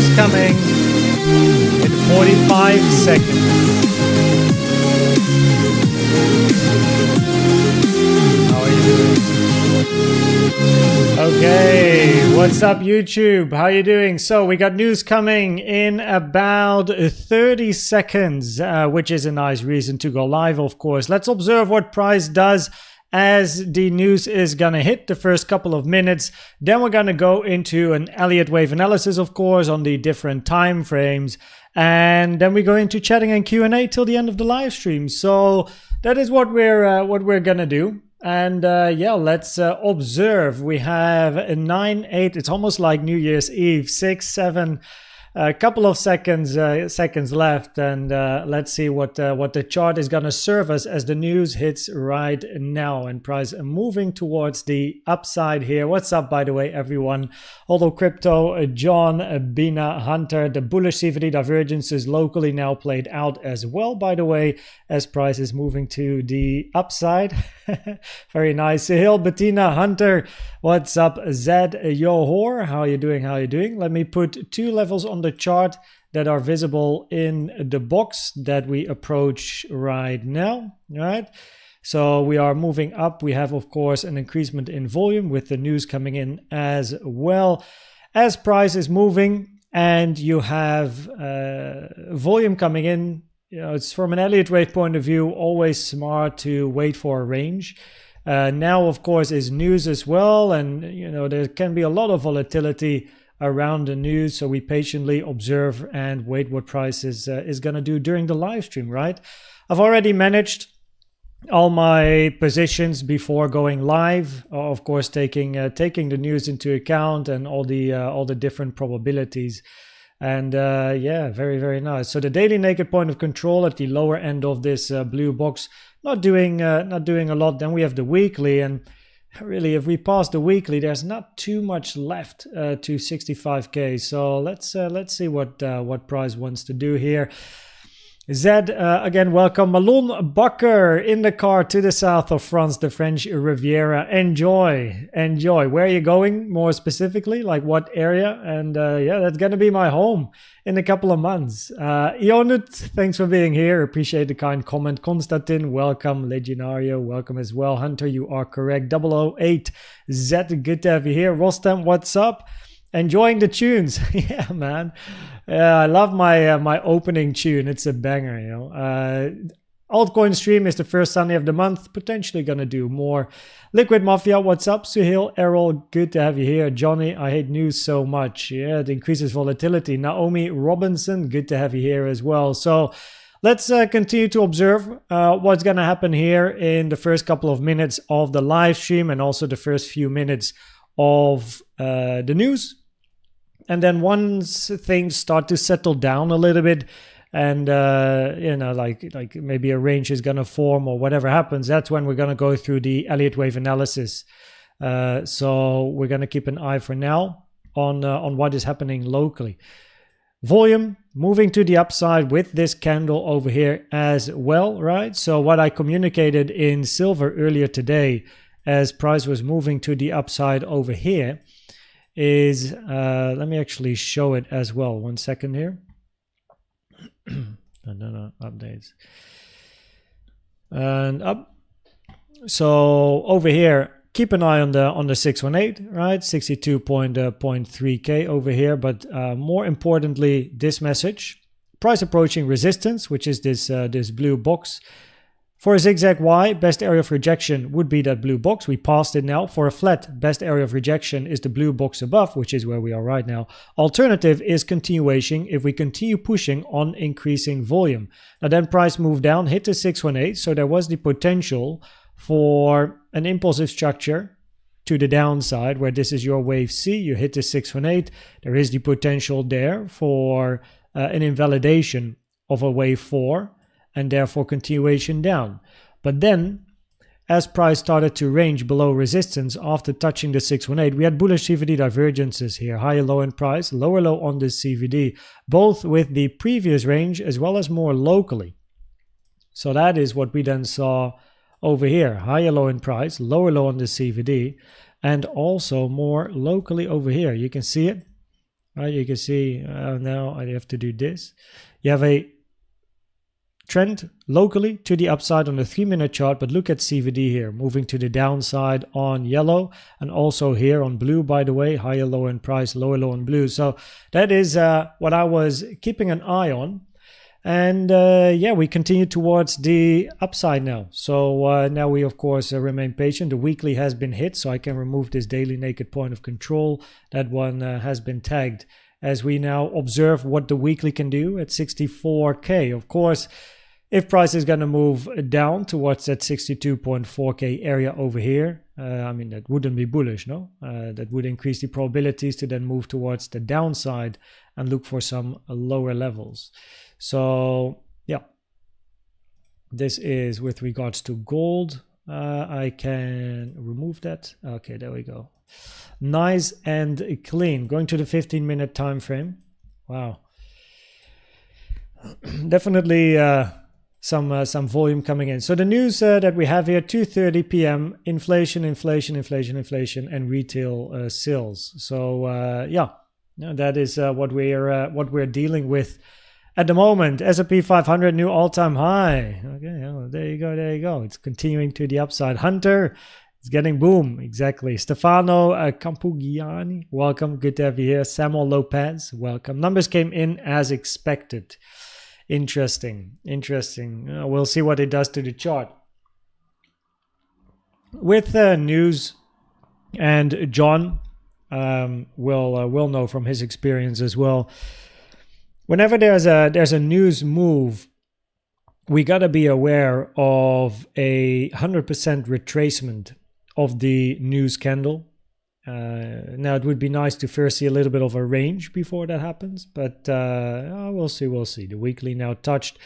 is coming in 45 seconds. How are you doing? Okay, what's up YouTube? How are you doing? So we got news coming in about 30 seconds, which is a nice reason to go live, of course. Let's observe what price does as the news is gonna hit the first couple of minutes. Then we're gonna go into an Elliott Wave analysis, of course, on the different time frames, and then we go into chatting and Q&A till the end of the live stream. So that is what we're gonna do. And yeah, let's observe. We have a 9, 8. It's almost like New Year's Eve. 6, 7. A couple of seconds left, and let's see what the chart is gonna serve us as the news hits right now. And price moving towards the upside here. What's up, by the way, everyone? Although crypto, John, Bina, Hunter, the bullish CVD divergences locally now played out as well, by the way, as price is moving to the upside. Very nice. Hill, Bettina, Hunter, what's up? Zed, Johor, how are you doing? How are you doing? Let me put 2 levels on the chart that are visible in the box that we approach right now. All right. So we are moving up. We have, of course, an increasement in volume with the news coming in as well as price is moving, and you have volume coming in. You know, it's from an Elliott Wave point of view, always smart to wait for a range. Now, of course, is news as well. And, you know, there can be a lot of volatility around the news. So we patiently observe and wait what price is going to do during the live stream, right? I've already managed all my positions before going live, of course, taking the news into account and all the different probabilities. And yeah, very, very nice. So the daily naked point of control at the lower end of this blue box, not doing a lot. Then we have the weekly, and really, if we pass the weekly, there's not too much left to 65k. So let's see what price wants to do here. Zed, again, welcome. Malon Bakker in the car to the south of France, the French Riviera. Enjoy. Where are you going more specifically? Like what area? And yeah, that's going to be my home in a couple of months. Ionut, thanks for being here. Appreciate the kind comment. Konstantin, welcome. Legionario, welcome as well. Hunter, you are correct. 008. Zed, good to have you here. Rostam, what's up? Enjoying the tunes. Yeah, man. I love my opening tune. It's a banger, you know. Altcoin stream is the first Sunday of the month. Potentially gonna do more. Liquid Mafia, what's up? Suhail, Errol, good to have you here. Johnny, I hate news so much. Yeah, it increases volatility. Naomi Robinson, good to have you here as well. So let's continue to observe what's gonna happen here in the first couple of minutes of the live stream, and also the first few minutes of the news. And then once things start to settle down a little bit, and you know, like maybe a range is gonna form or whatever happens, that's when we're gonna go through the Elliott Wave analysis. So we're gonna keep an eye for now on what is happening locally. Volume moving to the upside with this candle over here as well, right? So what I communicated in silver earlier today, as price was moving to the upside over here, is let me actually show it as well. 1 second here. No, updates and up. So over here, keep an eye on the 618, right? 62.3k over here. But more importantly, this message: price approaching resistance, which is this blue box. For a zigzag Y, best area of rejection would be that blue box. We passed it now. For a flat, best area of rejection is the blue box above, which is where we are right now. Alternative is continuation if we continue pushing on increasing volume. Now then price moved down, hit the 618, so there was the potential for an impulsive structure to the downside, where this is your wave C, you hit the 618. There is the potential there for an invalidation of a wave 4, and therefore continuation down. But then, as price started to range below resistance after touching the 618, we had bullish CVD divergences here, higher low in price, lower low on this CVD, both with the previous range as well as more locally. So that is what we then saw over here, higher low in price, lower low on the CVD, and also more locally over here. You can see it. right? You can see now I have to do this. You have a trend locally to the upside on the 3-minute chart, but look at CVD here, moving to the downside on yellow, and also here on blue, by the way, higher low in price, lower low in blue. So that is what I was keeping an eye on. And yeah, we continue towards the upside now. So now we of course remain patient. The weekly has been hit, so I can remove this daily naked point of control. That one has been tagged, as we now observe what the weekly can do at 64k. Of course, if price is going to move down towards that 62.4k area over here, I mean, that wouldn't be bullish, no? That would increase the probabilities to then move towards the downside and look for some lower levels. So, yeah, this is with regards to gold. I can remove that. Okay, there we go. Nice and clean. Going to the 15-minute time frame. Wow. Definitely some volume coming in. So the news that we have here, 2:30 p.m. inflation, and retail sales. So yeah, that is what we're dealing with at the moment. S&P 500 new all-time high. Okay, well, there you go. It's continuing to the upside. Hunter, it's getting boom. Exactly. Stefano Campugiani, welcome. Good to have you here. Samuel Lopez, welcome. Numbers came in as expected. Interesting. We'll see what it does to the chart. With news, and John will know from his experience as well. Whenever there's a news move, we gotta be aware of 100% retracement of the news candle. Now it would be nice to first see a little bit of a range before that happens, but we'll see. The weekly now touched,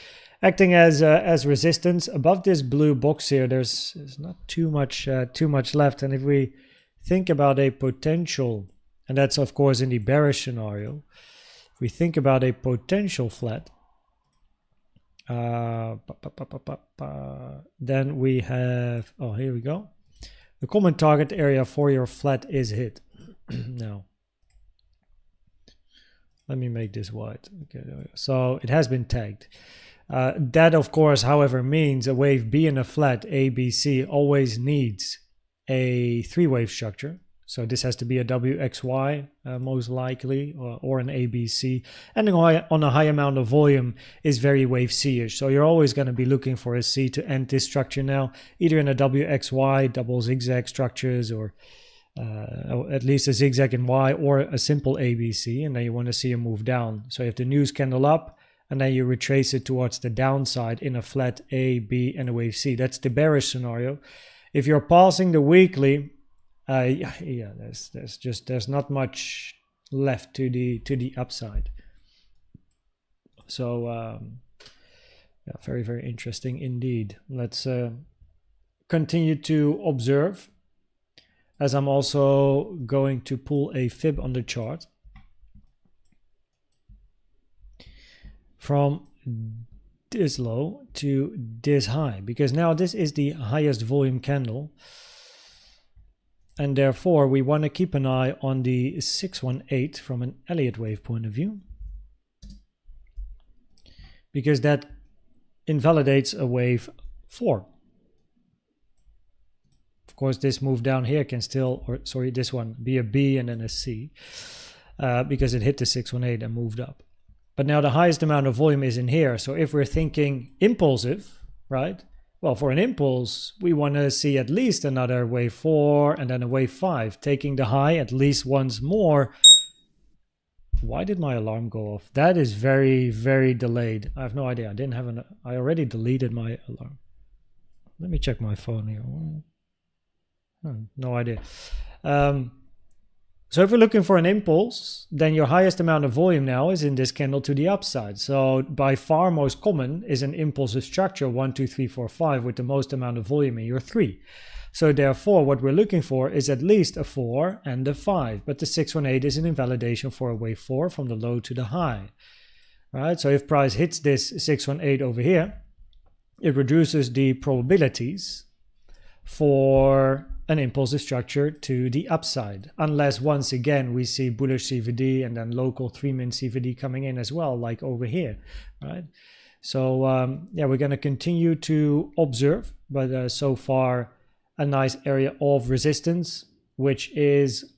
acting as resistance above this blue box here. There's not too much left, and if we think about a potential, and that's of course in the bearish scenario, if we think about a potential flat, then we have, oh, here we go. The common target area for your flat is hit. Now, let me make this white. Okay, so it has been tagged. That, of course, however, means a wave B and a flat A, B, C always needs a 3-wave structure. So this has to be a WXY most likely, or an ABC. And on a high amount of volume is very wave C-ish. So you're always going to be looking for a C to end this structure now, either in a WXY, double zigzag structures, or at least a zigzag in Y, or a simple ABC, and then you want to see a move down. So you have the news candle up, and then you retrace it towards the downside in a flat A, B, and a wave C. That's the bearish scenario. If you're passing the weekly, yeah, there's not much left to the upside. So yeah, very interesting indeed. Let's continue to observe, as I'm also going to pull a fib on the chart from this low to this high, because now this is the highest volume candle. And therefore, we want to keep an eye on the 618 from an Elliott Wave point of view, because that invalidates a wave 4. Of course, this move down here can still, or sorry, this one, be a B and then a C, because it hit the 618 and moved up. But now the highest amount of volume is in here. So if we're thinking impulsive, right? Well, for an impulse, we want to see at least another wave 4 and then a wave 5, taking the high at least once more. Why did my alarm go off? That is very delayed. I have no idea. I already deleted my alarm. Let me check my phone here. No idea. So if we're looking for an impulse, then your highest amount of volume now is in this candle to the upside. So by far most common is an impulsive structure, 1, 2, 3, 4, 5, with the most amount of volume in your 3. So therefore, what we're looking for is at least a 4 and a 5. But the 618 is an invalidation for a wave 4 from the low to the high. Right? So if price hits this 618 over here, it reduces the probabilities for an impulsive structure to the upside, unless once again we see bullish CVD and then local 3-min CVD coming in as well, like over here, right? So yeah, we're going to continue to observe, but so far a nice area of resistance, which is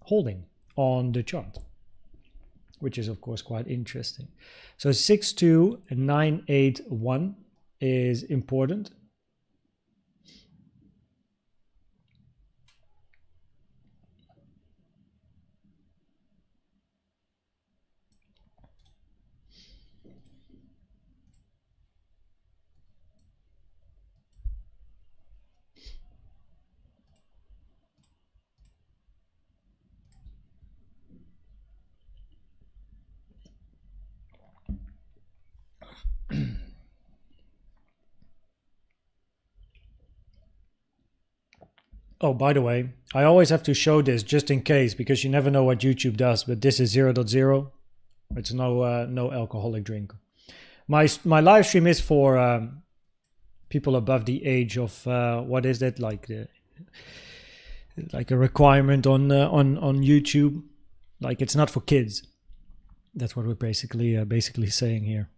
holding on the chart, which is of course quite interesting. So 62981 is important. Oh, by the way, I always have to show this just in case, because you never know what YouTube does, but this is 0.0. It's no alcoholic drink. My live stream is for people above the age of what is that, like a requirement on YouTube. Like, it's not for kids. That's what we're basically saying here.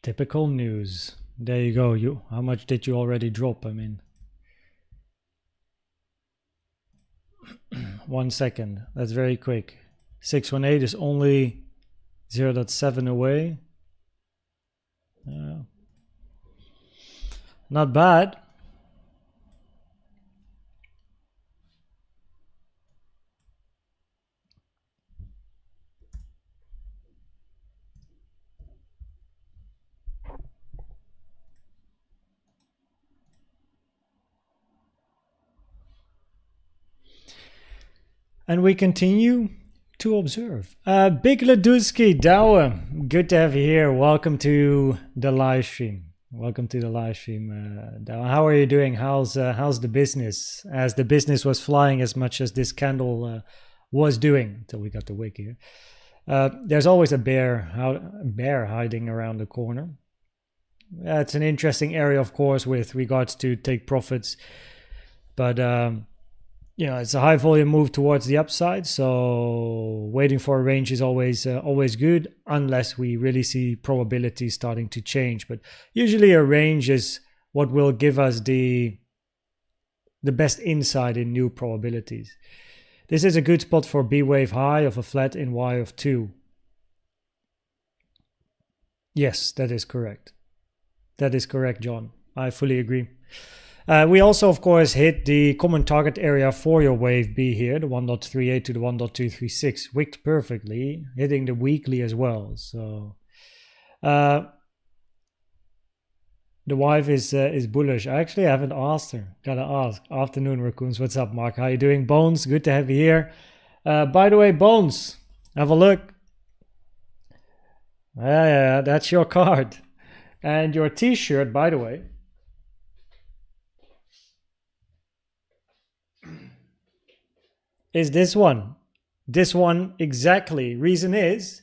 Typical news. There you go. How much did you already drop? I mean, 1 second. That's very quick. 618 is only 0.7 away. Not bad. And we continue to observe. Big Ladusky, Douwe, good to have you here. Welcome to the live stream. Douwe. How are you doing? How's the business? As the business was flying as much as this candle was doing until we got the wick here. There's always a bear hiding around the corner. It's an interesting area, of course, with regards to take profits, but you know, it's a high volume move towards the upside, so waiting for a range is always good, unless we really see probabilities starting to change. But usually a range is what will give us the best insight in new probabilities. This is a good spot for B wave high of a flat in Y of 2. Yes, that is correct. That is correct, John. I fully agree. We also, of course, hit the common target area for your wave B here, the 1.38 to the 1.236, wicked perfectly, hitting the weekly as well. So the wife is bullish. I actually haven't asked her. Gotta ask. Afternoon, raccoons. What's up, Mark? How you doing? Bones, good to have you here. By the way, Bones, have a look. Yeah, that's your card. And your t-shirt, by the way, is this one. This one exactly. Reason is,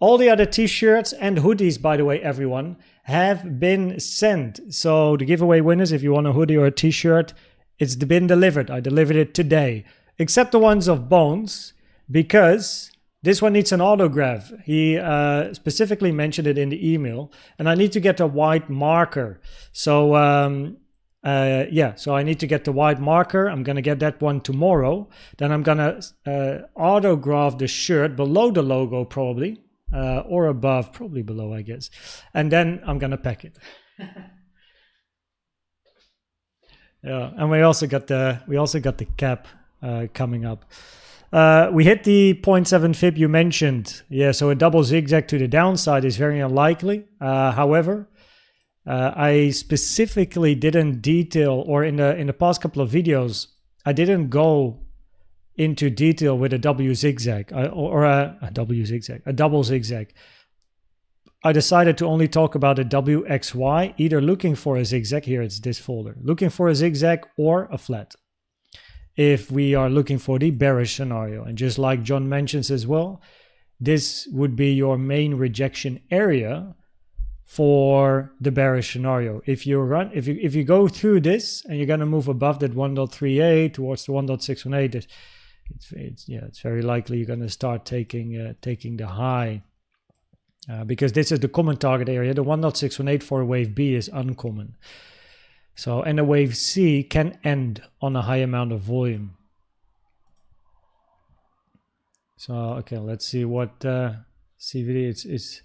all the other t-shirts and hoodies, by the way, everyone, have been sent. So the giveaway winners, if you want a hoodie or a t-shirt, it's been delivered. I delivered it today. Except the ones of Bones, because this one needs an autograph. He specifically mentioned it in the email, and I need to get a white marker. So yeah, so I need to get the white marker. I'm gonna get that one tomorrow. Then I'm gonna autograph the shirt below the logo, probably, or above, probably below, I guess. And then I'm gonna pack it. Yeah, and we also got the cap coming up. We hit the 0.7 fib you mentioned. Yeah, so a double zigzag to the downside is very unlikely. However, I specifically didn't detail, or in the past couple of videos, I didn't go into detail with a W zigzag or a W zigzag, a double zigzag. I decided to only talk about a WXY, either looking for a zigzag, here it's this folder, looking for a zigzag or a flat, if we are looking for the bearish scenario. And just like John mentions as well, this would be your main rejection area for the bearish scenario. If you go through this and you're going to move above that 1.38 towards the 1.618, it's very likely you're going to start taking the high, because this is the common target area. The 1.618 for a wave B is uncommon. So, and a wave C can end on a high amount of volume. So, okay, let's see what CVD is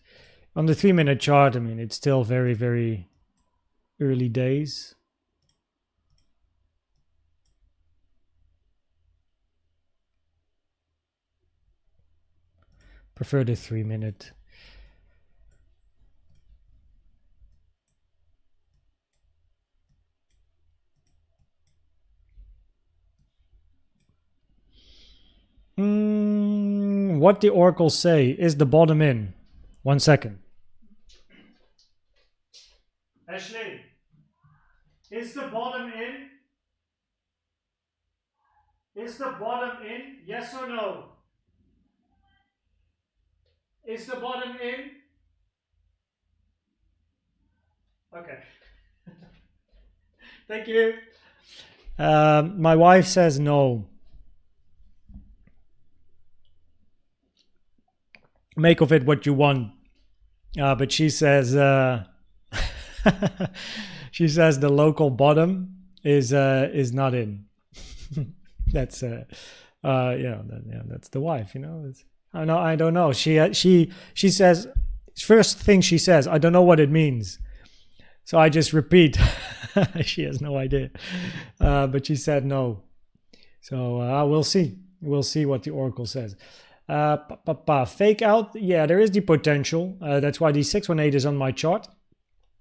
on the 3-minute chart. I mean, it's still very, very early days. Prefer the 3-minute. What the oracles say, is the bottom in? 1 second. Ashley, is the bottom in? Is the bottom in? Yes or no? Is the bottom in? Okay. Thank you. My wife says no. Make of it what you want. But she says she says the local bottom is not in. That's that's the wife, you know. I don't know. She says, first thing she says, I don't know what it means. So I just repeat. She has no idea. But she said no. So we'll see. We'll see what the oracle says. Fake out. Yeah, there is the potential. That's why the 618 is on my chart.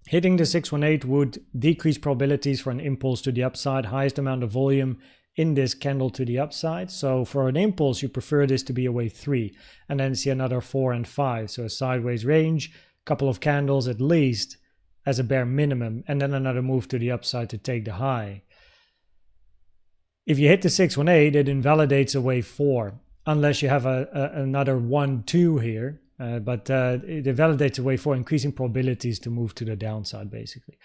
Hitting the 618 would decrease probabilities for an impulse to the upside, highest amount of volume in this candle to the upside. So for an impulse, you prefer this to be a wave 3 and then see another 4 and 5. So a sideways range, couple of candles at least as a bare minimum, and then another move to the upside to take the high. If you hit the 618, it invalidates a wave 4, unless you have another 1, 2 here. But it invalidates a wave 4, increasing probabilities to move to the downside, basically.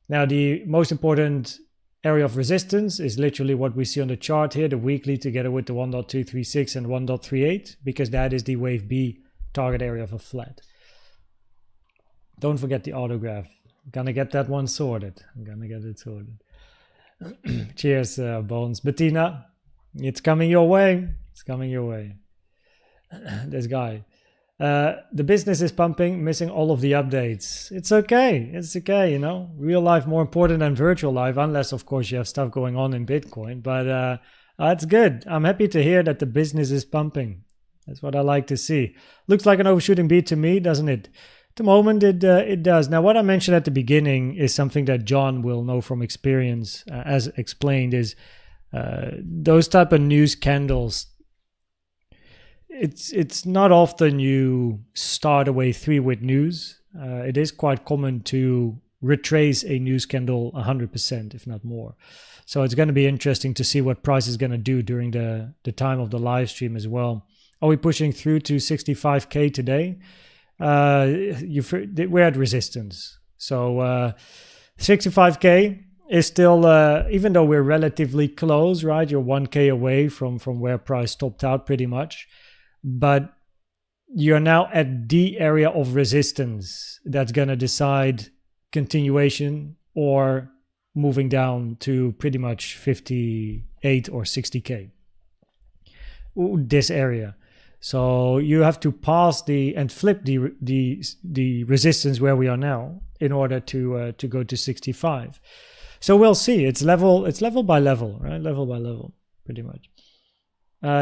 Now, the most important area of resistance is literally what we see on the chart here, the weekly together with the 1.236 and 1.38, because that is the wave B target area of a flat. Don't forget the autograph. I'm gonna get that one sorted. I'm gonna get it sorted. Cheers, Bones. Bettina, it's coming your way. It's coming your way. This guy. The business is pumping, missing all of the updates. It's okay. It's okay, you know. Real life more important than virtual life, unless, of course, you have stuff going on in Bitcoin. But it's good. I'm happy to hear that the business is pumping. That's what I like to see. Looks like an overshooting beat to me, doesn't it? At the moment, it does. Now, what I mentioned at the beginning is something that John will know from experience, as explained, is those type of news candles. It's not often you start a wave 3 with news. It is quite common to retrace a news candle 100%, if not more. So it's going to be interesting to see what price is going to do during the time of the live stream as well. Are we pushing through to 65K today? We're at resistance. So 65K is still, even though we're relatively close, right? You're 1K away from where price topped out pretty much. But you're now at the area of resistance that's going to decide continuation or moving down to pretty much 58 or 60K. This area. So you have to pass and flip the resistance where we are now in order to go to 65. So we'll see. It's level by level, right? Level by level, pretty much.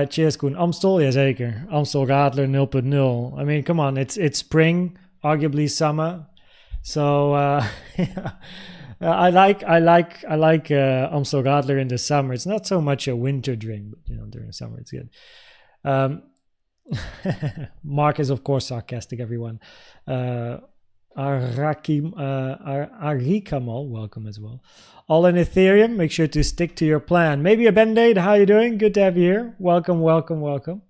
Cheers, Koen. Amstel, jazeker. Amstel Radler 0.0. I mean, come on, it's spring, arguably summer. So I like Amstel Radler in the summer. It's not so much a winter drink, but you know, during summer it's good. Mark is of course sarcastic, everyone. Arikamal, welcome as well. All in Ethereum, make sure to stick to your plan. Maybe a Band-Aid, how you doing? Good to have you here. Welcome, welcome, welcome.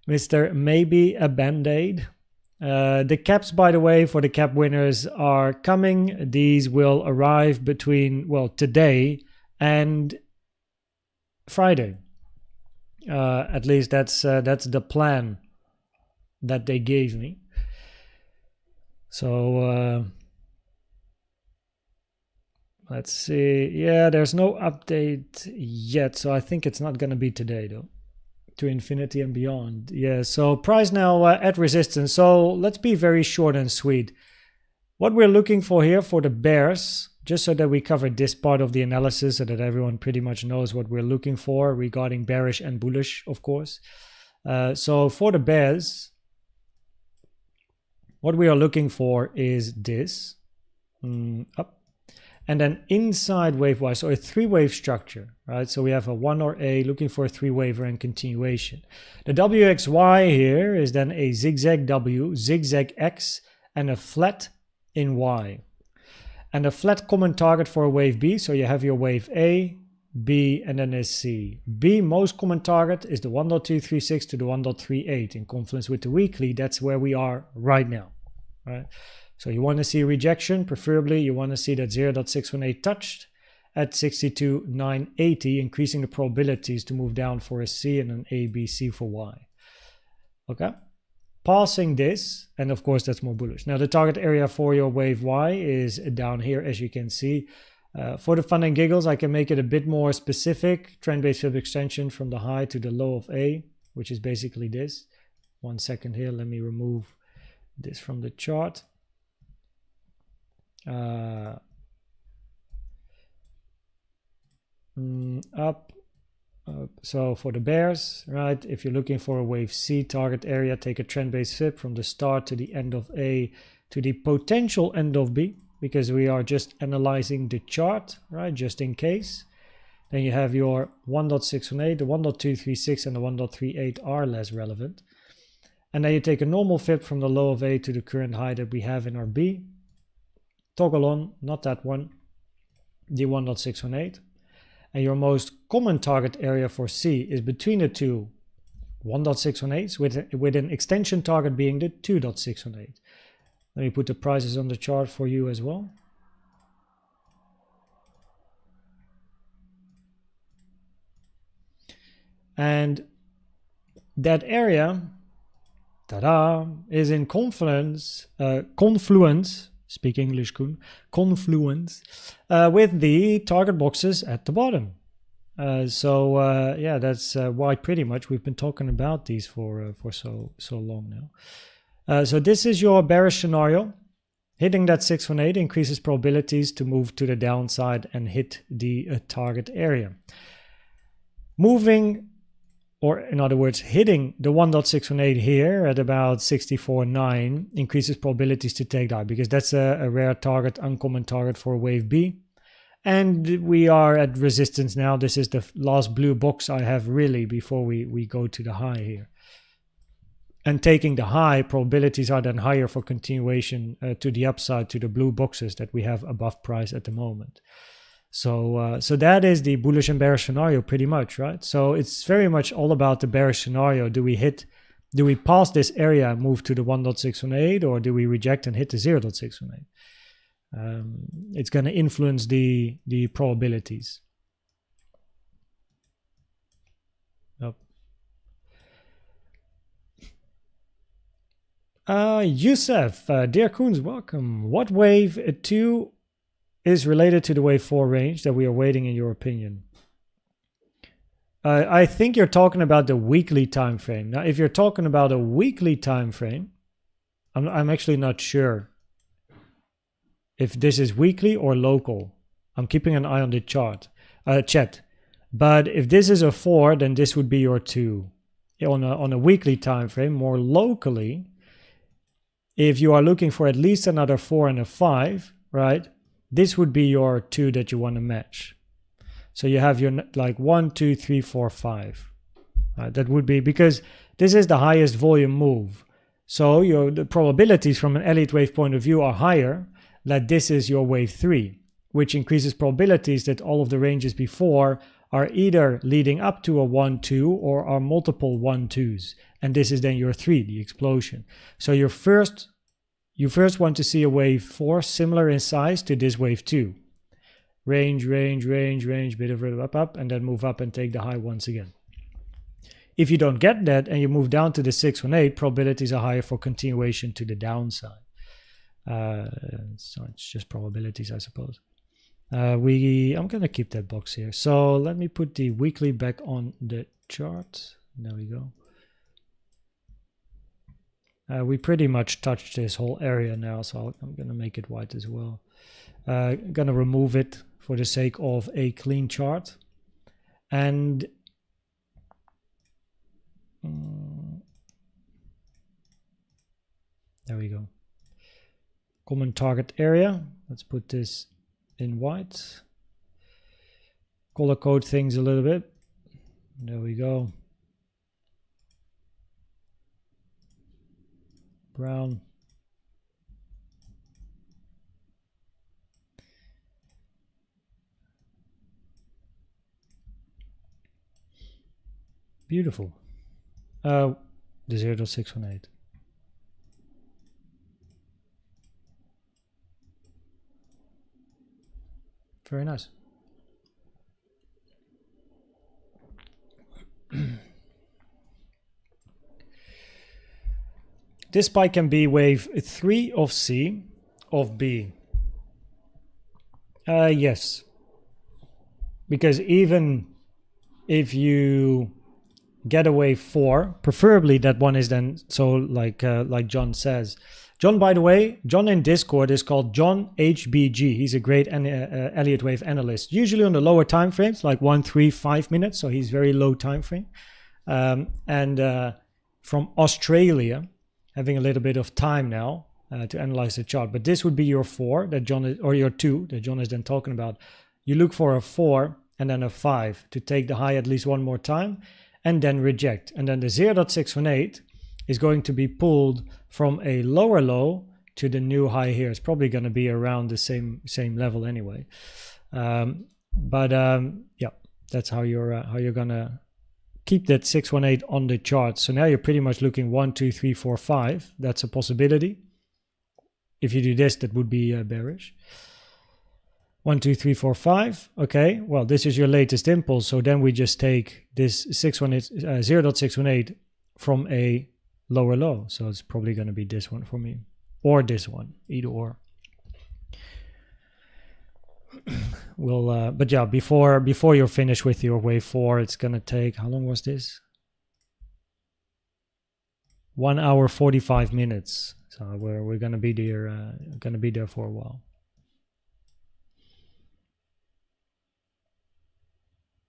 Mr. Maybe a Band-Aid. The caps, by the way, for the cap winners are coming. These will arrive between, well, today and Friday. At least that's the plan that they gave me. So let's see. Yeah, there's no update yet, so I think it's not going to be today though. To infinity and beyond. Yeah, so price now at resistance. So let's be very short and sweet. What we're looking for here for the bears, just so that we cover this part of the analysis so that everyone pretty much knows what we're looking for regarding bearish and bullish, of course. So for the bears, what we are looking for is this, up, and then inside wave-wise, so a three-wave structure, right? So we have a 1 or A looking for a three-waver and continuation. The WXY here is then a zigzag W, zigzag X, and a flat in Y. And a flat common target for a wave B, so you have your wave A, B, and then a C. B, most common target is the 1.236 to the 1.38 in confluence with the weekly. That's where we are right now, right? So you want to see rejection, preferably you want to see that 0.618 touched at 62,980, increasing the probabilities to move down for a C and an A, B, C for Y. Okay? Passing this, and of course that's more bullish. Now the target area for your wave Y is down here, as you can see. For the fun and giggles, I can make it a bit more specific. Trend-based fib extension from the high to the low of A, which is basically this. 1 second here, let me remove this from the chart. Up. So for the bears, right, if you're looking for a wave C target area, take a trend-based fib from the start to the end of A to the potential end of B, because we are just analyzing the chart, right, just in case. Then you have your 1.618, the 1.236 and the 1.38 are less relevant. And then you take a normal fib from the low of A to the current high that we have in our B. Toggle on, not that one, the 1.618. And your most common target area for C is between the two 1.618s with an extension target being the 2.618. Let me put the prices on the chart for you as well. And that area, ta-da, is in confluence, speak English, Koen, confluence with the target boxes at the bottom. Yeah, that's why pretty much we've been talking about these for so long now. So this is your bearish scenario. Hitting that 618 increases probabilities to move to the downside and hit the target area. Moving, or in other words, hitting the 1.618 here at about 64.9 increases probabilities to take that, because that's a rare target, uncommon target for wave B. And we are at resistance now. This is the last blue box I have really before we go to the high here. And taking the high, probabilities are then higher for continuation to the upside to the blue boxes that we have above price at the moment. So that is the bullish and bearish scenario pretty much, right? So it's very much all about the bearish scenario. Do we pass this area and move to the 1.618, or do we reject and hit the 0.618? It's going to influence the probabilities. Yep. Youssef, dear Koens, welcome. What wave 2 is related to the wave 4 range that we are waiting in your opinion? I think you're talking about the weekly time frame. Now, if you're talking about a weekly time frame, I'm actually not sure if this is weekly or local. I'm keeping an eye on the chart, chat. But if this is a 4, then this would be your 2. On a weekly time frame, more locally, if you are looking for at least another 4 and a 5, right? this would be your 2 that you want to match. So you have your like 1, 2, 3, 4, 5. That would be, because this is the highest volume move. So the probabilities from an Elliott wave point of view are higher that this is your wave 3, which increases probabilities that all of the ranges before are either leading up to a 1, 2 or are multiple 1, 2s. And this is then your 3, the explosion. So you first want to see a wave 4 similar in size to this wave 2. Range, range, range, range, bit of up, and then move up and take the high once again. If you don't get that and you move down to the 618, probabilities are higher for continuation to the downside. So it's just probabilities, I suppose. I'm going to keep that box here. So let me put the weekly back on the chart. There we go. We pretty much touched this whole area now, so I'm going to make it white as well. I'm going to remove it for the sake of a clean chart. And there we go. Common target area. Let's put this in white. Color code things a little bit. There we go. Brown. Beautiful. The 0.618. Very nice. This spike can be wave 3 of C of B. Yes. Because even if you get a wave 4, preferably that one is then, so like John says. John, by the way, John in Discord is called John HBG. He's a great Elliott Wave analyst, usually on the lower time frames, like 1, 3, 5 minutes. So he's very low time frame. And from Australia, having a little bit of time now to analyze the chart. But this would be your 4 that John is, or your 2 that John is then talking about. You look for a 4 and then a 5 to take the high at least one more time and then reject. And then the 0.618 is going to be pulled from a lower low to the new high here. It's probably going to be around the same level anyway. Yeah, that's how you're gonna keep that 618 on the chart. So now you're pretty much looking 1, 2, 3, 4, 5. That's a possibility. If you do this, that would be bearish. 1, 2, 3, 4, 5. Okay, well, this is your latest impulse. So then we just take this 0.618 from a lower low. So it's probably going to be this one for me, or this one, either or. But yeah, before you're finished with your wave 4, it's going to take, how long was this? 1 hour 45 minutes. So we're going to be there for a while.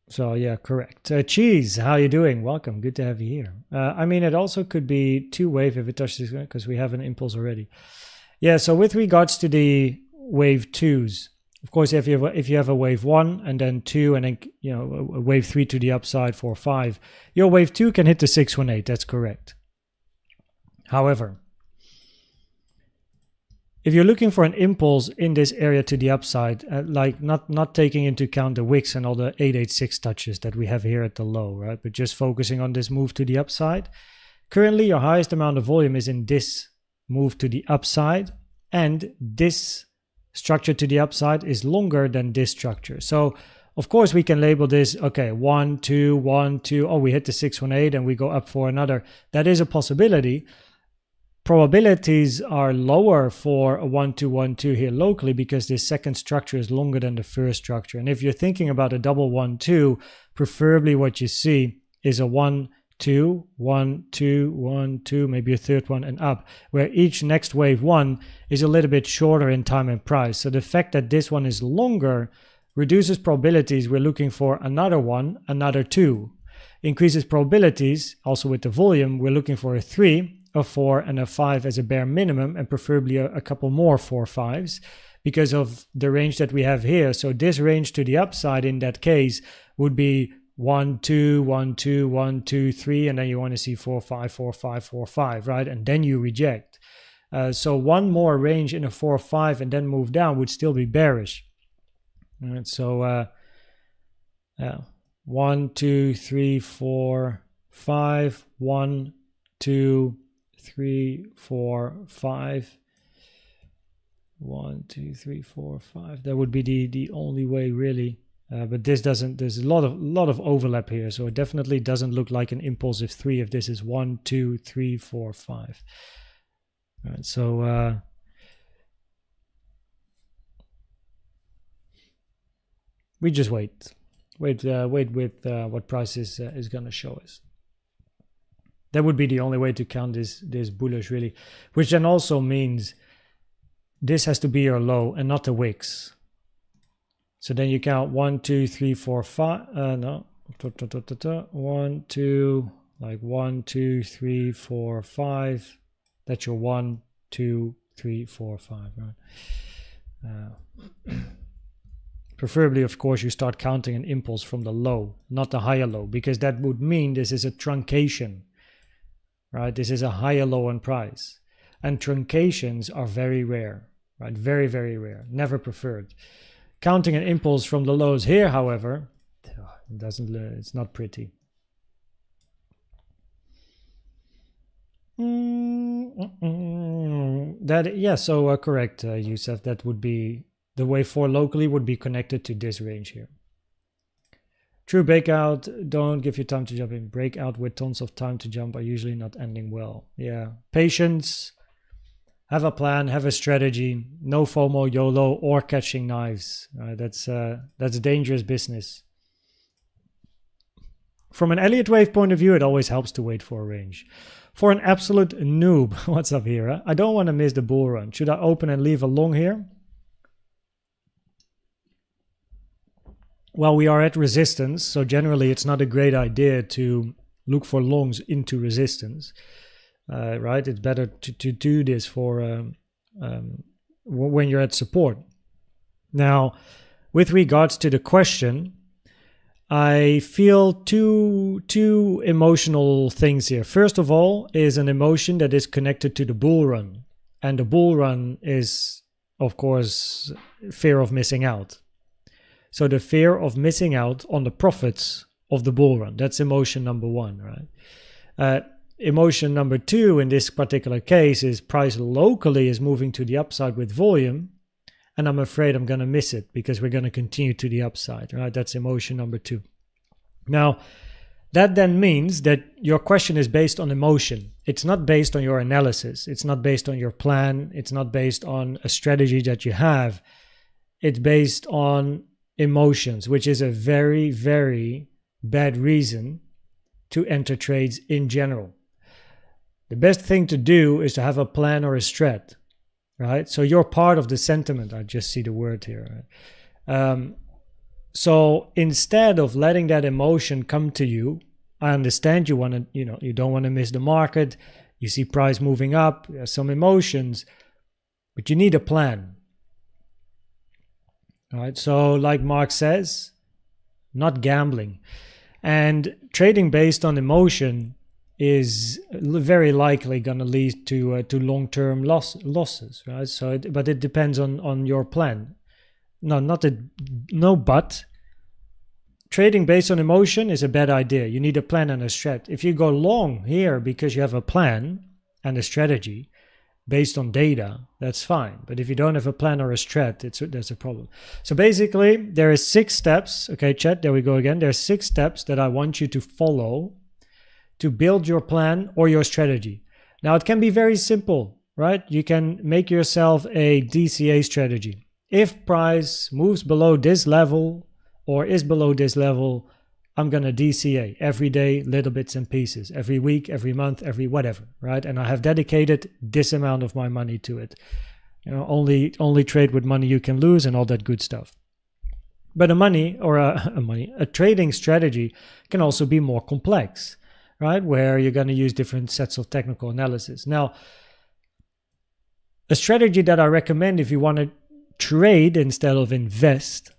So yeah, correct. Cheese, how you doing? Welcome. Good to have you here. I mean, it also could be 2 wave if it touches, because we have an impulse already. Yeah. So with regards to the wave 2s, of course, if you have a wave 1 and then 2 and then a wave 3 to the upside, 4, 5, your wave 2 can hit the 618. That's correct. However, if you're looking for an impulse in this area to the upside, like not taking into account the wicks and all the 886 touches that we have here at the low, right? But just focusing on this move to the upside. Currently, your highest amount of volume is in this move to the upside, and this structure to the upside is longer than this structure. So, of course, we can label this, okay, 1, 2, 1, 2. Oh, we hit the 618 and we go up for another. That is a possibility. Probabilities are lower for a 1, 2, 1, 2 here locally because this second structure is longer than the first structure. And if you're thinking about a double 1, 2, preferably what you see is a 1, 2, 1, 2, 1, 2, maybe a third one and up, where each next wave 1 is a little bit shorter in time and price. So the fact that this one is longer reduces probabilities. We're looking for another 1, another 2. Increases probabilities, also with the volume, we're looking for a 3, a 4 and a 5 as a bare minimum, and preferably a couple more 4-5s because of the range that we have here. So this range to the upside in that case would be 1, 2, 1, 2, 1, 2, 3, and then you want to see 4, 5, 4, 5, 4, 5, right? And then you reject. So one more range in a 4, 5 and then move down would still be bearish. All right, so 1, 2, 3, 4, 5, 1, 2, 3, 4, 5. 1, 2, 3, 4, 5. That would be the only way really. But this doesn't. There's a lot of overlap here, so it definitely doesn't look like an impulsive 3 if this is 1, 2, 3, 4, 5. All right, so we just wait with what price is going to show us. That would be the only way to count this bullish really, which then also means this has to be your low and not the wicks. So then you count 1, 2, 3, 4, 5. No, 1, 2, like 1, 2, 3, 4, 5. That's your 1, 2, 3, 4, 5, right? Preferably, of course, you start counting an impulse from the low, not the higher low, because that would mean this is a truncation, right? This is a higher low on price. And truncations are very rare, right? Very, very rare, never preferred. Counting an impulse from the lows here, however, it's not pretty. Correct, Youssef. That would be the way 4 locally would be connected to this range here. True breakout, don't give you time to jump in. Breakout with tons of time to jump are usually not ending well. Yeah, patience. Have a plan, have a strategy, no FOMO, YOLO, or catching knives. That's dangerous business. From an Elliott Wave point of view, it always helps to wait for a range. For an absolute noob, what's up here? Huh? I don't want to miss the bull run. Should I open and leave a long here? Well, we are at resistance, so generally it's not a great idea to look for longs into resistance. Right, it's better to do this for when you're at support. Now, with regards to the question, I feel two emotional things here. First of all, is an emotion that is connected to the bull run, and the bull run is, of course, fear of missing out. So the fear of missing out on the profits of the bull run. That's emotion number one, right? Emotion number two in this particular case is price locally is moving to the upside with volume, and I'm afraid I'm going to miss it because we're going to continue to the upside, right? That's emotion number two. Now, that then means that your question is based on emotion. It's not based on your analysis. It's not based on your plan. It's not based on a strategy that you have. It's based on emotions, which is a very, very bad reason to enter trades in general. The best thing to do is to have a plan or a strat, right? So you're part of the sentiment. I just see the word here. Right? So instead of letting that emotion come to you, I understand you want to, you don't want to miss the market. You see price moving up, some emotions, but you need a plan. All right. So like Mark says, not gambling. And trading based on emotion is very likely going to lead to long-term losses, right? So, but it depends on your plan. But trading based on emotion is a bad idea. You need a plan and a strat. If you go long here because you have a plan and a strategy based on data, that's fine. But if you don't have a plan or a strat, there's a problem. So basically, there are 6 steps. Okay, chat, there we go again. There are 6 steps that I want you to follow to build your plan or your strategy. Now, it can be very simple, right? You can make yourself a DCA strategy. If price moves below this level or is below this level, I'm going to DCA every day, little bits and pieces, every week, every month, every whatever, right? And I have dedicated this amount of my money to it. Only trade with money you can lose and all that good stuff. But a trading strategy can also be more complex, right? Where you're going to use different sets of technical analysis. Now, a strategy that I recommend if you want to trade instead of invest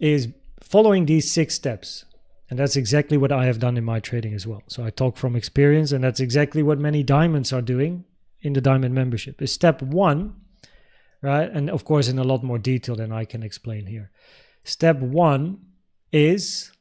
is following these 6 steps. And that's exactly what I have done in my trading as well. So I talk from experience, and that's exactly what many diamonds are doing in the diamond membership. Is step 1, right? And of course, in a lot more detail than I can explain here. Step 1 is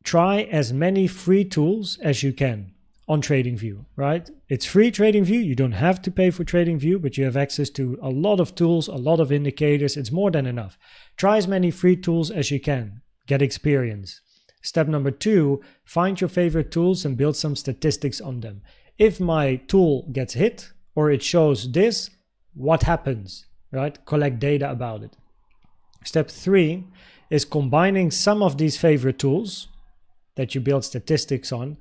try as many free tools as you can on TradingView, right? It's free TradingView. You don't have to pay for TradingView, but you have access to a lot of tools, a lot of indicators. It's more than enough. Try as many free tools as you can. Get experience. Step number 2, find your favorite tools and build some statistics on them. If my tool gets hit or it shows this, what happens, right? Collect data about it. Step 3 is combining some of these favorite tools that you build statistics on,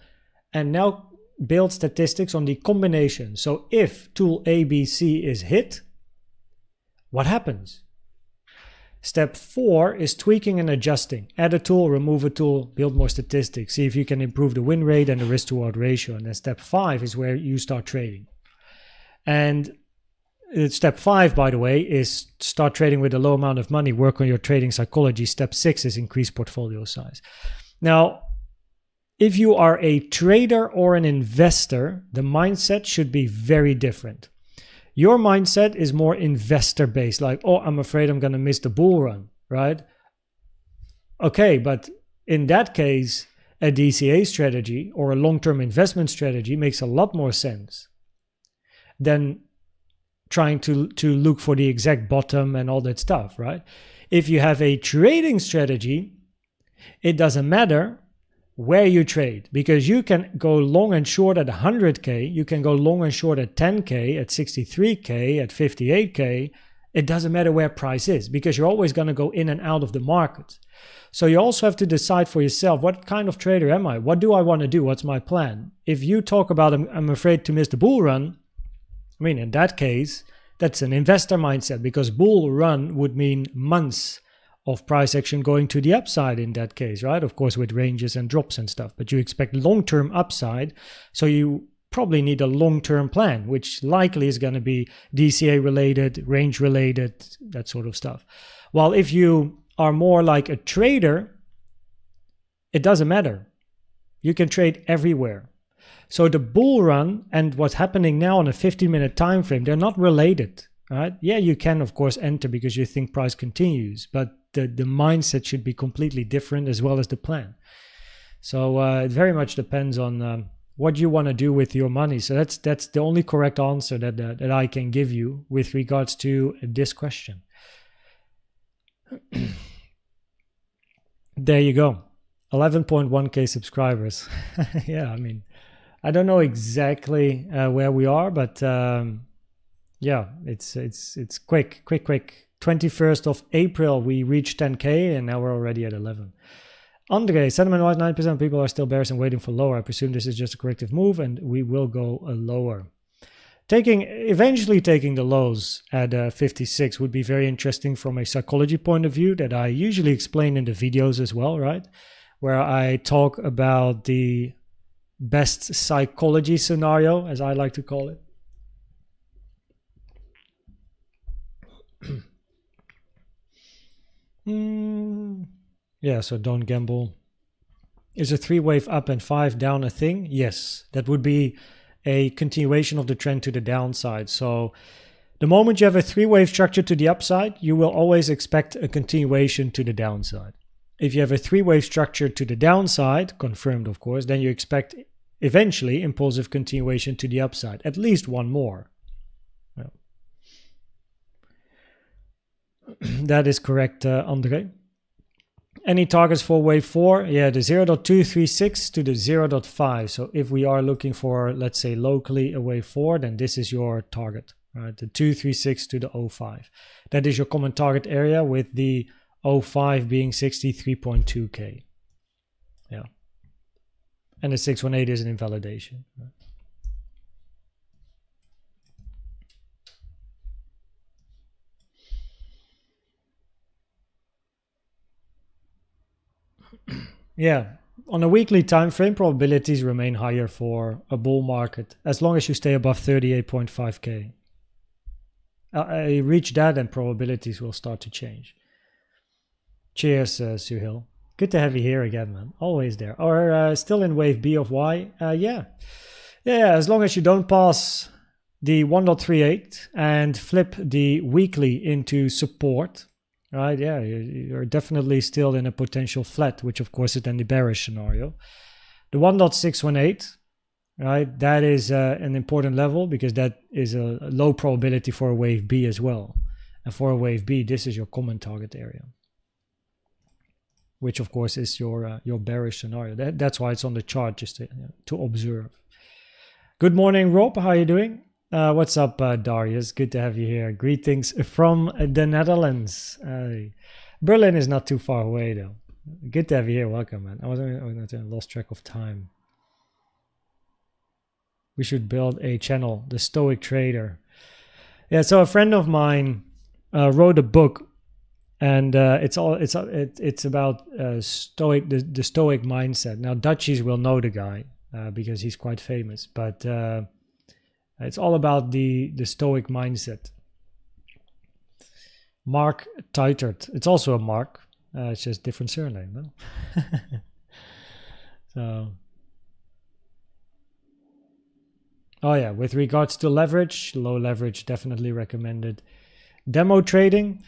and now build statistics on the combination. So if tool ABC is hit, what happens? Step 4 is tweaking and adjusting. Add a tool, remove a tool, build more statistics. See if you can improve the win rate and the risk to reward ratio. And then step 5 is where you start trading. And step 5, by the way, is start trading with a low amount of money, work on your trading psychology. Step 6 is increase portfolio size. Now, if you are a trader or an investor, the mindset should be very different. Your mindset is more investor based, like, oh, I'm afraid I'm going to miss the bull run, right? Okay, but in that case, a DCA strategy or a long-term investment strategy makes a lot more sense than trying to look for the exact bottom and all that stuff, right? If you have a trading strategy, it doesn't matter where you trade, because you can go long and short at 100K, you can go long and short at 10K, at 63K, at 58K. It doesn't matter where price is, because you're always going to go in and out of the market. So you also have to decide for yourself, what kind of trader am I? What do I want to do? What's my plan? If you talk about, I'm afraid to miss the bull run, I mean, in that case, that's an investor mindset, because bull run would mean months of price action going to the upside in that case, right? Of course, with ranges and drops and stuff, but you expect long-term upside. So you probably need a long-term plan, which likely is going to be DCA related, range related, that sort of stuff. While if you are more like a trader, it doesn't matter. You can trade everywhere. So the bull run and what's happening now on a 15-minute time frame, they're not related, right? Yeah, you can, of course, enter because you think price continues, but the mindset should be completely different, as well as the plan. So it very much depends on what you want to do with your money. So that's the only correct answer that I can give you with regards to this question. There you go. 11.1k subscribers. Yeah, I mean, I don't know exactly where we are, but yeah, it's quick. 21st of April, we reached 10k, and now we're already at 11. Andre, sentiment-wise, 9% of people are still bearish and waiting for lower. I presume this is just a corrective move, and we will go lower. Eventually taking the lows at 56 would be very interesting from a psychology point of view, that I usually explain in the videos as well, right? Where I talk about the best psychology scenario, as I like to call it. Yeah, so don't gamble. Is a 3-wave up and 5 down a thing? Yes, that would be a continuation of the trend to the downside. So the moment you have a 3-wave structure to the upside, you will always expect a continuation to the downside. If you have a 3-wave structure to the downside, confirmed of course, then you expect eventually impulsive continuation to the upside, at least one more. Yeah. That is correct, Andre. Any targets for wave 4? Yeah, the 0.236 to the 0.5. So if we are looking for, let's say, locally a wave 4, then this is your target, right? The 236 to the 0.5. That is your common target area, with the 0.5 being 63.2k. Yeah. And the 618 is an invalidation. Right? Yeah, on a weekly time frame, probabilities remain higher for a bull market as long as you stay above 38.5k. I reach that and probabilities will start to change. Cheers, Suhil. Good to have you here again, man. Always there. Or still in wave B of Y? Yeah, as long as you don't pass the 1.38 and flip the weekly into support, right? Yeah, you're definitely still in a potential flat, which of course is then the bearish scenario. The 1.618, right? That is an important level because that is a low probability for a wave B as well. And for a wave B, this is your common target area, which of course is your bearish scenario. That's why it's on the chart, just to observe. Good morning, Rob. How are you doing? What's up, Darius? Good to have you here. Greetings from the Netherlands. Berlin is not too far away, though. Good to have you here. Welcome, man. I lost track of time. We should build a channel, The Stoic Trader. Yeah, so a friend of mine wrote a book, and it's about Stoic, the Stoic mindset. Now, Dutchies will know the guy because he's quite famous, but it's all about the Stoic mindset. Mark Titert. It's also a Mark. It's just different surname, no? So, oh yeah, with regards to leverage, low leverage definitely recommended. Demo trading.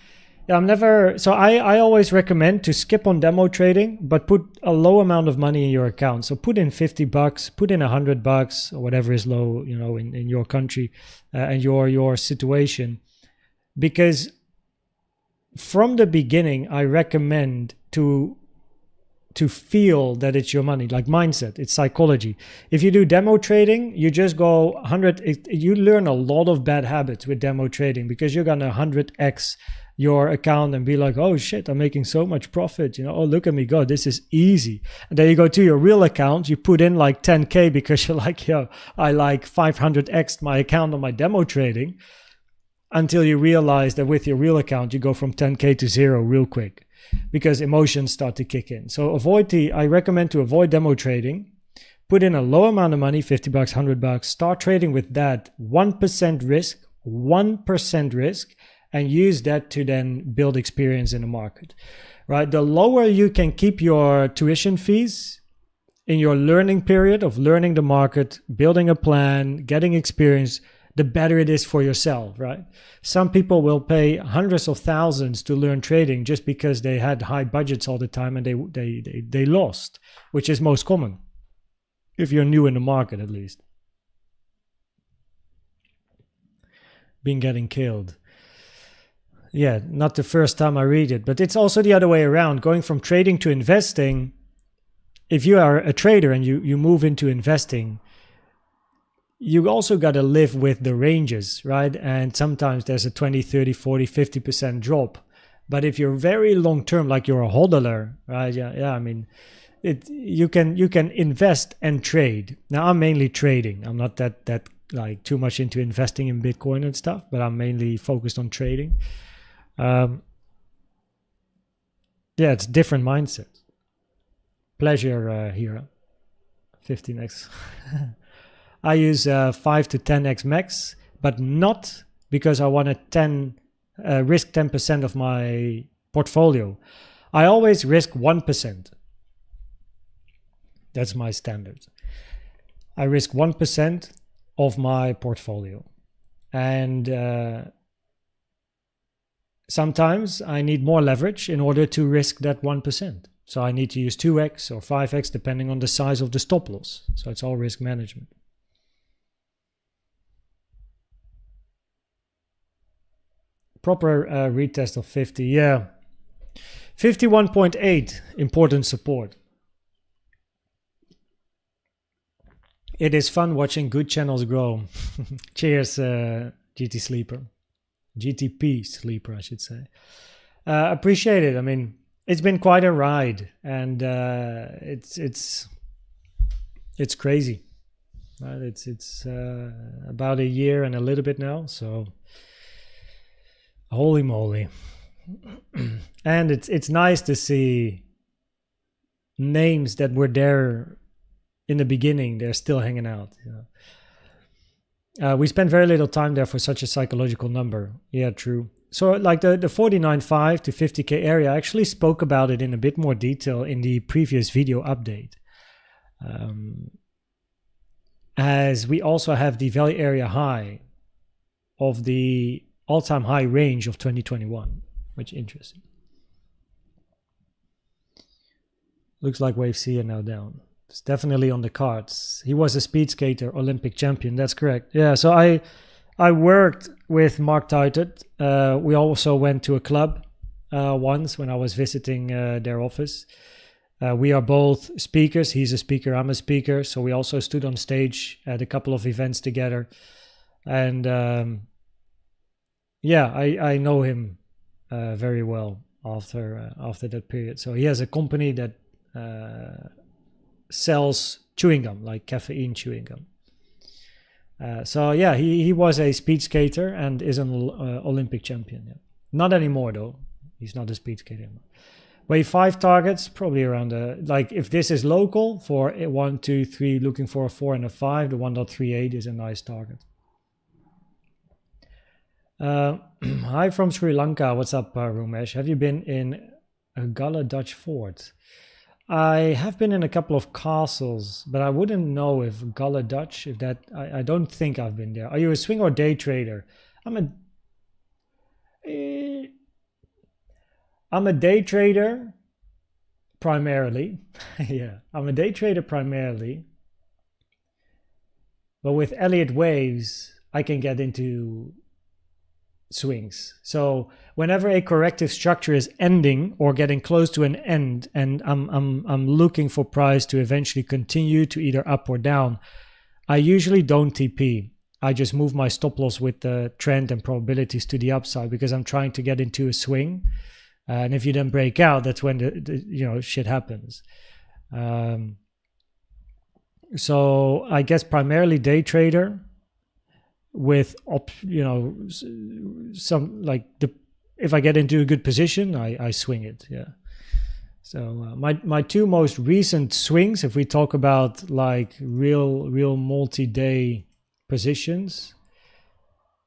Yeah, I always recommend to skip on demo trading, but put a low amount of money in your account. So put in $50, put in $100 or whatever is low, in your country and your situation. Because from the beginning, I recommend to feel that it's your money, like mindset, it's psychology. If you do demo trading, you just go 100, you learn a lot of bad habits with demo trading because you're gonna 100x your account and be like, oh shit, I'm making so much profit, oh look at me go, this is easy. And then you go to your real account, you put in like 10k because you're like, I like 500x my account on my demo trading, until you realize that with your real account you go from 10k to 0 real quick because emotions start to kick in. So I recommend to avoid demo trading. Put in a low amount of money, $50, $100, start trading with that 1% risk, and use that to then build experience in the market, right? The lower you can keep your tuition fees in your learning period of learning the market, building a plan, getting experience, the better it is for yourself, right? Some people will pay hundreds of thousands to learn trading just because they had high budgets all the time and they lost, which is most common if you're new in the market, at least. Been getting killed. Yeah, not the first time I read it, but it's also the other way around. Going from trading to investing, if you are a trader and you move into investing, you also got to live with the ranges, right? And sometimes there's a 20, 30, 40, 50% drop. But if you're very long term, like you're a hodler, right? Yeah. I mean, you can invest and trade. Now I'm mainly trading. I'm not that like too much into investing in Bitcoin and stuff, but I'm mainly focused on trading. Yeah, it's different mindset. Pleasure here. 15x. I use 5 to 10x max, but not because I want to risk 10% of my portfolio. I always risk 1%. That's my standard. I risk 1% of my portfolio. And sometimes I need more leverage in order to risk that 1%. So I need to use 2x or 5x depending on the size of the stop loss. So it's all risk management. Proper retest of 50, yeah. 51.8, important support. It is fun watching good channels grow. Cheers, GT Sleeper. GTP Sleeper, I should say. Appreciate it. I mean, it's been quite a ride, and it's crazy. Right? It's about a year and a little bit now, so holy moly. And it's nice to see names that were there in the beginning, they're still hanging out. We spent very little time there for such a psychological number. Yeah, true. So like the 49.5 to 50K area, I actually spoke about it in a bit more detail in the previous video update. As we also have the value area high of the all-time high range of 2021, which is interesting. Looks like Wave C are now down. It's definitely on the cards. He was a speed skater, Olympic champion. That's correct. Yeah, so I worked with Mark Teitet. We also went to a club once when I was visiting their office. We are both speakers. He's a speaker, I'm a speaker. So we also stood on stage at a couple of events together. And yeah, I know him very well after that period. So he has a company that sells chewing gum, like caffeine chewing gum. So yeah, he was a speed skater and is an Olympic champion. Yeah. Not anymore though. He's not a speed skater anymore. Wave 5 targets, probably around like if this is local for 1, 2, 3, looking for a 4 and a 5, the 1.38 is a nice target. Hi from Sri Lanka. What's up, Rumesh? Have you been in a Gala Dutch fort? I have been in a couple of castles, but I wouldn't know if Gala Dutch, if that, I don't think I've been there. Are you a swing or day trader? I'm a day trader primarily. Yeah, I'm a day trader primarily. But with Elliott Waves, I can get into swings. So whenever a corrective structure is ending or getting close to an end, and I'm looking for price to eventually continue to either up or down, I usually don't TP. I just move my stop loss with the trend and probabilities to the upside because I'm trying to get into a swing. And if you then break out, that's when the shit happens. So I guess primarily day trader. With some like if I get into a good position, I swing it. Yeah. So my two most recent swings, if we talk about like real multi-day positions.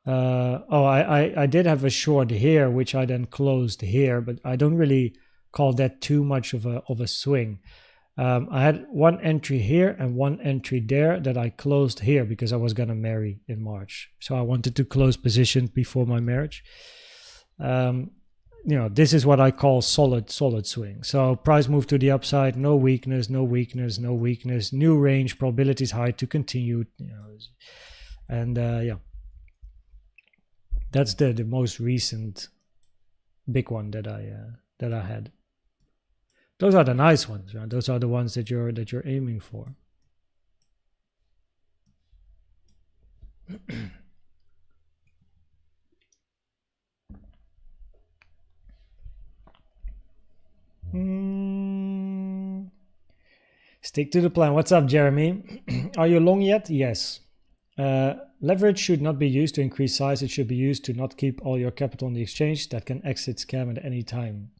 I did have a short here, which I then closed here, but I don't really call that too much of a swing. I had one entry here and one entry there that I closed here because I was going to marry in March. So I wanted to close position before my marriage. This is what I call solid swing. So price move to the upside, no weakness, no weakness, no weakness, new range, probabilities high to continue. And yeah, that's the most recent big one that I had. Those are the nice ones, right? Those are the ones that you're aiming for. Stick to the plan. What's up, Jeremy? Are you long yet? Yes. Leverage should not be used to increase size. It should be used to not keep all your capital on the exchange that can exit scam at any time.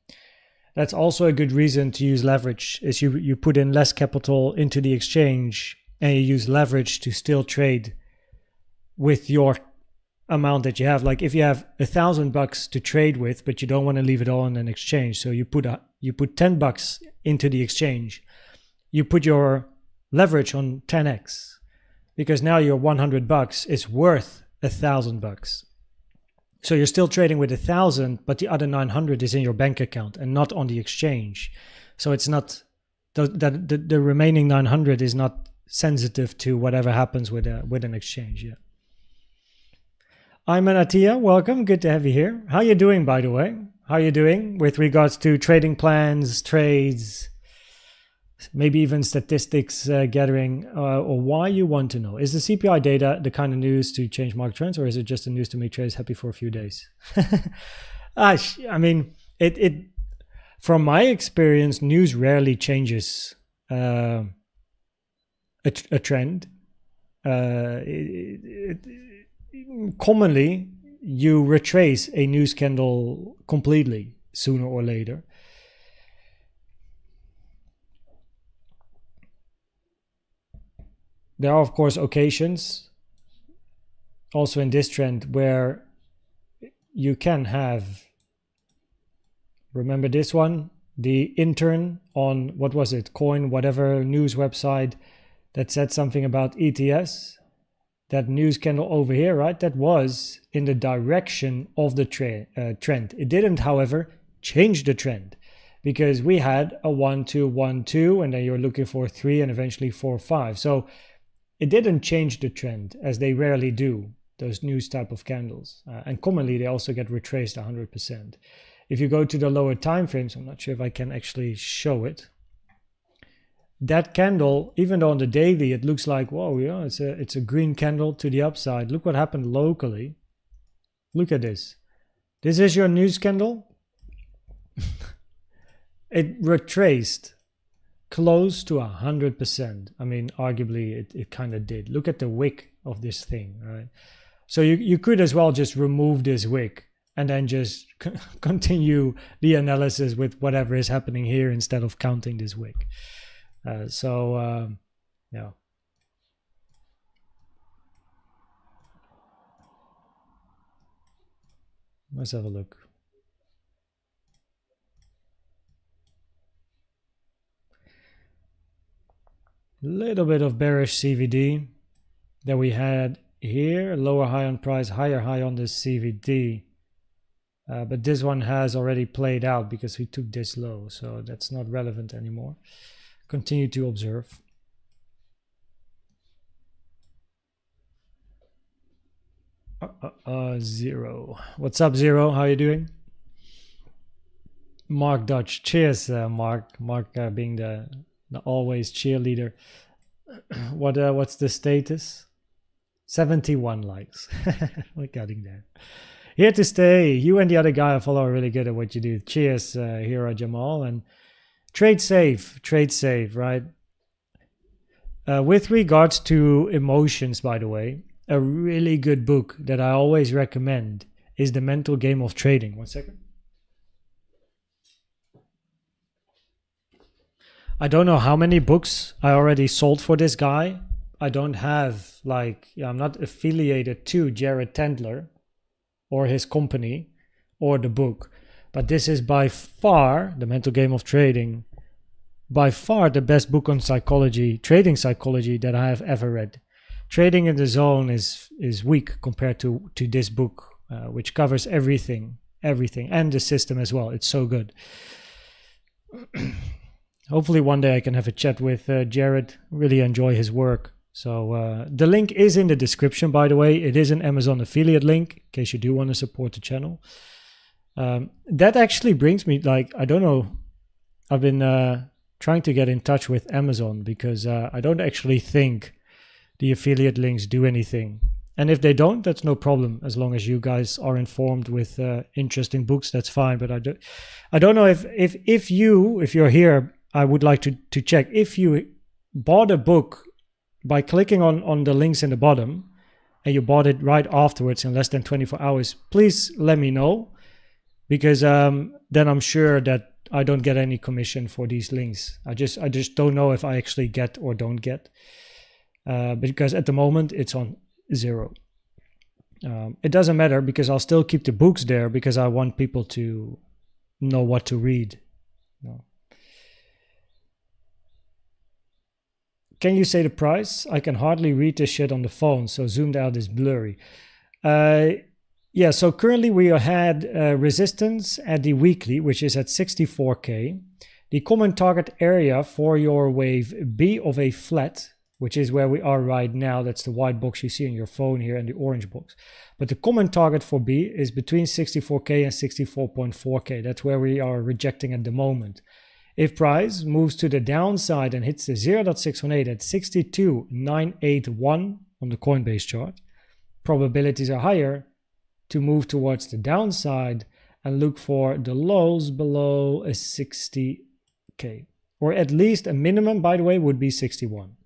That's also a good reason to use leverage, is you put in less capital into the exchange and you use leverage to still trade with your amount that you have. Like if you have $1,000 to trade with, but you don't want to leave it all in an exchange. So you put $10 into the exchange. You put your leverage on 10x because now your $100 is worth $1,000. So you're still trading with 1,000, but the other 900 is in your bank account and not on the exchange. So it's not the remaining 900 is not sensitive to whatever happens with an exchange. Yeah. I'm Anatia. Welcome. Good to have you here. How are you doing, by the way? How are you doing with regards to trading plans, trades, maybe even statistics gathering, or why you want to know? Is the CPI data the kind of news to change market trends, or is it just the news to make traders happy for a few days? I mean, it from my experience, news rarely changes a trend. Commonly, you retrace a news candle completely sooner or later. There are, of course, occasions also in this trend where you can have, remember this one, the intern on, what was it, Coin, whatever news website that said something about ETS. That news candle over here, right? That was in the direction of the trend. It didn't, however, change the trend, because we had a 1 2 1 2, and then you're looking for 3 and eventually 4 5. So it didn't change the trend, as they rarely do, those news type of candles. And commonly they also get retraced 100%. If you go to the lower time frames, I'm not sure if I can actually show it. That candle, even though on the daily it looks like, whoa, yeah, it's a green candle to the upside. Look what happened locally. Look at this. This is your news candle. It retraced close to 100%. I mean, arguably it kind of did. Look at the wick of this thing, right? So you could as well just remove this wick and then just continue the analysis with whatever is happening here instead of counting this wick. Yeah. Let's have a look. Little bit of bearish CVD that we had here, lower high on price, higher high on this CVD. But this one has already played out because we took this low, so that's not relevant anymore. Continue to observe. Zero. What's up, Zero? How you doing? Mark Dutch. Cheers, Mark. Mark being the always cheerleader. What's the status? 71 likes. We're getting there. Here to stay. You and the other guy I follow are really good at what you do. Cheers, Hira Jamal. And trade safe, right? With regards to emotions, by the way, a really good book that I always recommend is The Mental Game of Trading. 1 second. I don't know how many books I already sold for this guy. I don't have, I'm not affiliated to Jared Tendler or his company or the book. But this is by far, The Mental Game of Trading, by far the best book on psychology, trading psychology, that I have ever read. Trading in the Zone is weak compared to this book, which covers everything, and the system as well. It's so good. Hopefully one day I can have a chat with Jared. Really enjoy his work. So the link is in the description, by the way. It is an Amazon affiliate link, in case you do want to support the channel. That actually brings me, I don't know, I've been trying to get in touch with Amazon because I don't actually think the affiliate links do anything. And if they don't, that's no problem. As long as you guys are informed with interesting books, that's fine. But I don't know if you're here, I would like to check if you bought a book by clicking on the links in the bottom and you bought it right afterwards in less than 24 hours, please let me know, because then I'm sure that I don't get any commission for these links. I just don't know if I actually get or don't get, because at the moment it's on 0. It doesn't matter because I'll still keep the books there because I want people to know what to read. No. Can you say the price? I can hardly read this shit on the phone, so zoomed out is blurry. Yeah, so currently we had resistance at the weekly, which is at 64K. The common target area for your wave B of a flat, which is where we are right now. That's the white box you see on your phone here and the orange box. But the common target for B is between 64K and 64.4K. That's where we are rejecting at the moment. If price moves to the downside and hits the 0.618 at 62,981 on the Coinbase chart, probabilities are higher to move towards the downside and look for the lows below a 60K. Or at least a minimum, by the way, would be 61.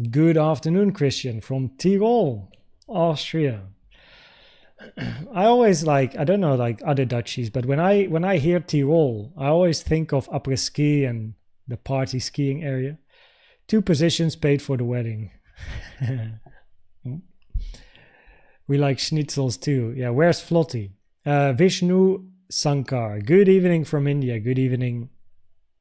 Good afternoon, Christian, from Tirol, Austria. I always like, I don't know, like other Dutchies, but when I hear Tirol, I always think of après-ski and the party skiing area. 2 positions paid for the wedding. We like schnitzels too. Yeah, where's Flotty? Vishnu Sankar. Good evening from India. Good evening,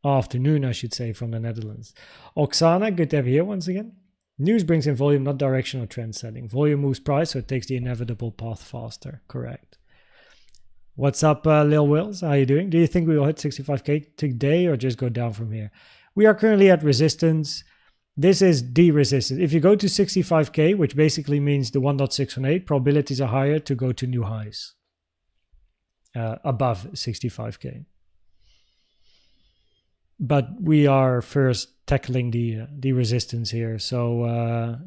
afternoon, I should say, from the Netherlands. Oksana, good to have you here once again. News brings in volume, not direction or trend setting. Volume moves price, so it takes the inevitable path faster. Correct. What's up, Lil Wills? How are you doing? Do you think we will hit 65k today or just go down from here? We are currently at resistance. This is the resistance. If you go to 65k, which basically means the 1.618, probabilities are higher to go to new highs above 65k. But we are first tackling the resistance here. So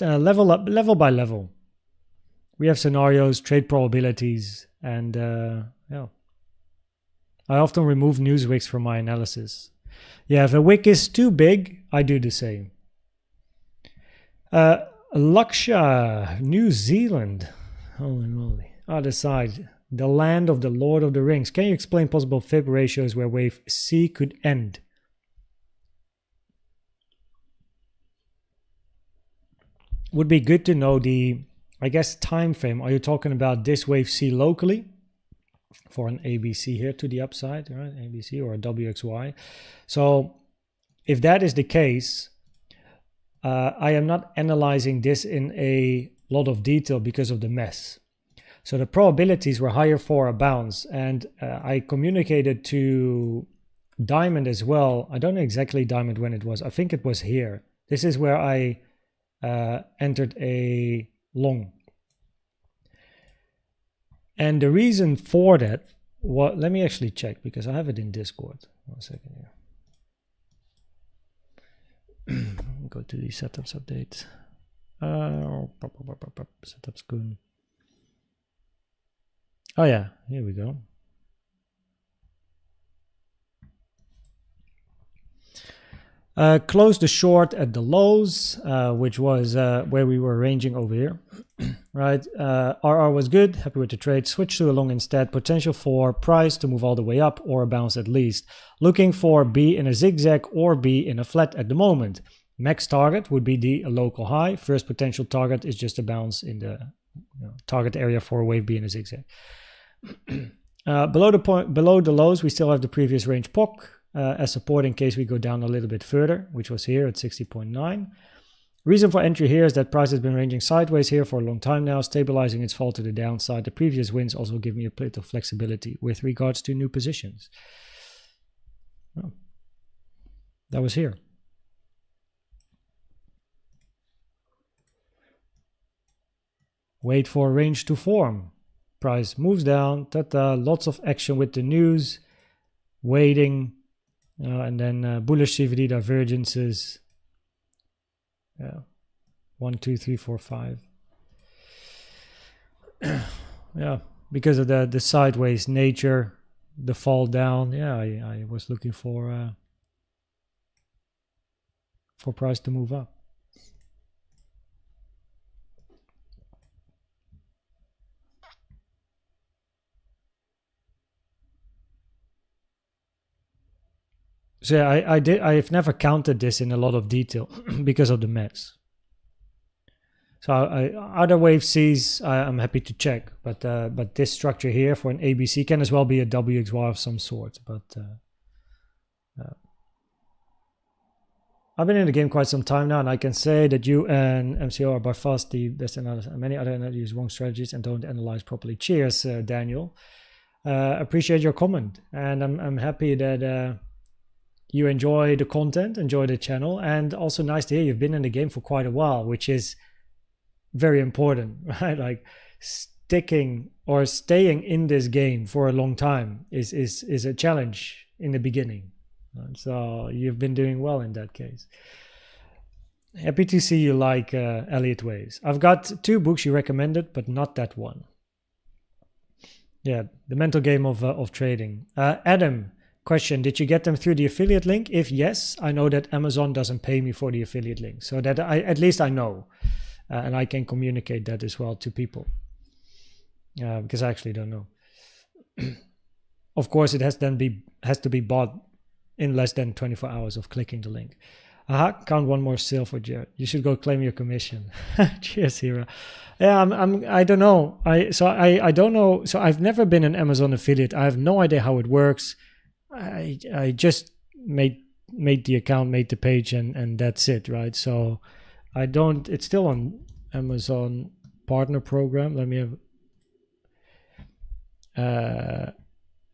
level up, level by level. We have scenarios, trade probabilities, and I often remove news wicks from my analysis. Yeah, if a wick is too big, I do the same. Laksha, New Zealand. Holy moly. Other side. The land of the Lord of the Rings. Can you explain possible fib ratios where wave C could end? Would be good to know the, I guess, time frame. Are you talking about this wave C locally for an ABC here to the upside, right? ABC or a WXY. So if that is the case, I am not analyzing this in a lot of detail because of the mess. So the probabilities were higher for a bounce, and I communicated to Diamond as well. I don't know exactly Diamond when it was. I think it was here. This is where I entered a long. And the reason for that, let me actually check because I have it in Discord. 1 second here. Go to the setups update. Setups good. Oh yeah, here we go. Closed the short at the lows, which was where we were ranging over here. Right, RR was good, happy with the trade, switch to a long instead, potential for price to move all the way up or a bounce at least. Looking for B in a zigzag or B in a flat at the moment. Next target would be the local high. First potential target is just a bounce in the target area for a wave B in a zigzag. Below the lows, we still have the previous range POC as support in case we go down a little bit further, which was here at 60.9. Reason for entry here is that price has been ranging sideways here for a long time now, stabilizing its fall to the downside. The previous wins also give me a bit of flexibility with regards to new positions. Oh, that was here. Wait for a range to form. Price moves down, lots of action with the news, waiting, and then bullish CVD divergences. Yeah, 1, 2, 3, 4, 5. Yeah, because of the sideways nature, the fall down. Yeah, I was looking for price to move up. So yeah, I've never counted this in a lot of detail because of the mess. So other wave Cs, I'm happy to check, but this structure here for an ABC can as well be a WXY of some sort. But I've been in the game quite some time now, and I can say that you and MCO are by far the best analysts. Many other analysts use wrong strategies and don't analyze properly. Cheers, Daniel. Appreciate your comment, and I'm happy that you enjoy the content, enjoy the channel, and also nice to hear you've been in the game for quite a while, which is very important, right? Like sticking or staying in this game for a long time is a challenge in the beginning. So you've been doing well in that case. Happy to see you like Elliott Waves. I've got 2 books you recommended, but not that one. Yeah, The Mental Game of Trading. Adam, question, did you get them through the affiliate link? If yes, I know that Amazon doesn't pay me for the affiliate link, so that at least I know. and I can communicate that as well to people, because I actually don't know. Of course, it has to be bought in less than 24 hours of clicking the link. Count one more sale for Jared. You should go claim your commission. Cheers, Hira. Yeah, I don't know. I don't know. So I've never been an Amazon affiliate. I have no idea how it works. I just made the account, made the page, and that's it, right? So I don't. It's still on Amazon partner program. Let me have.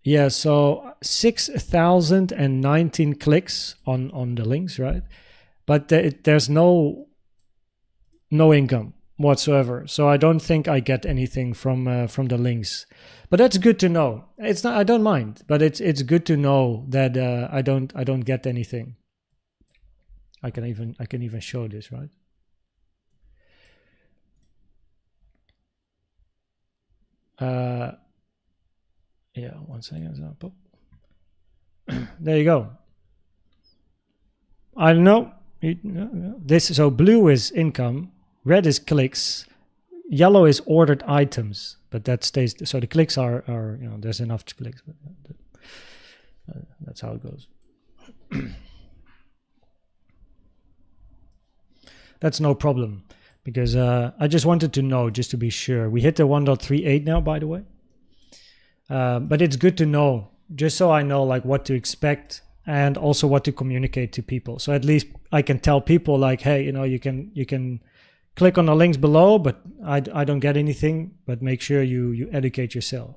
Yeah, so 6,019 clicks on the links, right? But there's no income whatsoever. So I don't think I get anything from the links. But that's good to know. It's not. I don't mind, but it's good to know that I don't get anything. I can even show this, right? Yeah, 1 second. There you go. I don't know. This, so blue is income, red is clicks, yellow is ordered items, but that stays. So the clicks are there's enough clicks. That's how it goes. That's no problem, because I just wanted to know, just to be sure. We hit the 1.38 now, by the way. But it's good to know, just so I know like what to expect and also what to communicate to people. So at least I can tell people like, hey, you can click on the links below, but I don't get anything. But make sure you educate yourself.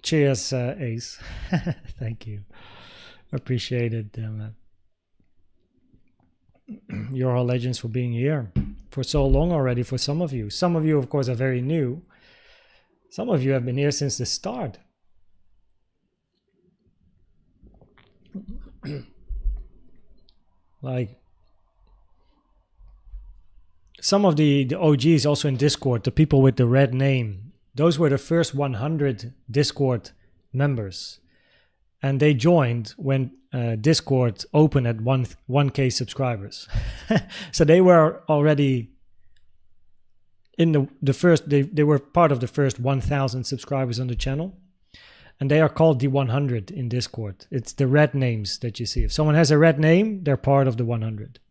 Cheers, Ace. Thank you. Appreciate it, man. You're all legends for being here for so long already. For some of you, of course, are very new. Some of you have been here since the start. Like some of the OGs also in Discord, the people with the red name, those were the first 100 Discord members, and they joined when Discord opened at 1K subscribers. So they were already in the first, they were part of the first 1,000 subscribers on the channel, and they are called the 100 in Discord. It's the red names that you see. If someone has a red name, they're part of the 100.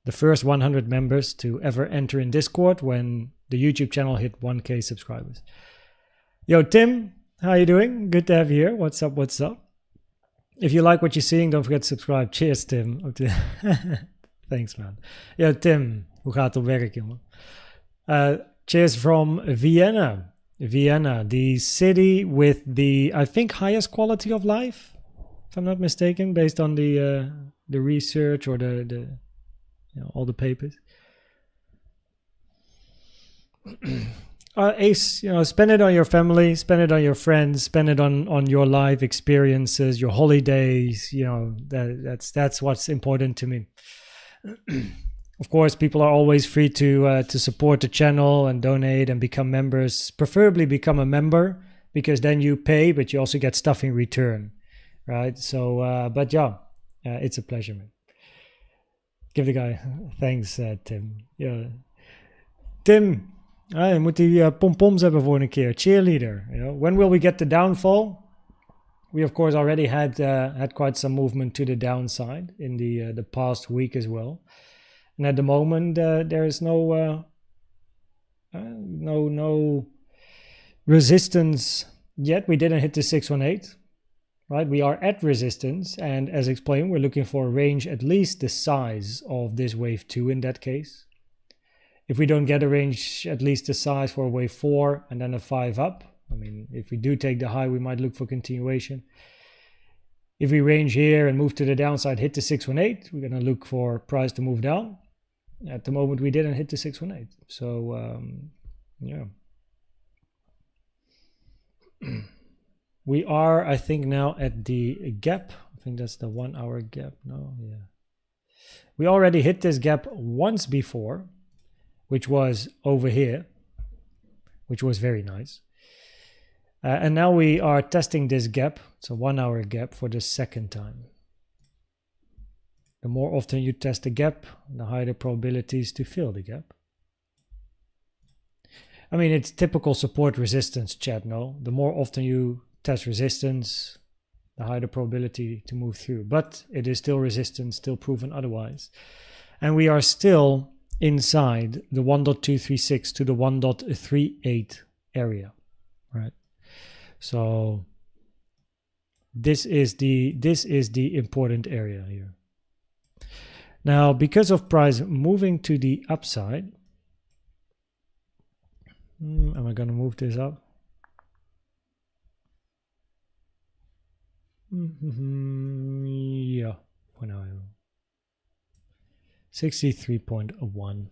The first 100 members to ever enter in Discord when the YouTube channel hit 1K subscribers. Yo, Tim, how you doing? Good to have you here. What's up? If you like what you're seeing, don't forget to subscribe. Cheers, Tim. Thanks, man. Yo, Tim, hoe gaat het op werk, jongen? Cheers from Vienna. Vienna, the city with the, I think, highest quality of life, if I'm not mistaken, based on the research or the all the papers. Ace, spend it on your family, spend it on your friends, spend it on your life experiences, your holidays. That's what's important to me. Of course, people are always free to support the channel and donate and become members. Preferably become a member, because then you pay, but you also get stuff in return, right? So, but yeah, it's a pleasure, man. Give the guy thanks, Tim. Yeah, Tim. Je moet die pompoms hebben voor een keer. Cheerleader. When will we get the downfall? We of course already had quite some movement to the downside in the past week as well. And at the moment, there is no resistance yet. We didn't hit the 618, right? We are at resistance, and as explained, we're looking for a range at least the size of this wave 2 in that case. If we don't get a range at least the size for wave 4 and then a 5 up, I mean, if we do take the high, we might look for continuation. If we range here and move to the downside, hit the 618, we're going to look for price to move down. At the moment, we didn't hit the 618. So, yeah. We are, I think, now at the gap. I think that's the 1 hour gap. No, yeah. We already hit this gap once before, which was over here, which was very nice. And now we are testing this gap. It's a 1 hour gap for the second time. The more often you test the gap, the higher the probabilities to fill the gap. I mean, it's typical support resistance chat, no? The more often you test resistance, the higher the probability to move through. But it is still resistance, still proven otherwise. And we are still inside the 1.236 to the 1.38 area, right? So this is the important area here. Now, because of price moving to the upside, am I going to move this up? Yeah, for now. 63.1.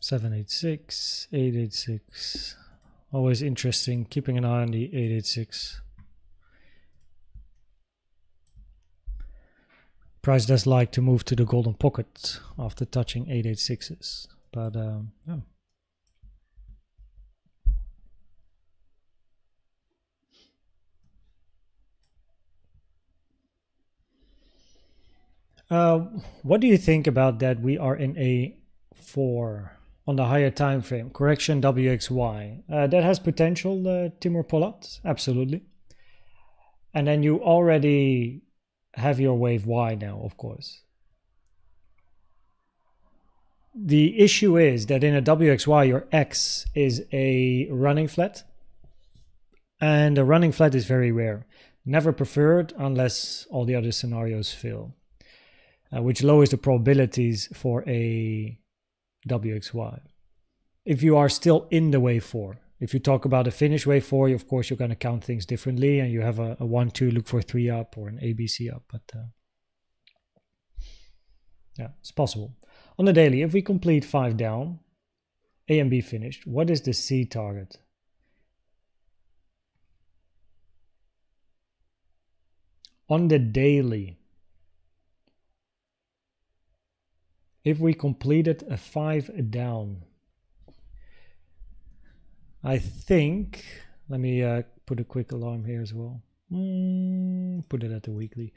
$786, $886. Always interesting, keeping an eye on the $886. Price does like to move to the golden pocket after touching 886s, but yeah. What do you think about that? We are in a 4 on the higher time frame correction WXY. That has potential, Timur Polat, absolutely. And then you already have your wave Y now, of course. The issue is that in a WXY, your X is a running flat, and a running flat is very rare. Never preferred unless all the other scenarios fail, which lowers the probabilities for a WXY. If you are still in the wave 4, if you talk about a finish wave 4, of course you're going to count things differently, and you have a 1-2 look for 3 up or an ABC up, but yeah, it's possible. On the daily, if we complete 5 down, A and B finished, what is the C target? On the daily, if we completed a 5 down, I think, let me put a quick alarm here as well. Put it at the weekly.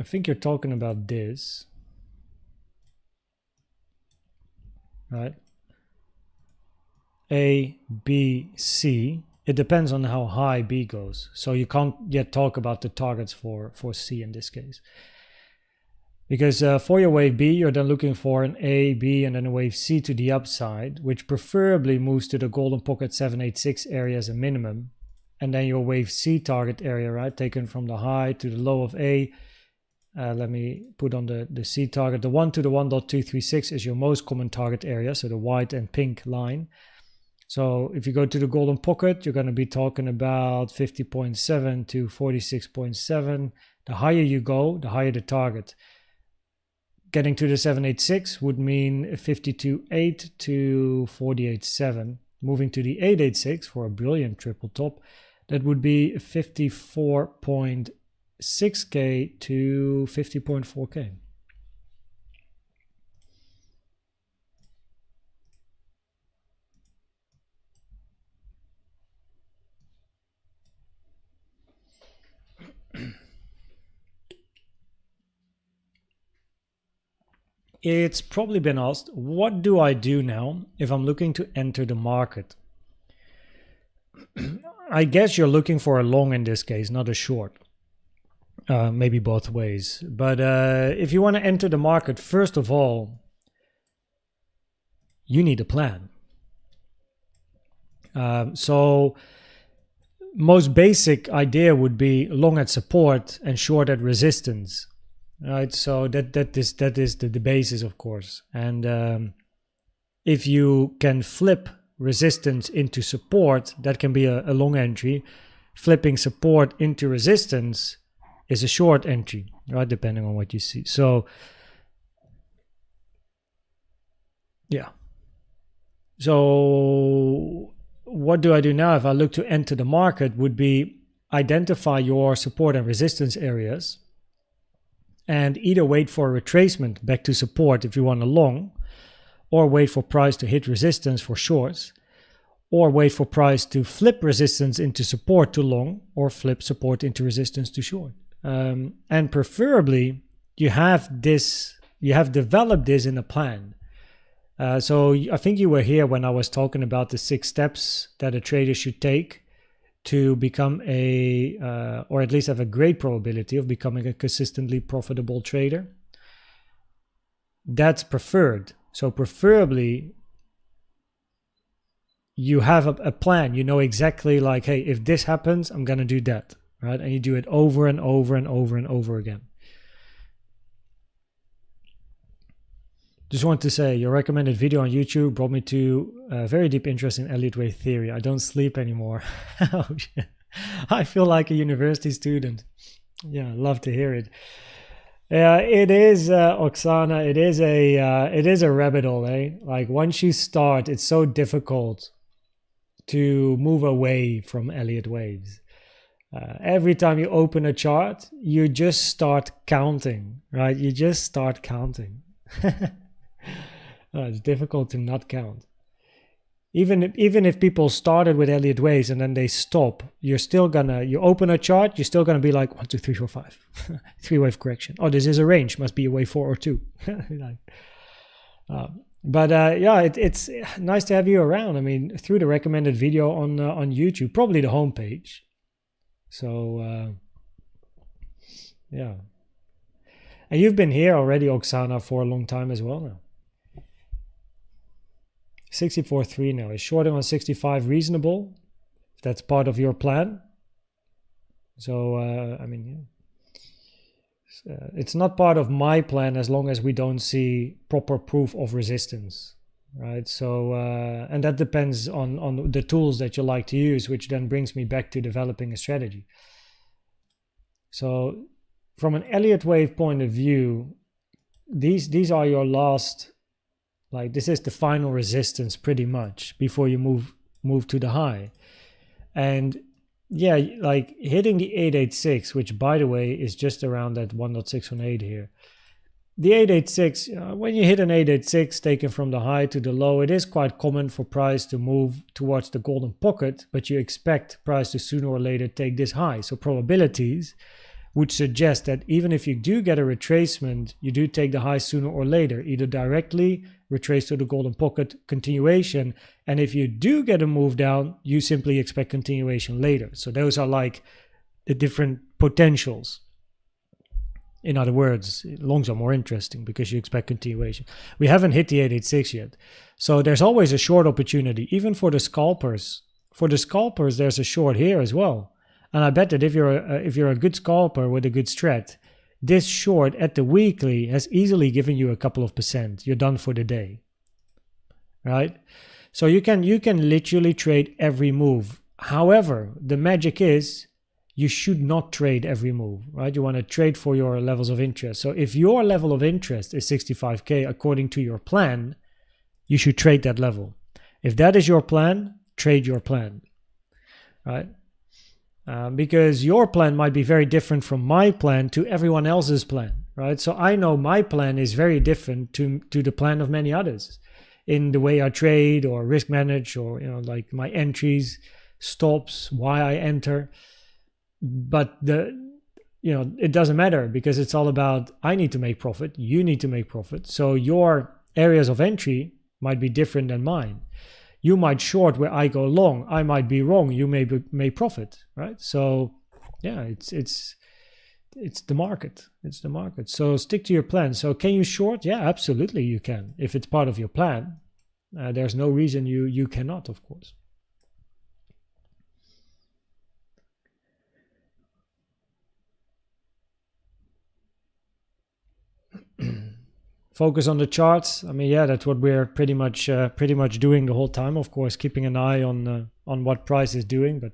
I think you're talking about this, right? A, B, C. It depends on how high B goes. So you can't yet talk about the targets for C in this case. Because for your wave B, you're then looking for an A, B, and then a wave C to the upside, which preferably moves to the golden pocket 786 area as a minimum. And then your wave C target area, right, taken from the high to the low of A. Let me put on the C target. The 1 to the 1.236 is your most common target area, so the white and pink line. So if you go to the golden pocket, you're going to be talking about 50.7 to 46.7. The higher you go, the higher the target. Getting to the 786 would mean 52.8 to 48.7. Moving to the 886 for a brilliant triple top, that would be 54.6K to 50.4K. It's probably been asked, what do I do now if I'm looking to enter the market? I guess you're looking for a long in this case, not a short. Maybe both ways. But if you want to enter the market, first of all, you need a plan. So most basic idea would be long at support and short at resistance, right? So that is the basis, of course. And if you can flip resistance into support, that can be a long entry. Flipping support into resistance is a short entry, right? Depending on what you see. So yeah. So what do I do now if I look to enter the market would be identify your support and resistance areas and either wait for a retracement back to support if you want a long, or wait for price to hit resistance for shorts, or wait for price to flip resistance into support to long, or flip support into resistance to short. And preferably you have developed this in a plan. So I think you were here when I was talking about the 6 steps that a trader should take to become or at least have a great probability of becoming a consistently profitable trader. That's preferred. So preferably you have a plan. You know exactly like, hey, if this happens, I'm going to do that, right? And you do it over and over and over and over again. Just want to say, your recommended video on YouTube brought me to a very deep interest in Elliott Wave theory. I don't sleep anymore. I feel like a university student. Yeah, love to hear it. Yeah, it is, Oksana. It is a rabbit hole, eh? Like once you start, it's so difficult to move away from Elliott waves. Every time you open a chart, you just start counting, right? You just start counting. It's difficult to not count. Even if people started with Elliott waves and then they stop, you open a chart, you're still gonna be like 1, 2, 3, 4, 5, 3-wave correction. Oh, this is a range, must be a wave 4 or 2. Yeah, it's nice to have you around. I mean, through the recommended video on YouTube, probably the homepage. So yeah, and you've been here already, Oksana, for a long time as well now. 64.3 now. Is shorting on 65 reasonable? If that's part of your plan. So, I mean, yeah. It's not part of my plan as long as we don't see proper proof of resistance, right? So, and that depends on the tools that you like to use, which then brings me back to developing a strategy. So, from an Elliott wave point of view, these are your last. Like this is the final resistance pretty much before you move to the high. And yeah, like hitting the 886, which by the way is just around that 1.618 here. The 886, when you hit an 886 taken from the high to the low, it is quite common for price to move towards the golden pocket, but you expect price to sooner or later take this high. So probabilities would suggest that even if you do get a retracement, you do take the high sooner or later, either directly retrace to the golden pocket, continuation, and if you do get a move down, you simply expect continuation later. So those are like the different potentials. In other words, longs are more interesting because you expect continuation. We haven't hit the 886 yet. So there's always a short opportunity, even for the scalpers. For the scalpers, there's a short here as well. And I bet that if you're a good scalper with a good strat, this short at the weekly has easily given you a couple of percent. You're done for the day, right? So you can literally trade every move. However, the magic is you should not trade every move, right? You want to trade for your levels of interest. So if your level of interest is 65K according to your plan, you should trade that level. If that is your plan, trade your plan, right? Because your plan might be very different from my plan to everyone else's plan, right? So I know my plan is very different to the plan of many others in the way I trade or risk manage, or like my entries, stops, why I enter. But it doesn't matter because it's all about I need to make profit, you need to make profit. So your areas of entry might be different than mine. You might short where I go long. I might be wrong. You may profit, right? So yeah, it's the market. It's the market. So stick to your plan. So can you short? Yeah, absolutely you can. If it's part of your plan, there's no reason you cannot, of course. Focus on the charts. I mean, yeah, that's what we're pretty much doing the whole time. Of course, keeping an eye on what price is doing, but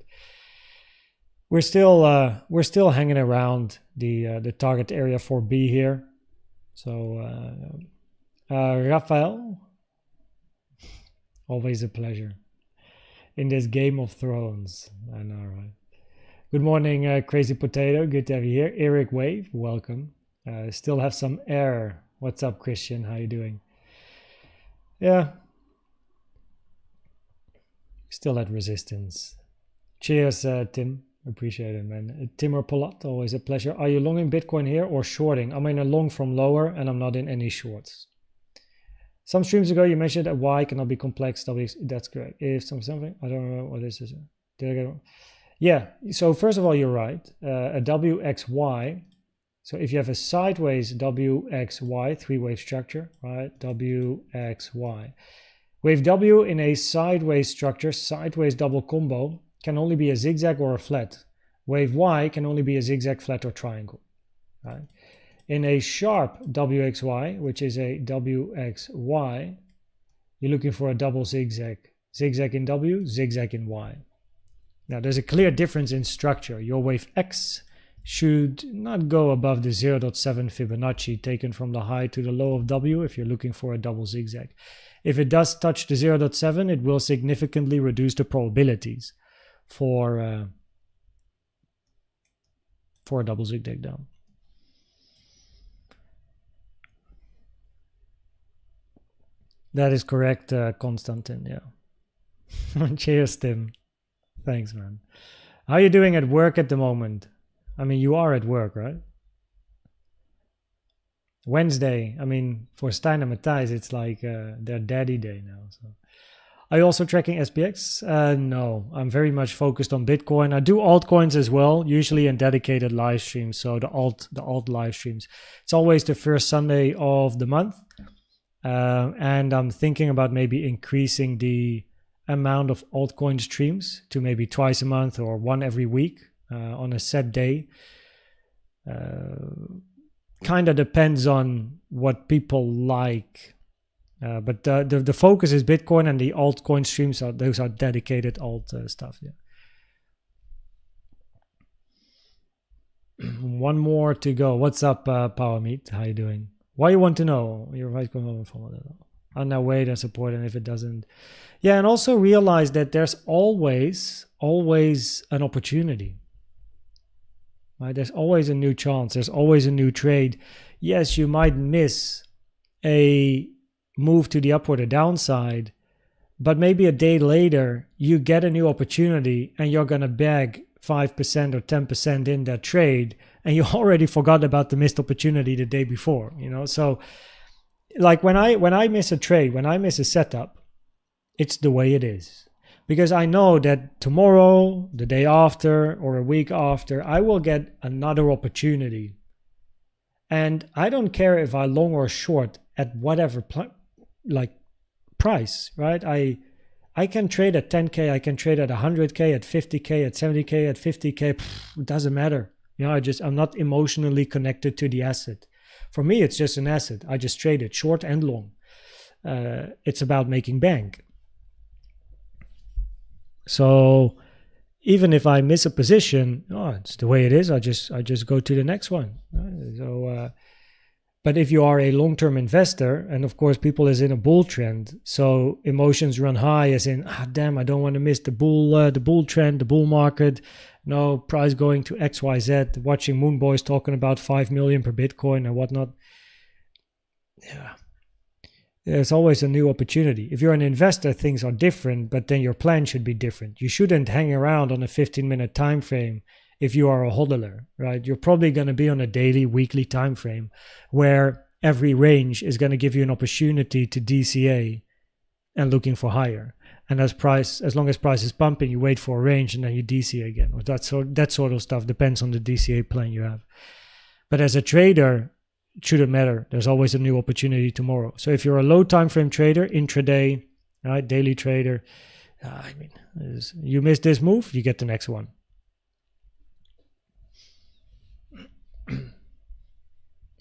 we're still hanging around the target area for B here. So, Raphael, always a pleasure in this Game of Thrones. I know, right? Good morning, Crazy Potato. Good to have you here. Elliott Wave, welcome. Still have some air. What's up, Christian? How you doing? Yeah. Still at resistance. Cheers, Tim. Appreciate it, man. Timur Polat, always a pleasure. Are you longing Bitcoin here or shorting? I'm in a long from lower and I'm not in any shorts. Some streams ago you mentioned that Y cannot be complex. That's correct. If something, I don't know what this is. Did I get it? Yeah. So first of all, you're right. A WXY. So if you have a sideways WXY, three-wave structure, right? WXY. Wave W in a sideways structure, sideways double combo, can only be a zigzag or a flat. Wave Y can only be a zigzag, flat, or triangle, right? In a sharp WXY, which is a WXY, you're looking for a double zigzag. Zigzag in W, zigzag in Y. Now, there's a clear difference in structure. Your wave X should not go above the 0.7 Fibonacci taken from the high to the low of W if you're looking for a double zigzag. If it does touch the 0.7, it will significantly reduce the probabilities for a double zigzag down. That is correct, Konstantin, yeah. Cheers, Tim. Thanks, man. How are you doing at work at the moment? I mean, you are at work, right? Wednesday, I mean, for Stein and Matthijs, it's like their daddy day now. So, are you also tracking SPX? No, I'm very much focused on Bitcoin. I do altcoins as well, usually in dedicated live streams. So the alt live streams. It's always the first Sunday of the month, and I'm thinking about maybe increasing the amount of altcoin streams to maybe twice a month or one every week. On a set day. Kind of depends on what people like. But the focus is Bitcoin, and the altcoin streams those are dedicated alt stuff. Yeah. One more to go. What's up, Power Meat? How you doing? Why you want to know? Your advice going on. On their way to support, and if it doesn't, yeah, and also realize that there's always an opportunity. Right? There's always a new chance. There's always a new trade. Yes, you might miss a move to the upward or downside, but maybe a day later you get a new opportunity and you're going to bag 5% or 10% in that trade, and you already forgot about the missed opportunity the day before. So like when I miss a trade, when I miss a setup, it's the way it is. Because I know that tomorrow, the day after, or a week after, I will get another opportunity. And I don't care if I long or short at whatever price, right? I can trade at 10K, I can trade at 100K, at 50K, at 70K, at 50K. It doesn't matter. I'm not emotionally connected to the asset. For me, it's just an asset. I just trade it short and long. It's about making bank. So even if I miss a position, it's the way it is. I just go to the next one. Right? So, but if you are a long-term investor, and of course people is in a bull trend, so emotions run high, as in, damn, I don't want to miss the bull trend, the bull market. No, price going to XYZ. Watching Moon Boys talking about 5 million per Bitcoin and whatnot. Yeah. There's always a new opportunity. If you're an investor, things are different, but then your plan should be different. You shouldn't hang around on a 15-minute time frame if you are a hodler, right? You're probably going to be on a daily, weekly time frame where every range is going to give you an opportunity to DCA and looking for higher. And as long as price is pumping, you wait for a range and then you DCA again. Or that sort of stuff depends on the DCA plan you have. But as a trader, it shouldn't matter. There's always a new opportunity tomorrow. So if you're a low time frame trader, intraday, right, daily trader, you miss this move, you get the next one.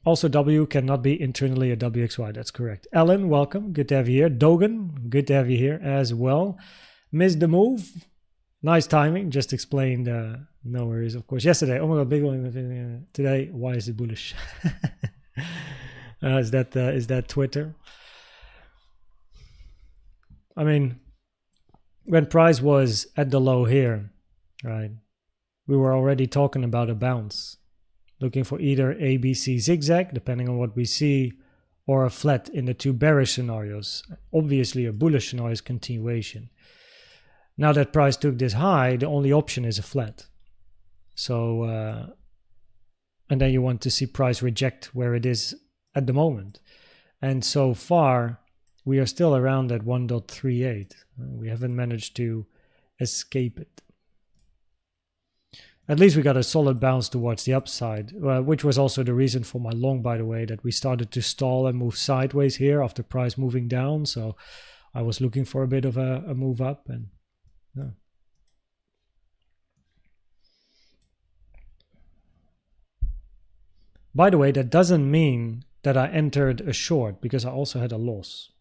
Also, W cannot be internally a WXY. That's correct. Ellen, welcome. Good to have you here. Dogan, good to have you here as well. Missed the move. Nice timing. Just explained. No worries, of course. Yesterday, oh my god, big one. Today, why is it bullish? Is that Twitter? I mean, when price was at the low here, right, we were already talking about a bounce, looking for either ABC zigzag, depending on what we see, or a flat in the two bearish scenarios. Obviously, a bullish scenario is continuation. Now that price took this high, the only option is a flat. So, and then you want to see price reject where it is at the moment. And so far, we are still around at 1.38. We haven't managed to escape it. At least we got a solid bounce towards the upside, which was also the reason for my long, by the way, that we started to stall and move sideways here after price moving down. So I was looking for a bit of a move up. And yeah. By the way, that doesn't mean that I entered a short, because I also had a loss.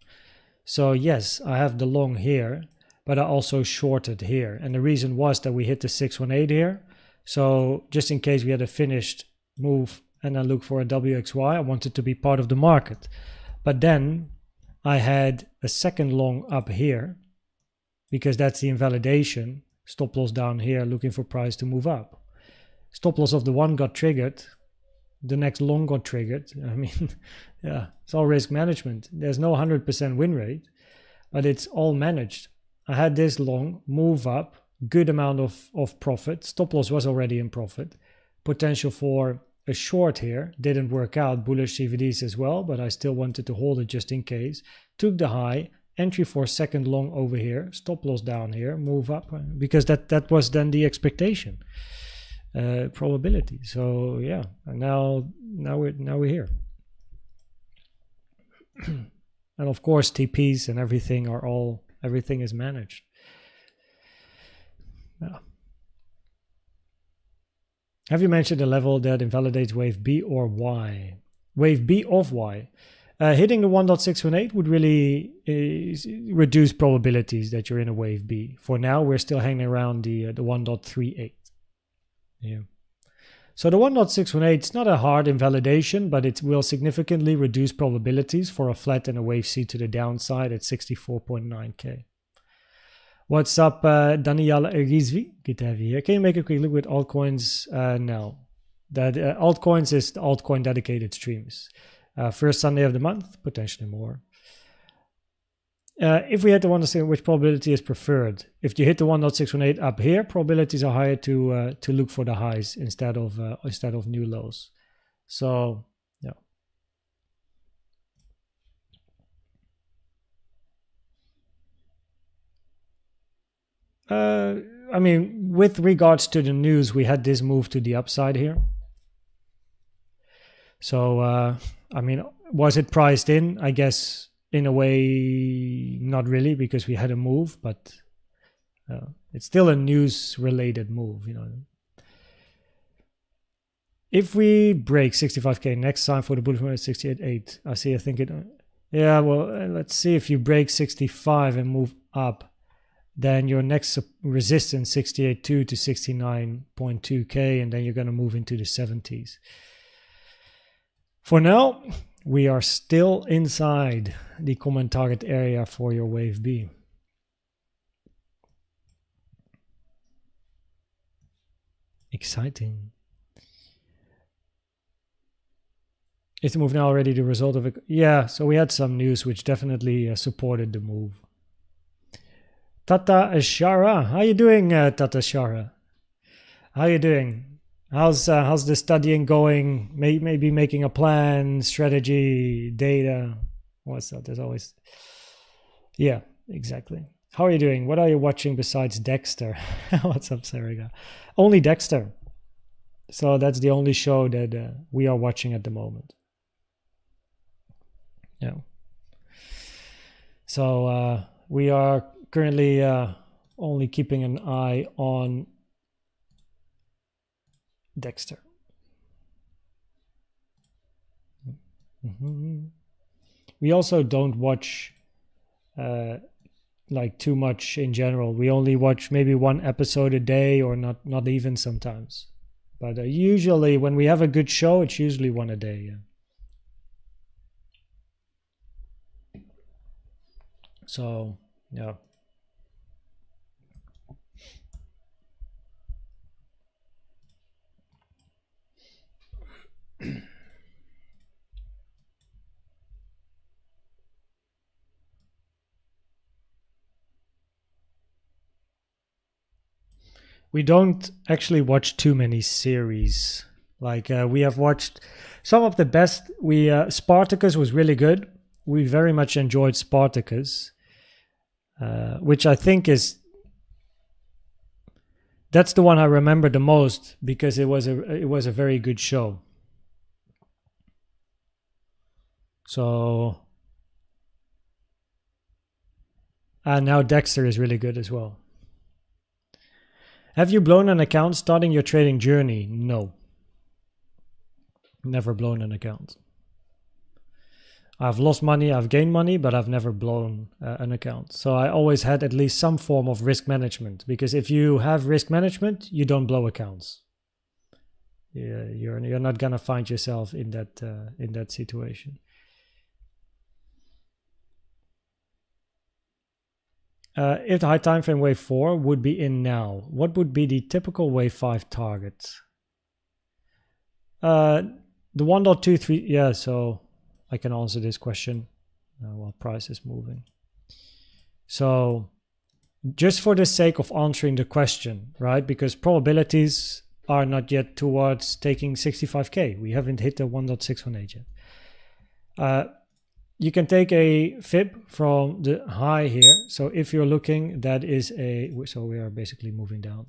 So yes, I have the long here, but I also shorted here. And the reason was that we hit the 618 here. So just in case we had a finished move and I look for a WXY, I wanted to be part of the market. But then I had a second long up here, because that's the invalidation. Stop loss down here, looking for price to move up. Stop loss of the one got triggered. The next long got triggered. I mean, yeah, it's all risk management. There's no 100% win rate, but it's all managed. I had this long move up, good amount of profit. Stop loss was already in profit. Potential for a short here. Didn't work out. Bullish CVDs as well, but I still wanted to hold it just in case. Took the high. Entry for second long over here. Stop loss down here. Move up. Because that was then the expectation. Probability. So yeah, and now we're here. And of course TPs and everything everything is managed. Yeah. Have you mentioned the level that invalidates wave B or Y? Wave B of Y. Hitting the 1.618 would really reduce probabilities that you're in a wave B. For now, we're still hanging around the 1.38. Yeah. So the 1.618 is not a hard invalidation, but it will significantly reduce probabilities for a flat and a wave C to the downside at 64.9k. What's up, Daniel Rizvi? Good to have you here. Can you make a quick look with altcoins now? That altcoins is the altcoin dedicated streams. First Sunday of the month, potentially more. If we had to understand which probability is preferred, if you hit the 1.618 up here, probabilities are higher to look for the highs instead of new lows. So yeah. I mean, with regards to the news, we had this move to the upside here. So I mean, was it priced in? I guess. In a way, not really, because we had a move, but it's still a news-related move, you know. If we break 65k next time for the bullish market 68.8, I see. I think it. Yeah, well, let's see if you break 65 and move up, then your next resistance 68.2 to 69.2k, and then you're gonna move into the 70s. For now, we are still inside the common target area for your wave B. Exciting. Is the move now already the result of it? Yeah, so we had some news which definitely supported the move. Tata Shara, how you doing, Tata Shara? How you doing? How's the studying going? Maybe making a plan, strategy, data. What's that? There's always, yeah. Exactly. How are you doing? What are you watching besides Dexter? What's up, Sarah? Only Dexter. So that's the only show that we are watching at the moment. Yeah. So we are currently only keeping an eye on Dexter. We also don't watch like too much in general. We only watch maybe one episode a day, or not even sometimes. But usually when we have a good show, it's usually one a day. Yeah. So yeah. We don't actually watch too many series. Like we have watched some of the best. Spartacus was really good. We very much enjoyed Spartacus, which I think that's the one I remember the most because it was a very good show. So, and now Dexter is really good as well. Have you blown an account starting your trading journey? No. Never blown an account. I've lost money, I've gained money, but I've never blown an account. So I always had at least some form of risk management, because if you have risk management, you don't blow accounts. Yeah, you're not gonna find yourself in that situation. If the high time frame wave 4 would be in now, what would be the typical wave 5 target? The 1.23, yeah, so I can answer this question while price is moving. So just for the sake of answering the question, right? Because probabilities are not yet towards taking 65k. We haven't hit the 1.618 yet. You can take a fib from the high here. So if you're looking, that is so we are basically moving down.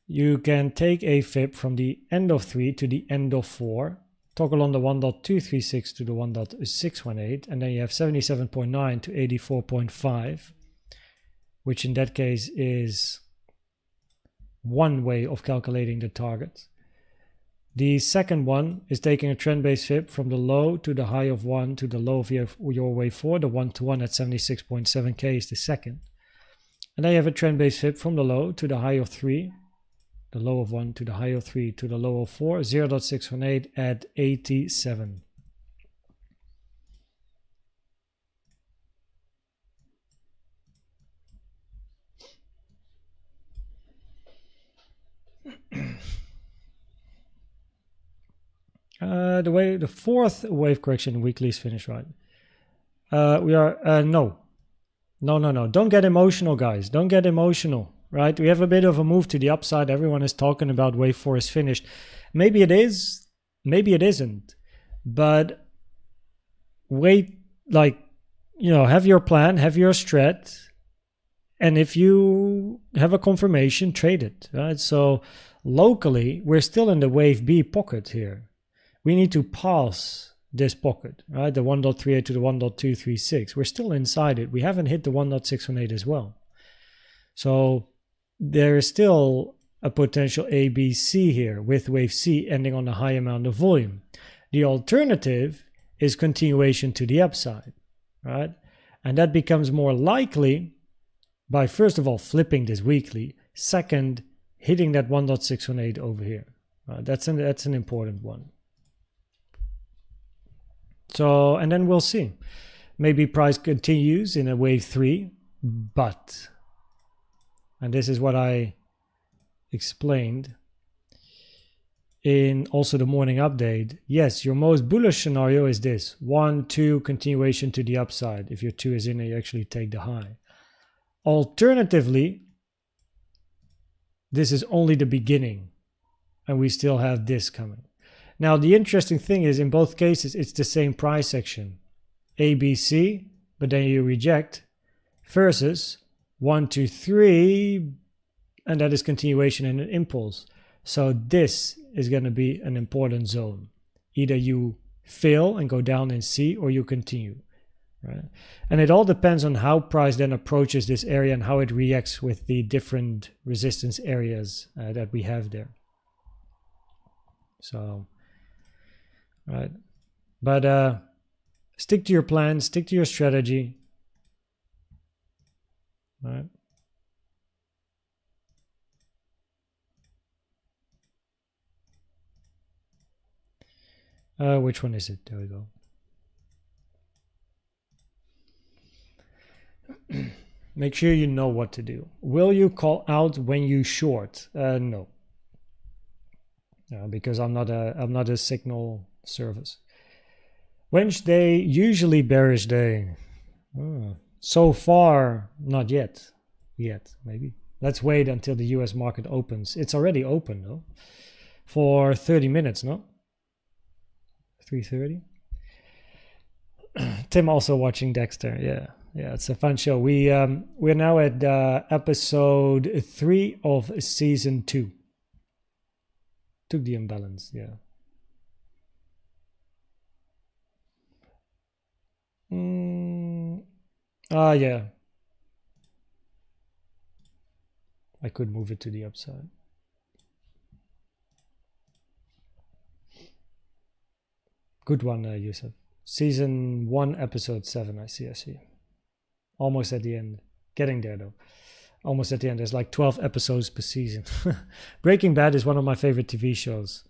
You can take a fib from the end of 3 to the end of 4, toggle on the 1.236 to the 1.618, and then you have 77.9 to 84.5, which in that case is one way of calculating the target. The second one is taking a trend-based fib from the low to the high of 1 to the low of your wave 4. The 1-to-1 at 76.7k is the second. And then you have a trend-based fib from the low to the high of 3, the low of 1 to the high of 3 to the low of 4, 0.618 at 87. The fourth wave correction weekly is finished, right? We are no. Don't get emotional, guys. Don't get emotional, right? We have a bit of a move to the upside. Everyone is talking about wave 4 is finished. Maybe it is, maybe it isn't. But wait, like, have your plan, have your strat, and if you have a confirmation, trade it, right? So locally, we're still in the wave B pocket here. We need to pass this pocket, right? The 1.38 to the 1.236. We're still inside it. We haven't hit the 1.618 as well. So there is still a potential ABC here with wave C ending on a high amount of volume. The alternative is continuation to the upside, right? And that becomes more likely by, first of all, flipping this weekly. Second, hitting that 1.618 over here. That's an important one. So, and then we'll see. Maybe price continues in a wave 3, but, and this is what I explained in also the morning update. Yes, your most bullish scenario is this 1, 2 continuation to the upside. If your 2 is in there, you actually take the high. Alternatively, this is only the beginning and we still have this coming. Now, the interesting thing is in both cases, it's the same price action, ABC, but then you reject versus 1, 2, 3, and that is continuation and an impulse. So this is going to be an important zone. Either you fail and go down in C, or you continue. Right? And it all depends on how price then approaches this area and how it reacts with the different resistance areas that we have there. So, right. But stick to your plan, stick to your strategy. Right. Which one is it? There we go. Make sure you know what to do. Will you call out when you short? No. Because I'm not a signal service. Wednesday, usually bearish day. So far, not yet. Maybe. Let's wait until the US market opens. It's already open, though. For 30 minutes, no? 3:30. Tim also watching Dexter. Yeah, it's a fun show. We're now at episode 3 of season 2. Took the imbalance, yeah. Yeah. I could move it to the upside. Good one, Yusuf. Season 1, episode 7. I see. Almost at the end. Getting there, though. Almost at the end. There's like 12 episodes per season. Breaking Bad is one of my favorite TV shows.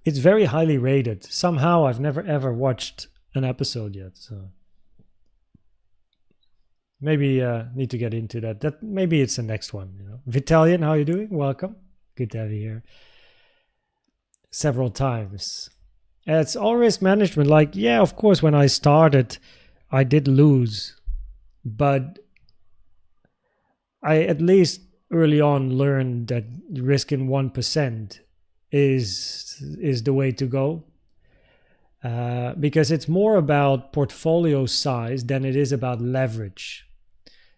It's very highly rated. Somehow I've never ever watched an episode yet. So maybe need to get into that. Maybe it's the next one. You know. Vitalian, how are you doing? Welcome. Good to have you here. Several times. It's all risk management. Like, yeah, of course, when I started, I did lose. But I at least early on learned that risking 1% is the way to go. Because it's more about portfolio size than it is about leverage.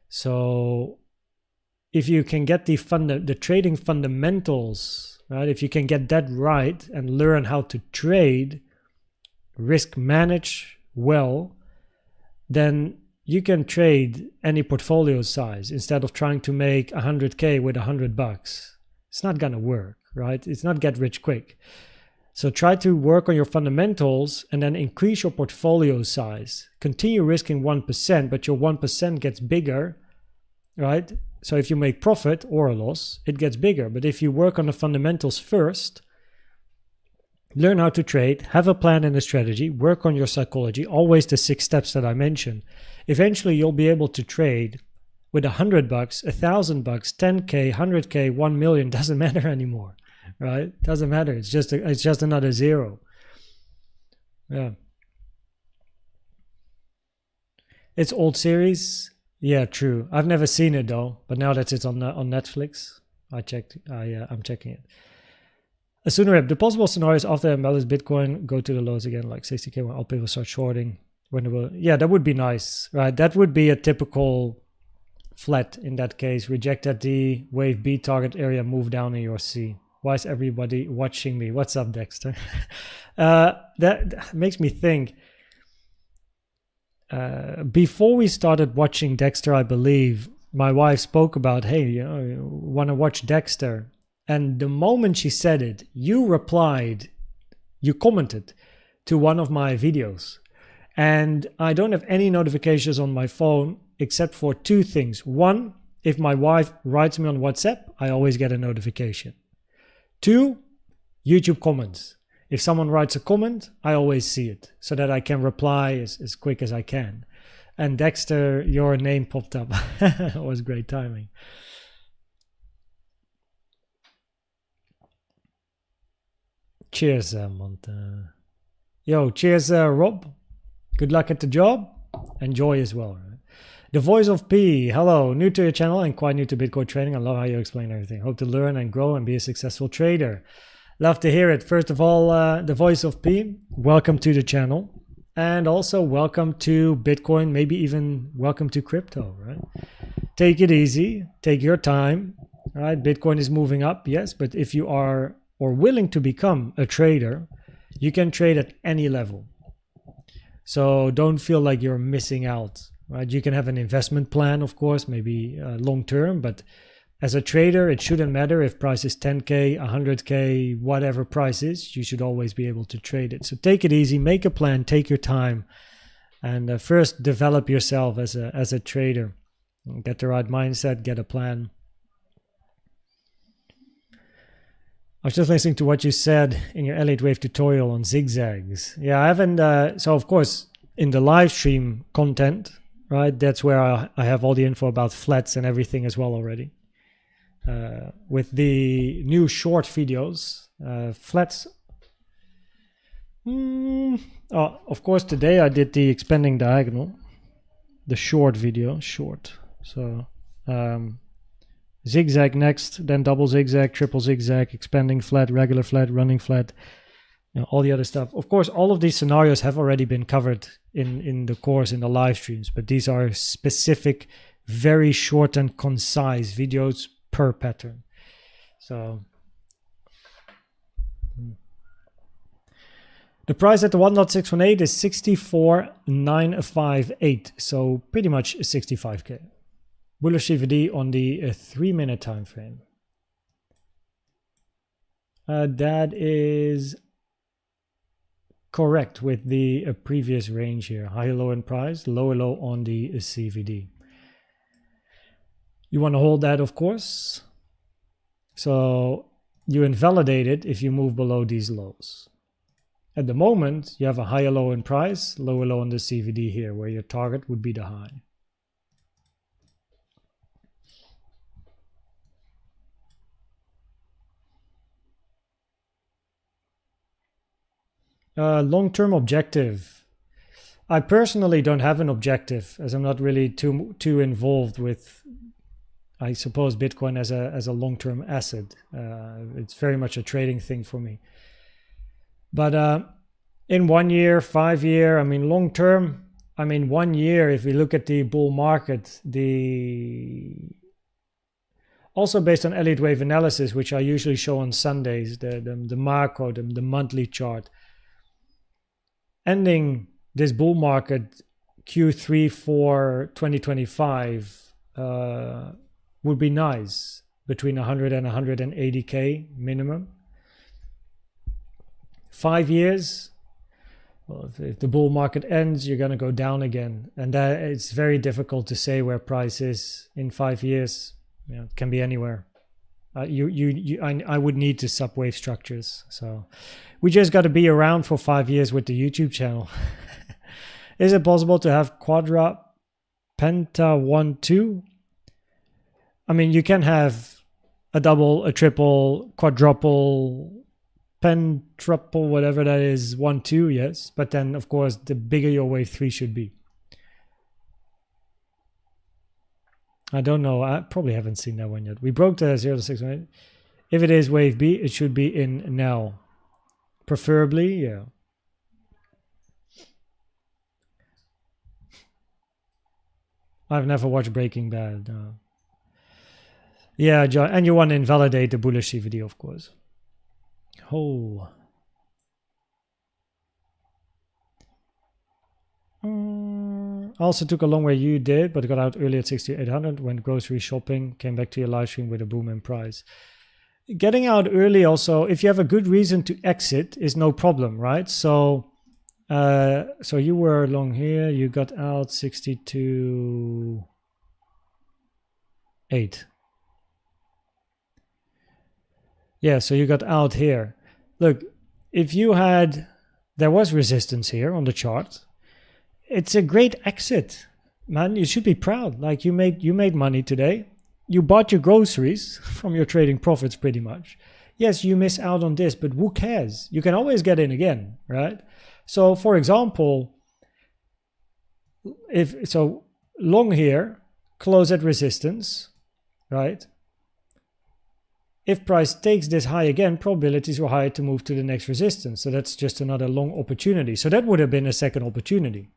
So if you can get the trading fundamentals, right? If you can get that right and learn how to trade, risk manage well, then you can trade any portfolio size instead of trying to make 100K with $100. It's not gonna work, right? It's not get rich quick. So try to work on your fundamentals and then increase your portfolio size. Continue risking 1%, but your 1% gets bigger, right? So if you make profit or a loss, it gets bigger. But if you work on the fundamentals first, learn how to trade, have a plan and a strategy, work on your psychology, always the 6 steps that I mentioned. Eventually, you'll be able to trade with $100, $1,000, $10K, $100K, $1 million. Doesn't matter anymore, right? Doesn't matter. It's just another zero. Yeah. It's old series. Yeah, true. I've never seen it though, but now that it's on Netflix, I'm checking it. A sooner rip. The possible scenarios after imbalance Bitcoin go to the lows again, like 60K when all people start shorting. Yeah, that would be nice, right? That would be a typical flat in that case. Reject at the wave B target area, move down in your C. Why is everybody watching me? What's up, Dexter? That makes me think. Before we started watching Dexter, I believe my wife spoke about, hey, you want to watch Dexter? And the moment she said it, you commented to one of my videos. And I don't have any notifications on my phone except for 2 things. One, if my wife writes me on WhatsApp, I always get a notification. 2, YouTube comments. If someone writes a comment, I always see it so that I can reply as quick as I can. And Dexter, your name popped up. It was great timing. Cheers, Monta. Yo, cheers, Rob. Good luck at the job. Enjoy as well. Right? The Voice of P. Hello, new to your channel and quite new to Bitcoin trading. I love how you explain everything. Hope to learn and grow and be a successful trader. Love to hear it. First of all, the Voice of P, welcome to the channel. And also welcome to Bitcoin, maybe even welcome to crypto, right? Take it easy, take your time, right? Bitcoin is moving up, yes, but if you are or willing to become a trader, you can trade at any level. So don't feel like you're missing out, right? You can have an investment plan, of course, maybe long term, but as a trader, it shouldn't matter if price is 10K, 100K, whatever price is, you should always be able to trade it. So take it easy, make a plan, take your time, and first develop yourself as a trader. Get the right mindset, get a plan. I was just listening to what you said in your Elliott Wave tutorial on zigzags. Yeah, I haven't, so of course, in the live stream content, right, that's where I have all the info about flats and everything as well already. With the new short videos, flats. Of course, today I did the expanding diagonal, the short video, short. So zigzag next, then double zigzag, triple zigzag, expanding flat, regular flat, running flat, all the other stuff. Of course, all of these scenarios have already been covered in the course, in the live streams, but these are specific, very short and concise videos per pattern. So the price at the 1.618 is 64,958, so pretty much 65K. Bullish CVD on the 3-minute time frame. That is correct with the previous range here. Higher low in price, lower low on the CVD. You want to hold that, of course. So you invalidate it if you move below these lows. At the moment, you have a higher low in price, lower low on the CVD here, where your target would be the high. Long-term objective. I personally don't have an objective, as I'm not really too involved with, I suppose, Bitcoin as a long-term asset. It's very much a trading thing for me. But in 1 year, 5 year, I mean, long-term, I mean, 1 year, if we look at the bull market, also based on Elliott Wave analysis, which I usually show on Sundays, the macro, the monthly chart, ending this bull market Q3 for 2025 would be nice, between 100 and 180K minimum. 5 years, well, if the bull market ends, you're going to go down again, and that it's very difficult to say where price is in 5 years. You know, it can be anywhere. I would need to subwave structures, so we just got to be around for 5 years with the YouTube channel. Is it possible to have quadra penta 1 2? I mean, you can have a double, a triple, quadruple, pentuple, whatever that is, 1 2, yes, but then of course the bigger your wave 3 should be. I don't know. I probably haven't seen that one yet. We broke the 0 to 6, right? If it is wave B, it should be in now. Preferably, yeah. I've never watched Breaking Bad. No. Yeah, John, and you want to invalidate the bullish CVD, of course. Oh. Also took a long way you did, but got out early at 6,800, went grocery shopping, came back to your live stream with a boom in price. Getting out early also, if you have a good reason to exit, is no problem, right? So you were long here, you got out 62.8. Yeah, so you got out here. Look, if you had, there was resistance here on the chart. It's a great exit, man. You should be proud. Like you made money today. You bought your groceries from your trading profits pretty much. Yes, you miss out on this, but who cares? You can always get in again, right? So for example, if so long here, close at resistance, right? if price takes this high again, probabilities were higher to move to the next resistance. So that's just another long opportunity. So that would have been a second opportunity.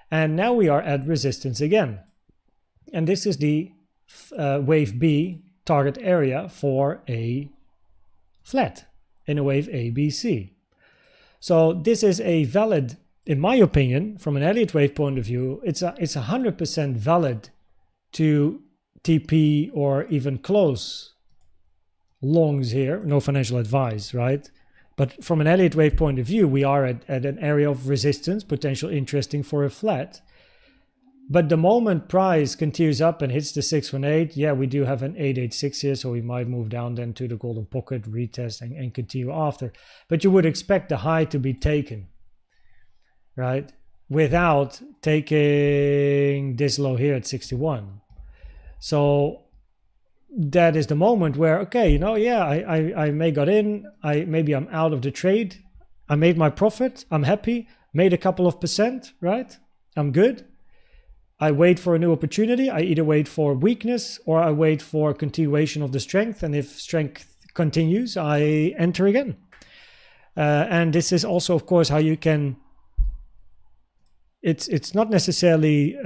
And now we are at resistance again. And this is the wave B target area for a flat in a wave ABC. So this is a valid, in my opinion, from an Elliott Wave point of view, it's 100% valid to TP or even close longs here. No financial advice, right? But from an Elliott Wave point of view, we are at an area of resistance, potential interesting for a flat. But the moment price continues up and hits the 618, yeah, we do have an 886 here, so we might move down then to the golden pocket, retest, and continue after. But you would expect the high to be taken, right? Without taking this low here at 61. So that is the moment where, okay, you know, yeah, I may got in, maybe I'm out of the trade, I made my profit, I'm happy, made a couple of percent, right? I'm good. I wait for a new opportunity. I either wait for weakness or I wait for continuation of the strength. And if strength continues, I enter again. And this is also, of course, how you can. It's not necessarily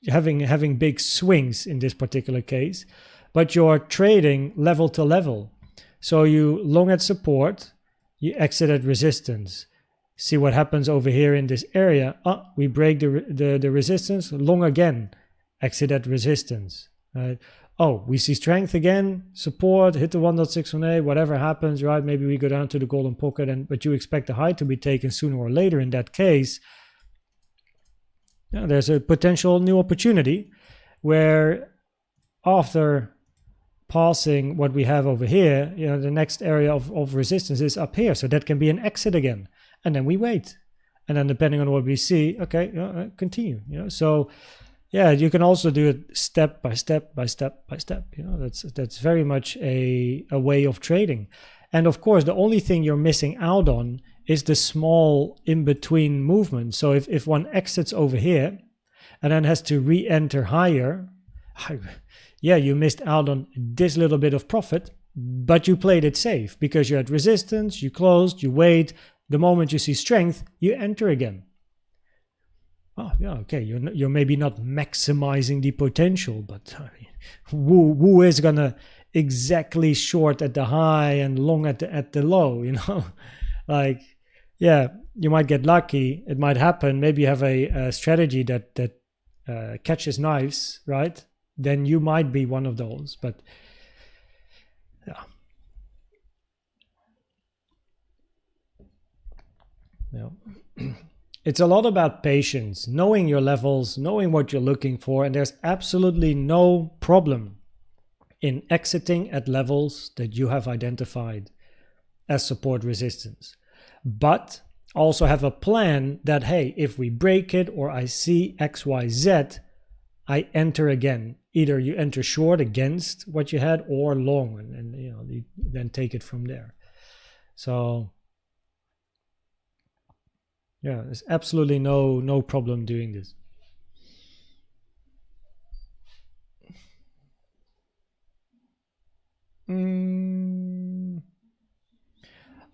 having big swings in this particular case, but you're trading level to level. So you long at support, you exit at resistance. See what happens over here in this area. We break the resistance, long again, exit at resistance. Right? Oh, we see strength again, support, hit the 1.618, whatever happens, right? Maybe we go down to the golden pocket, but you expect the high to be taken sooner or later. In that case, there's a potential new opportunity where after passing what we have over here, you know, the next area of resistance is up here. So that can be an exit again. And then we wait. And then depending on what we see, okay, continue. You know, so yeah, you can also do it step by step by step by step. You know, that's very much a way of trading. And of course, the only thing you're missing out on is the small in-between movement. So if one exits over here and then has to re-enter higher, yeah, you missed out on this little bit of profit, but you played it safe because you're at resistance, you closed, you wait. The moment you see strength, you enter again. Oh, yeah, okay. You're maybe not maximizing the potential, but I mean, who is gonna exactly short at the high and long at the low? You know, like, yeah, you might get lucky. It might happen. Maybe you have a strategy that catches knives, right? Then you might be one of those. But yeah. Yeah. It's a lot about patience, knowing your levels, knowing what you're looking for, and there's absolutely no problem in exiting at levels that you have identified as support resistance. But also have a plan that, hey, if we break it or I see XYZ, I enter again. Either you enter short against what you had or long, and you know, you then take it from there. So yeah, there's absolutely no problem doing this.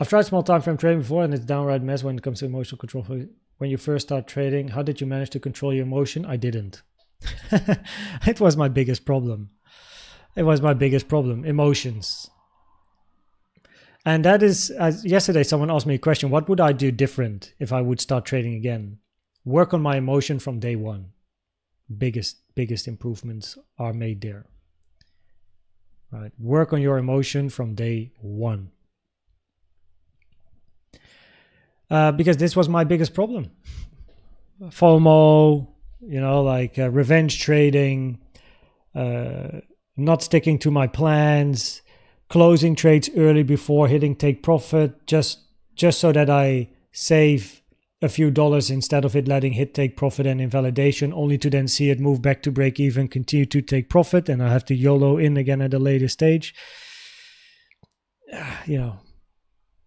I've tried small time frame trading before and it's downright mess when it comes to emotional control. When you first start trading, how did you manage to control your emotion? I didn't. It was my biggest problem. It was my biggest problem, emotions. And that is, as yesterday someone asked me a question, what would I do different if I would start trading again? Work on my emotion from day one. Biggest improvements are made there. Right? Work on your emotion from day one. Because this was my biggest problem. FOMO, you know, like revenge trading, not sticking to my plans, closing trades early before hitting take profit, just so that I save a few dollars instead of it letting hit take profit and invalidation, only to then see it move back to break even, continue to take profit, and I have to YOLO in again at a later stage. You know,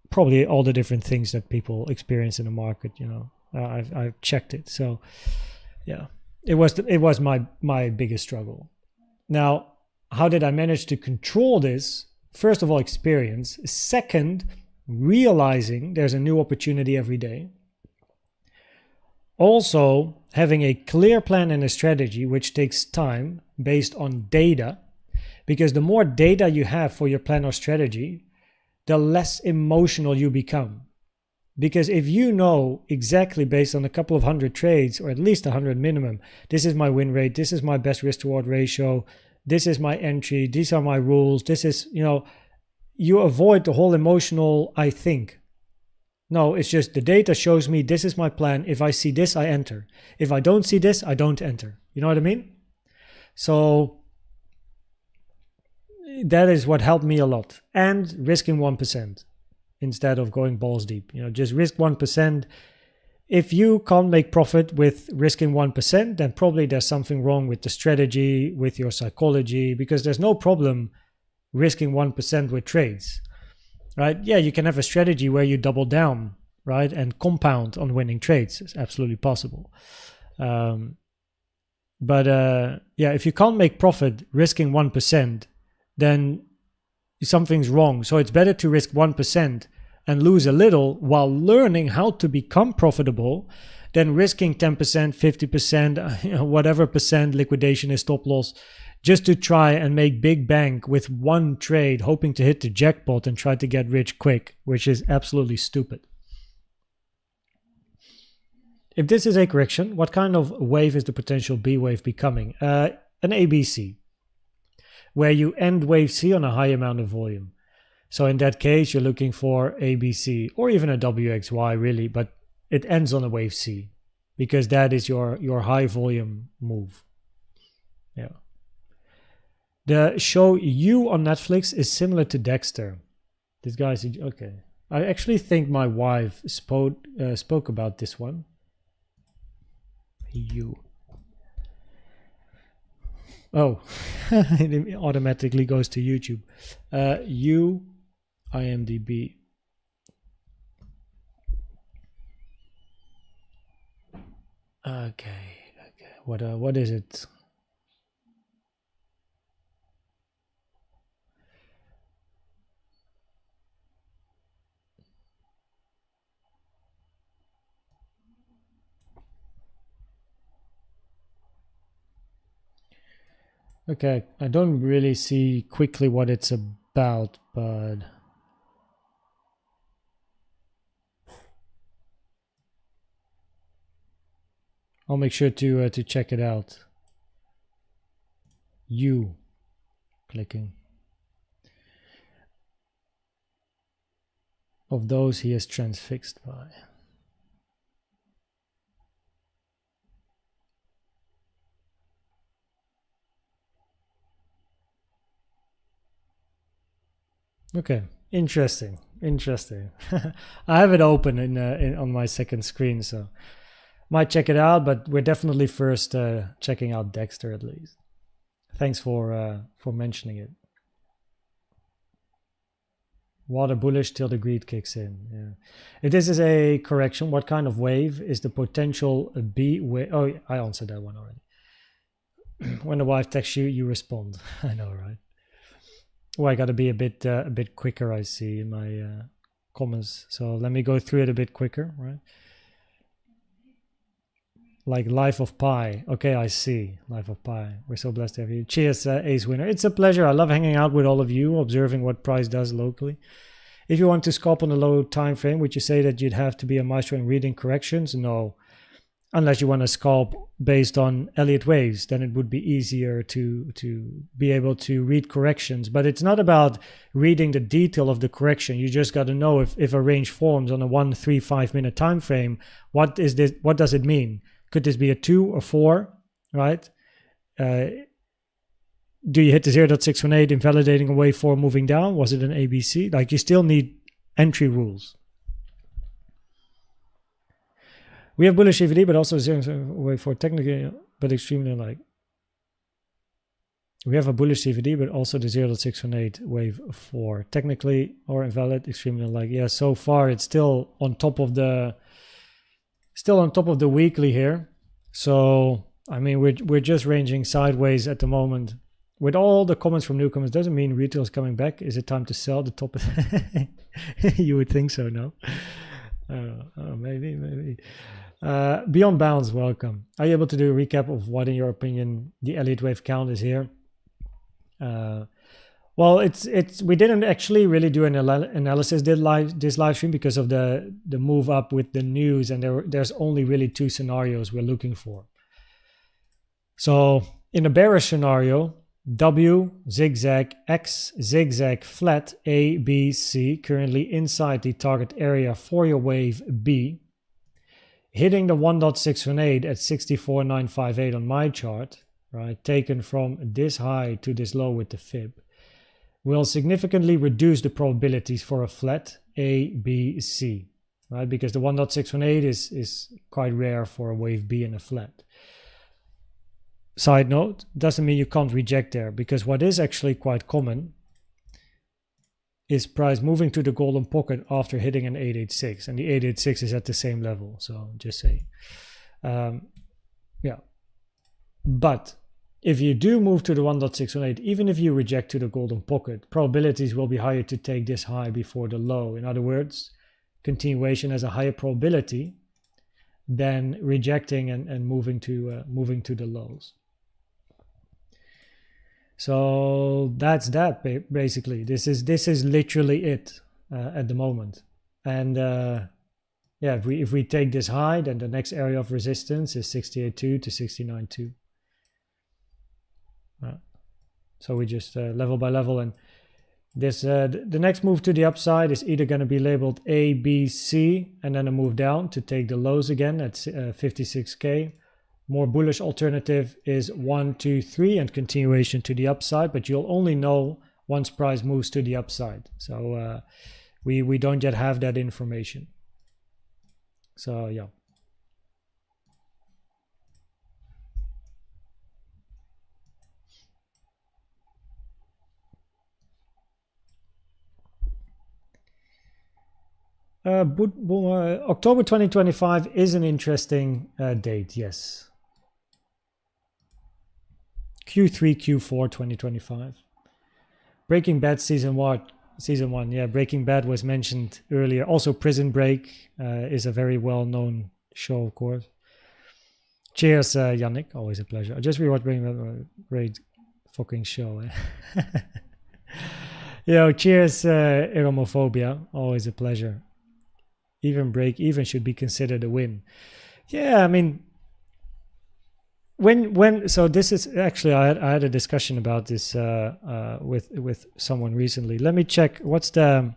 probably all the different things that people experience in the market. You know, I've checked it. So yeah, it was my biggest struggle. Now, how did I manage to control this? first of all, experience. Second, realizing there's a new opportunity every day. Also, having a clear plan and a strategy, which takes time based on data, because the more data you have for your plan or strategy, the less emotional you become. Because if you know exactly based on a couple of hundred trades, or at least 100 minimum, this is my win rate, this is my best risk to reward ratio, this is my entry, these are my rules, this is, you avoid the whole emotional I think. No, it's just the data shows me this is my plan. If I see this, I enter. If I don't see this, I don't enter. You know what I mean? So that is what helped me a lot. And risking 1% instead of going balls deep. Just risk 1%. If you can't make profit with risking 1%, then probably there's something wrong with the strategy, with your psychology, because there's no problem risking 1% with trades. Right? Yeah, you can have a strategy where you double down, right, and compound on winning trades. It's absolutely possible. But if you can't make profit risking 1%, then something's wrong. So it's better to risk 1% and lose a little while learning how to become profitable than risking 10%, 50%, whatever percent liquidation is stop loss, just to try and make big bank with one trade, hoping to hit the jackpot and try to get rich quick, which is absolutely stupid. If this is a correction, what kind of wave is the potential B wave becoming? An ABC, where you end wave C on a high amount of volume. So in that case, you're looking for ABC or even a WXY really, but it ends on a wave C because that is your high volume move. Yeah. The show You on Netflix is similar to Dexter. This guy's okay. I actually think my wife spoke about this one. You. Oh, it automatically goes to YouTube. You, IMDb. Okay. What is it? Okay, I don't really see quickly what it's about, but I'll make sure to check it out. You, clicking. Of those he is transfixed by. Okay, interesting. I have it open on my second screen, so might check it out. But we're definitely first checking out Dexter at least. Thanks for mentioning it. Water bullish till the greed kicks in. Yeah. If this is a correction, what kind of wave is the potential B wave? Oh, I answered that one already. When the wife texts you, you respond. I know, right? Oh, I got to be a bit quicker, I see, in my comments. So let me go through it a bit quicker, right? Like Life of Pi. Okay, I see. Life of Pi. We're so blessed to have you. Cheers, Ace Winner. It's a pleasure. I love hanging out with all of you, observing what price does locally. If you want to scalp on a low time frame, would you say that you'd have to be a maestro in reading corrections? No. Unless you want to scalp based on Elliott Waves, then it would be easier to be able to read corrections. But it's not about reading the detail of the correction. You just got to know if a range forms on a 1, 3, 5 minute time frame, what is this? What does it mean? Could this be a 2 or 4, right? Do you hit the 0.618 invalidating a wave 4 moving down? Was it an ABC? Like, you still need entry rules. We have bullish EVD, but also 0 wave 4 technically, but extremely like. We have a bullish CVD, but also the 0.618 wave 4 technically or invalid, extremely like. Yeah, so far it's still on top of the weekly here. So I mean we're just ranging sideways at the moment with all the comments from newcomers, doesn't mean retail is coming back. Is it time to sell the top? You would think so, no? Maybe. Beyond Bounds, welcome. Are you able to do a recap of what, in your opinion, the Elliott Wave count is here? Well, it's we didn't actually really do an analysis this live stream because of the move up with the news, and there's only really two scenarios we're looking for. So in a bearish scenario, W zigzag, X zigzag, flat A, B, C, currently inside the target area for your wave B, hitting the 1.618 at 64,958 on my chart, right, taken from this high to this low with the fib, will significantly reduce the probabilities for a flat A, B, C, right, because the 1.618 is quite rare for a wave B and a flat. Side note, doesn't mean you can't reject there, because what is actually quite common is price moving to the golden pocket after hitting an 886, and the 886 is at the same level, so just say. Yeah. But if you do move to the 1.618, even if you reject to the golden pocket, probabilities will be higher to take this high before the low. In other words, continuation has a higher probability than rejecting and moving to the lows. So that's that basically. This is literally it at the moment. And yeah, if we take this high, then the next area of resistance is 68.2 to 69.2. So we just level by level, and this the next move to the upside is either going to be labeled A, B, C, and then a move down to take the lows again at 56k. More bullish alternative is 1, 2, 3 and continuation to the upside, but you'll only know once price moves to the upside. So we don't yet have that information. So yeah. October 2025 is an interesting date, yes. Q3, Q4 2025. Breaking Bad season 1. Yeah, Breaking Bad was mentioned earlier. Also, Prison Break is a very well-known show, of course. Cheers, Yannick. Always a pleasure. I just rewatched Breaking Bad. Great fucking show. Yo, cheers, Iromophobia. Always a pleasure. Even break even should be considered a win. Yeah, I mean, when so this is actually I had a discussion about this with someone recently. Let me check. What's the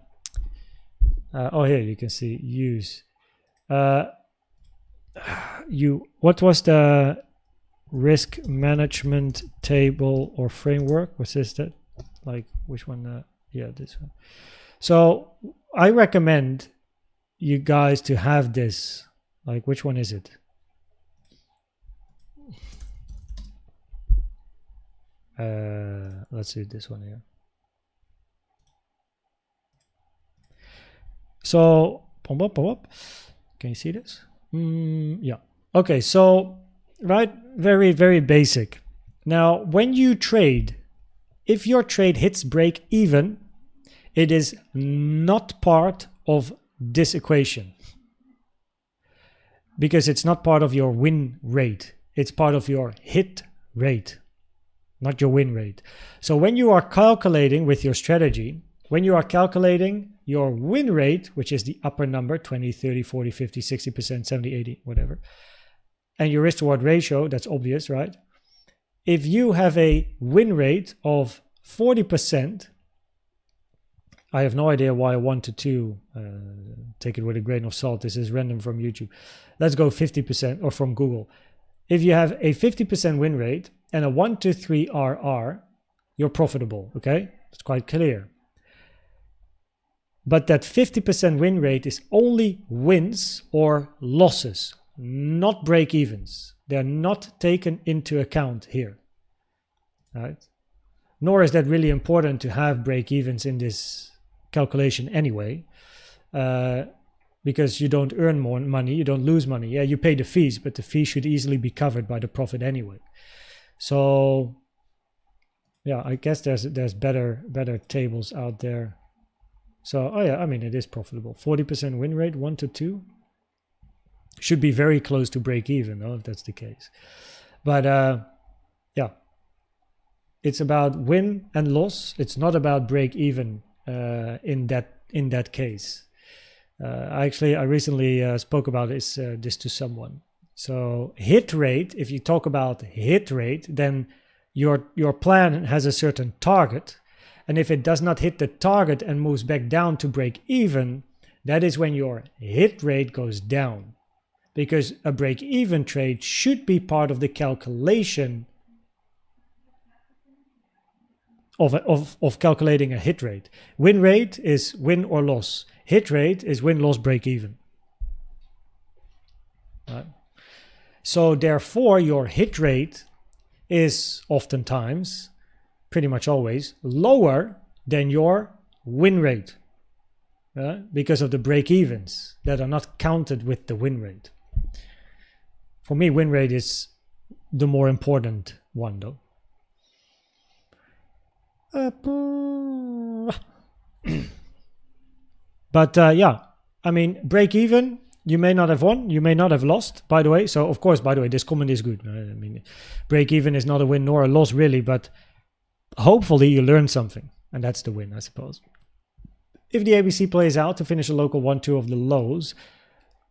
oh, here you can see use. What was the risk management table or framework? What's this? That like which one? Yeah, this one. So I recommend you guys to have this. Like, which one is it? Let's see this one here. So pop up. Can you see this? Yeah. Okay, so right, very, very basic. Now, when you trade, if your trade hits break even, it is not part of this equation, because it's not part of your win rate. It's part of your hit rate, not your win rate. So when you are calculating with your strategy, when you are calculating your win rate, which is the upper number, 20, 30, 40, 50, 60%, 70, 80, whatever, and your risk to reward ratio, that's obvious, right? If you have a win rate of 40%, I have no idea why 1 to 2, take it with a grain of salt. This is random from YouTube. Let's go 50%, or from Google. If you have a 50% win rate and a 1 to 3 RR, you're profitable, okay? It's quite clear. But that 50% win rate is only wins or losses, not break-evens. They're not taken into account here, right? Nor is that really important to have break-evens in this calculation anyway, because you don't earn more money, you don't lose money. Yeah, you pay the fees, but the fees should easily be covered by the profit anyway. So Yeah, I guess there's better tables out there. So, oh yeah, I mean, it is profitable. 40% win rate, 1 to 2. Should be very close to break even, though, if that's the case. But yeah, it's about win and loss. It's not about break even in that case. I recently spoke about this to someone. So hit rate, if you talk about hit rate, then your plan has a certain target, and if it does not hit the target and moves back down to break even, that is when your hit rate goes down, because a break even trade should be part of the calculation of calculating a hit rate. Win rate is win or loss. Hit rate is win, loss, break even. Right? So therefore, your hit rate is oftentimes, pretty much always, lower than your win rate because of the break-evens that are not counted with the win rate. For me, win rate is the more important one, though. But yeah, I mean, break-even, you may not have won, you may not have lost, by the way. So, of course, by the way, this comment is good. I mean, break-even is not a win nor a loss, really, but hopefully you learn something, and that's the win, I suppose. If the ABC plays out to finish a local 1-2 of the lows,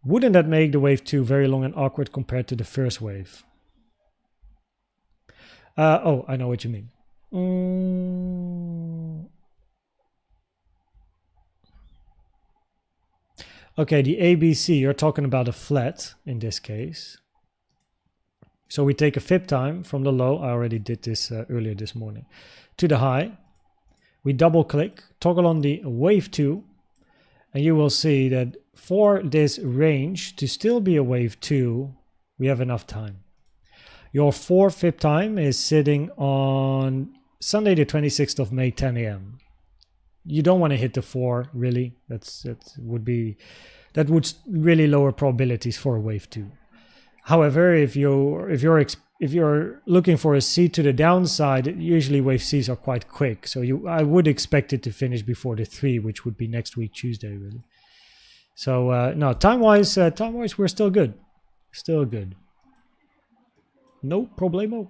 wouldn't that make the wave 2 very long and awkward compared to the first wave? Oh, I know what you mean. Okay, the ABC, you're talking about a flat in this case. So we take a fib time from the low. I already did this earlier this morning. To the high. We double click, toggle on the wave 2, and you will see that for this range to still be a wave 2, we have enough time. Your 4 fib time is sitting on Sunday the 26th of May, 10 a.m. You don't want to hit the 4, really. That would really lower probabilities for a wave 2. However, if you're looking for a C to the downside, usually wave Cs are quite quick. So I would expect it to finish before the 3, which would be next week Tuesday, really. So no, time-wise, we're still good. Still good. No problemo.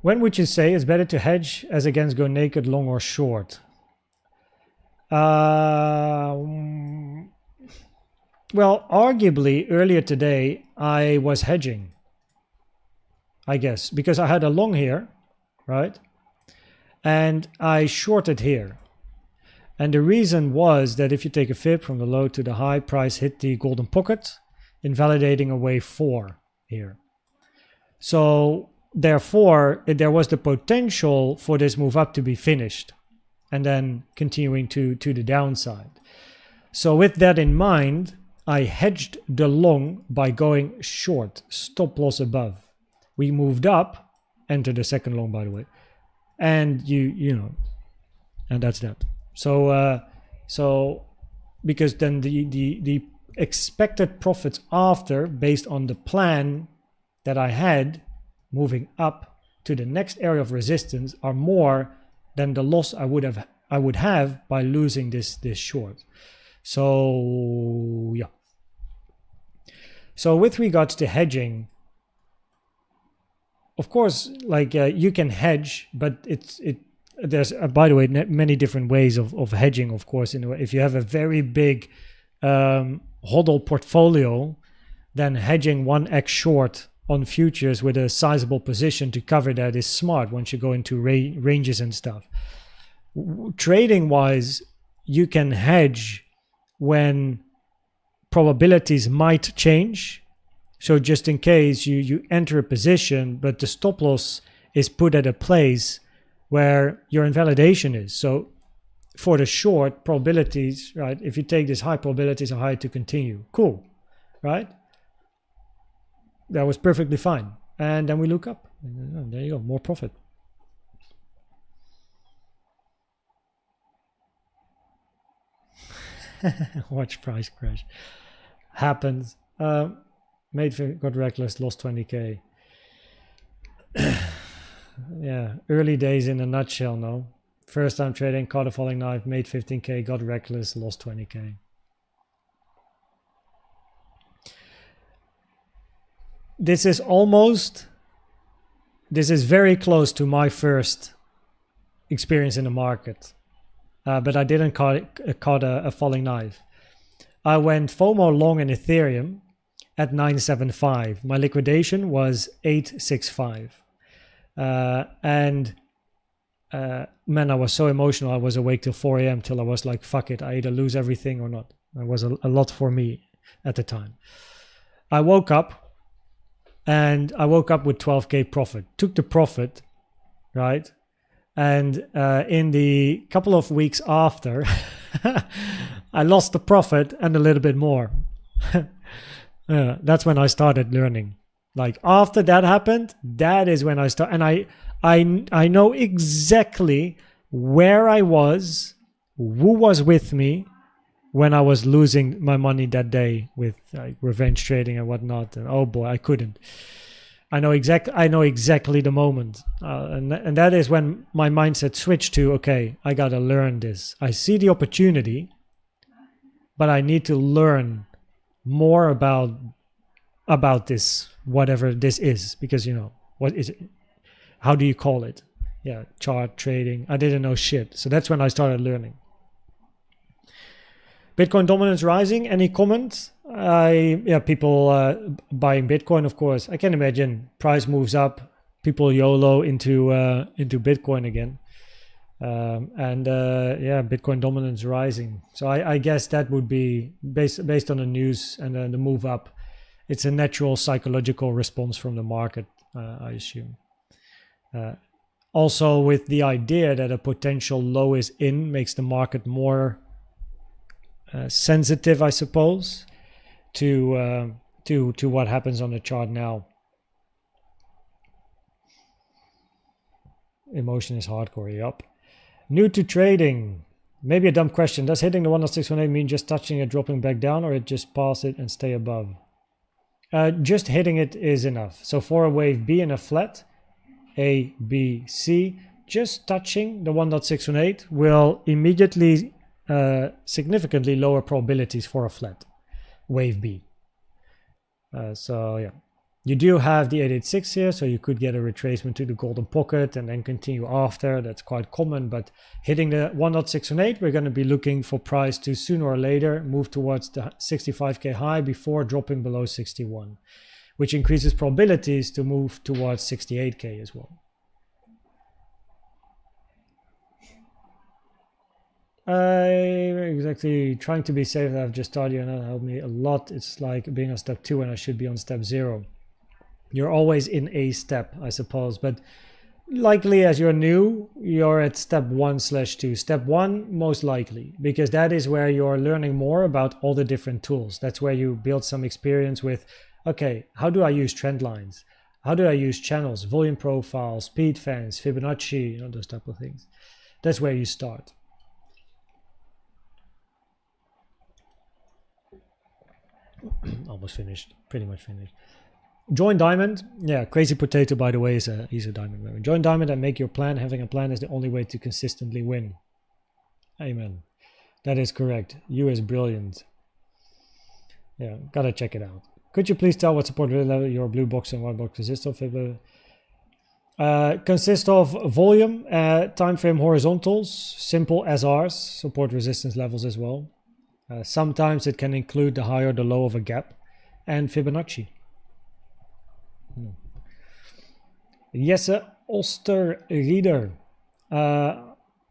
When would you say it's better to hedge as against go naked, long or short? Well, arguably earlier today I was hedging, I guess, because I had a long here, right? And I shorted here. And the reason was that if you take a fib from the low to the high, price hit the golden pocket, invalidating a wave 4 here. So therefore, there was the potential for this move up to be finished and then continuing to the downside. So with that in mind, I hedged the long by going short, stop loss above. We moved up, enter the second long, by the way, and you know, and that's that. So because then the expected profits after, based on the plan that I had, moving up to the next area of resistance, are more than the loss I would have by losing this short. So yeah. So with regards to hedging, of course, like you can hedge, but there's by the way many different ways of hedging. Of course, if you have a very big hodl portfolio, then hedging 1x short on futures with a sizable position to cover that is smart once you go into ranges and stuff. Trading wise, you can hedge when probabilities might change. So just in case you enter a position, but the stop loss is put at a place where your invalidation is. So for the short, probabilities, right? If you take this high, probabilities are high to continue. Cool, right? That was perfectly fine. And then we look up. And there you go, more profit. Watch price crash. Happens. Got reckless, lost 20k. Yeah, early days in a nutshell, no? First time trading, caught a falling knife, made 15k, got reckless, lost 20k. This is very close to my first experience in the market. But I didn't caught a falling knife. I went FOMO long in Ethereum at 975. My liquidation was 865. Man, I was so emotional. I was awake till 4 a.m. till I was like, fuck it, I either lose everything or not. It was a lot for me at the time. I woke up with 12k profit. Took the profit, right? And in the couple of weeks after, I lost the profit and a little bit more. That's when I started learning. Like after that happened, that is when I started. And I know exactly where I was, who was with me when I was losing my money that day with like revenge trading and whatnot. And oh boy, I couldn't. I know exactly the moment, and that is when my mindset switched to, okay, I gotta learn this. I see the opportunity, but I need to learn more about this, whatever this is, because what is it? How do you call it? Yeah, chart trading. I didn't know shit, so that's when I started learning. Bitcoin dominance rising. Any comments? People buying Bitcoin, of course. I can imagine price moves up, people YOLO into Bitcoin again, Bitcoin dominance rising. So I guess that would be based on the news and the move up. It's a natural psychological response from the market, I assume. Also, with the idea that a potential low is in, makes the market more sensitive, I suppose, to what happens on the chart now. Emotion is hardcore. Yup. New to trading. Maybe a dumb question. Does hitting the 1.618 mean just touching it, dropping back down, or it just pass it and stay above? Just hitting it is enough. So for a wave B and a flat, A, B, C, just touching the 1.618 will immediately significantly lower probabilities for a flat wave B. You do have the 886 here, so you could get a retracement to the golden pocket and then continue after. That's quite common, but hitting the 1.618, we're going to be looking for price to sooner or later move towards the 65k high before dropping below 61, which increases probabilities to move towards 68k as well. Exactly, trying to be safe. I've just started and that helped me a lot. It's like being on step 2 and I should be on step 0. You're always in a step, I suppose, but likely as you're new, you're at step 1/2. Step 1 most likely, because that is where you're learning more about all the different tools. That's where you build some experience with, okay, how do I use trend lines? How do I use channels, volume profiles, speed fans, Fibonacci, those type of things. That's where you start. Almost finished, pretty much finished. Join Diamond. Yeah, Crazy Potato, by the way, he's a Diamond member. Join Diamond and make your plan. Having a plan is the only way to consistently win. Amen. That is correct. You is brilliant. Yeah, gotta check it out. Could you please tell what support level your blue box and white box consists of? Consists of volume, time frame horizontals, simple SRs, support resistance levels as well. Sometimes it can include the high or the low of a gap, and Fibonacci. Yes, Oster Reader. I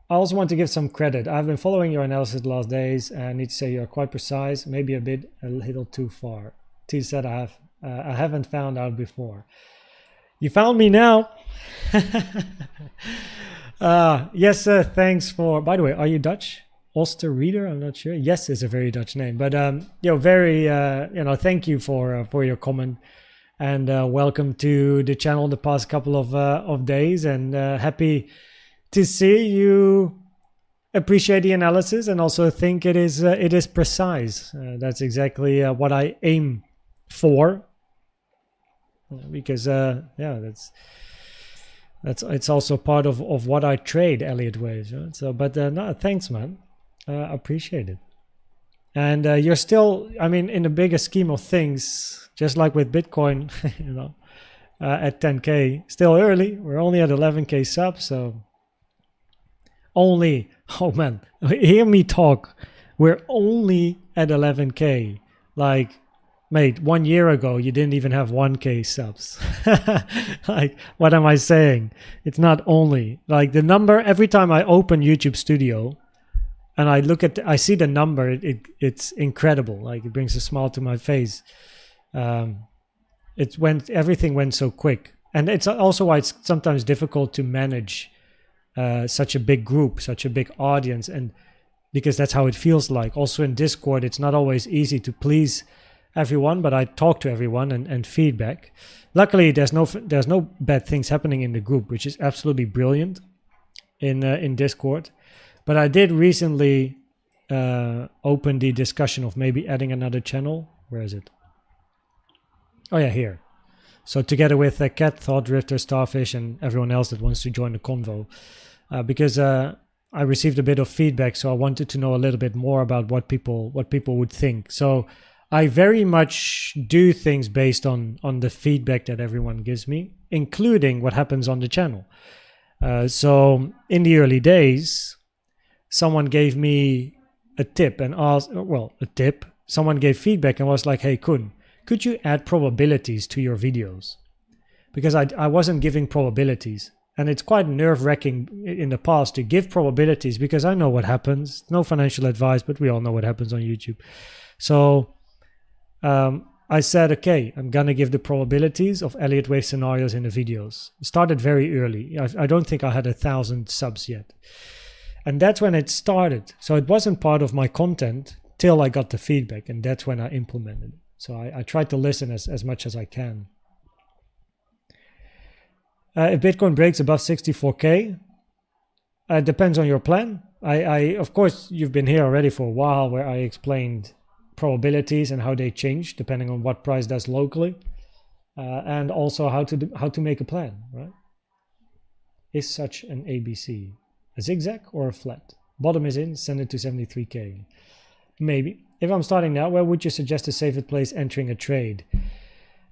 also want to give some credit. I've been following your analysis the last days, and I need to say you're quite precise, maybe a little too far. T said I haven't found out before. You found me now. Yes, thanks for. By the way, are you Dutch? Oster Reader? I'm not sure. Yes, is a very Dutch name, but thank you for your comment. And welcome to the channel the past couple of days, and happy to see you appreciate the analysis and also think it is precise. That's exactly what I aim for, because yeah, that's it's also part of what I trade, Elliott Wave. Right? So, but no, thanks, man. Appreciate it. And you're still, I mean, in the bigger scheme of things, just like with Bitcoin, you know, at 10K, still early. We're only at 11K subs, so only, oh man, hear me talk. We're only at 11K. Like, mate, 1 year ago, you didn't even have 1K subs. Like, what am I saying? It's not only. Like, the number, every time I open YouTube Studio and I look at, I see the number, it's incredible. Like, it brings a smile to my face. Everything went so quick. And it's also why it's sometimes difficult to manage such a big group, such a big audience, and because that's how it feels like. Also in Discord, it's not always easy to please everyone, but I talk to everyone and feedback. Luckily, there's no bad things happening in the group, which is absolutely brilliant in Discord. But I did recently open the discussion of maybe adding another channel. Where is it? Oh yeah, here. So together with Cat, Thought Drifter, Starfish, and everyone else that wants to join the convo, because I received a bit of feedback, so I wanted to know a little bit more about what people would think. So I very much do things based on the feedback that everyone gives me, including what happens on the channel. So in the early days, someone gave me a tip and asked, well, a tip. Someone gave feedback and was like, "Hey, Koen, could you add probabilities to your videos?" Because I wasn't giving probabilities. And it's quite nerve-wracking in the past to give probabilities because I know what happens. No financial advice, but we all know what happens on YouTube. So I said, okay, I'm going to give the probabilities of Elliott Wave scenarios in the videos. It started very early. I don't think I had 1,000 subs yet. And that's when it started. So it wasn't part of my content till I got the feedback. And that's when I implemented it. So I tried to listen as much as I can. If Bitcoin breaks above 64K, it depends on your plan. Of course, you've been here already for a while where I explained probabilities and how they change depending on what price does locally, and also how to make a plan, right? Is such an ABC a zigzag or a flat? Bottom is in, send it to 73K. Maybe. If I'm starting now, where would you suggest a safer place entering a trade?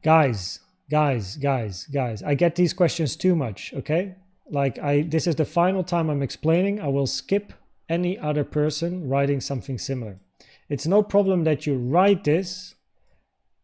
Guys, I get these questions too much, okay? Like, this is the final time I'm explaining. I will skip any other person writing something similar. It's no problem that you write this,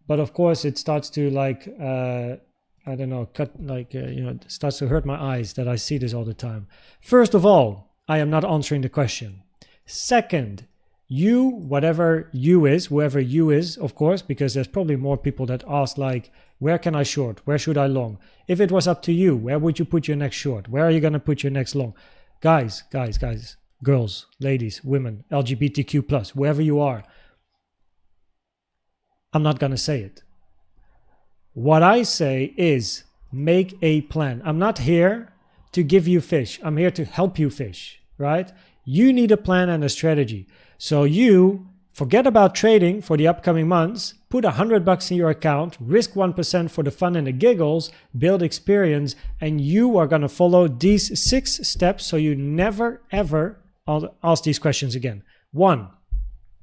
but of course it starts to like, I don't know, it starts to hurt my eyes that I see this all the time. First of all, I am not answering the question. Second, you, whatever you is, whoever you is, of course, because there's probably more people that ask like, where can I short? Where should I long? If it was up to you, where would you put your next short? Where are you going to put your next long? Guys, girls, ladies, women, LGBTQ+, whoever you are, I'm not going to say it. What I say is make a plan. I'm not here to give you fish. I'm here to help you fish, right? You need a plan and a strategy. So you forget about trading for the upcoming months, put $100 in your account, risk 1% for the fun and the giggles, build experience, and you are going to follow these 6 steps so you never ever ask these questions again. 1,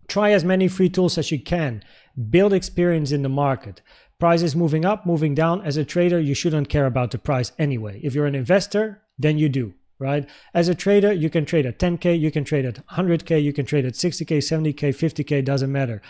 try as many free tools as you can. Build experience in the market. Price is moving up, moving down. As a trader, you shouldn't care about the price anyway. If you're an investor, then you do, right? As a trader, you can trade at 10K, you can trade at 100K, you can trade at 60K, 70K, 50K, doesn't matter.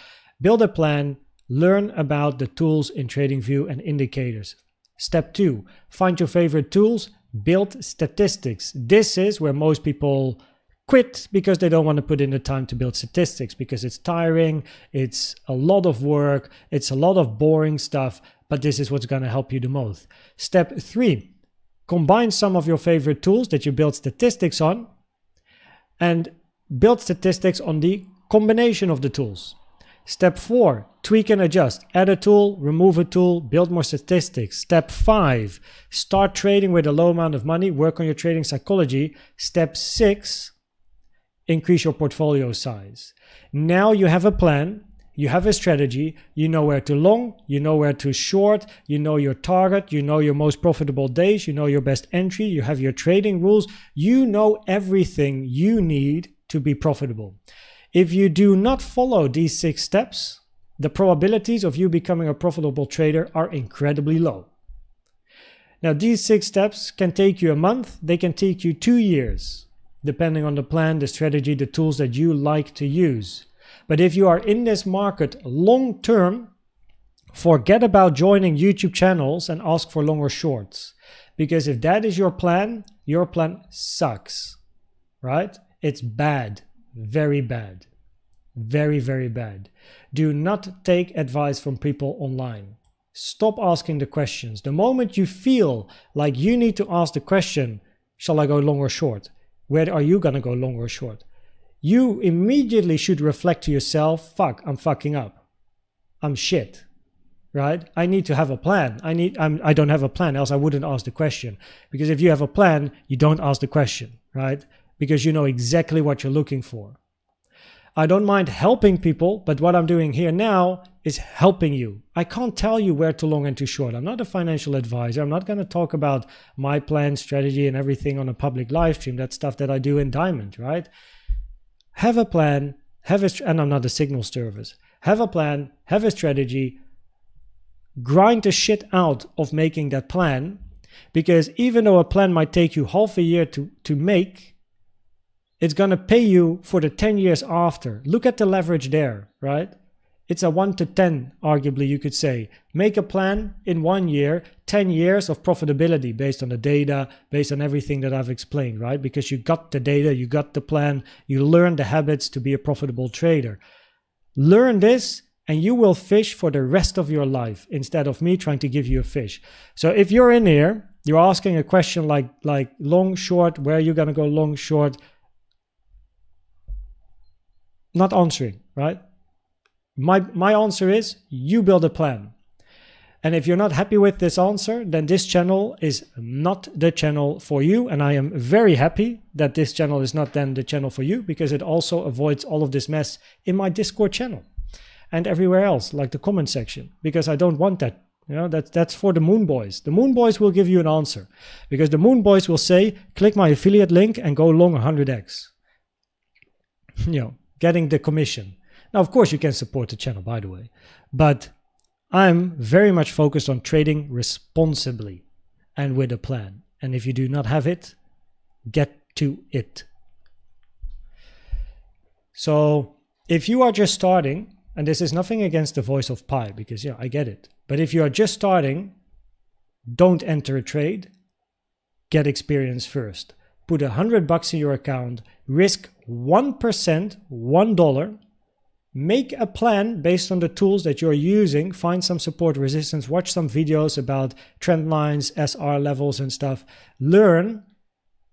Build a plan, learn about the tools in TradingView and indicators. Step 2, find your favorite tools, build statistics. This is where most people quit because they don't want to put in the time to build statistics because it's tiring, it's a lot of work, it's a lot of boring stuff, but this is what's going to help you the most. Step 3, combine some of your favorite tools that you build statistics on and build statistics on the combination of the tools. Step 4, tweak and adjust. Add a tool, remove a tool, build more statistics. Step 5, start trading with a low amount of money, work on your trading psychology. Step 6 increase your portfolio size. Now you have a plan, you have a strategy, you know where to long, you know where to short, you know your target, you know your most profitable days, you know your best entry, you have your trading rules, you know everything you need to be profitable. If you do not follow these 6 steps, the probabilities of you becoming a profitable trader are incredibly low. Now, these 6 steps can take you a month, they can take you 2 years, depending on the plan, the strategy, the tools that you like to use. But if you are in this market long term, forget about joining YouTube channels and ask for long or shorts. Because if that is your plan sucks, right? It's bad, very bad, very, very bad. Do not take advice from people online. Stop asking the questions. The moment you feel like you need to ask the question, shall I go long or short? Where are you going to go long or short? You immediately should reflect to yourself, fuck, I'm fucking up. I'm shit, right? I need to have a plan. I don't have a plan, else I wouldn't ask the question. Because if you have a plan, you don't ask the question, right? Because you know exactly what you're looking for. I don't mind helping people, but what I'm doing here now is helping you. I can't tell you where to long and to short. I'm not a financial advisor. I'm not going to talk about my plan, strategy, and everything on a public live stream. That's stuff that I do in Diamond, right? Have a plan, and I'm not a signal service. Have a plan, have a strategy, grind the shit out of making that plan, because even though a plan might take you half a year to make, it's going to pay you for the 10 years after. Look at the leverage there, right? It's a 1 to 10, arguably you could say. Make a plan in 1 year, 10 years of profitability based on the data, based on everything that I've explained, right? Because you got the data, you got the plan, you learned the habits to be a profitable trader. Learn this and you will fish for the rest of your life instead of me trying to give you a fish. So if you're in here, you're asking a question like long, short, where are you going to go long, short? Not answering, right? My answer is you build a plan. And if you're not happy with this answer, then this channel is not the channel for you. And I am very happy that this channel is not then the channel for you, because it also avoids all of this mess in my Discord channel and everywhere else, like the comment section, because I don't want that. You know, that's for the Moon Boys. The Moon Boys will give you an answer, because the Moon Boys will say, click my affiliate link and go long 100x. You know, getting the commission. Now, of course, you can support the channel, by the way, but I'm very much focused on trading responsibly and with a plan. And if you do not have it, get to it. So if you are just starting, and this is nothing against the voice of Pi, because yeah, I get it. But if you are just starting, don't enter a trade, get experience first. Put $100 in your account, risk 1%, $1, make a plan based on the tools that you're using, find some support resistance, watch some videos about trend lines, SR levels and stuff, learn,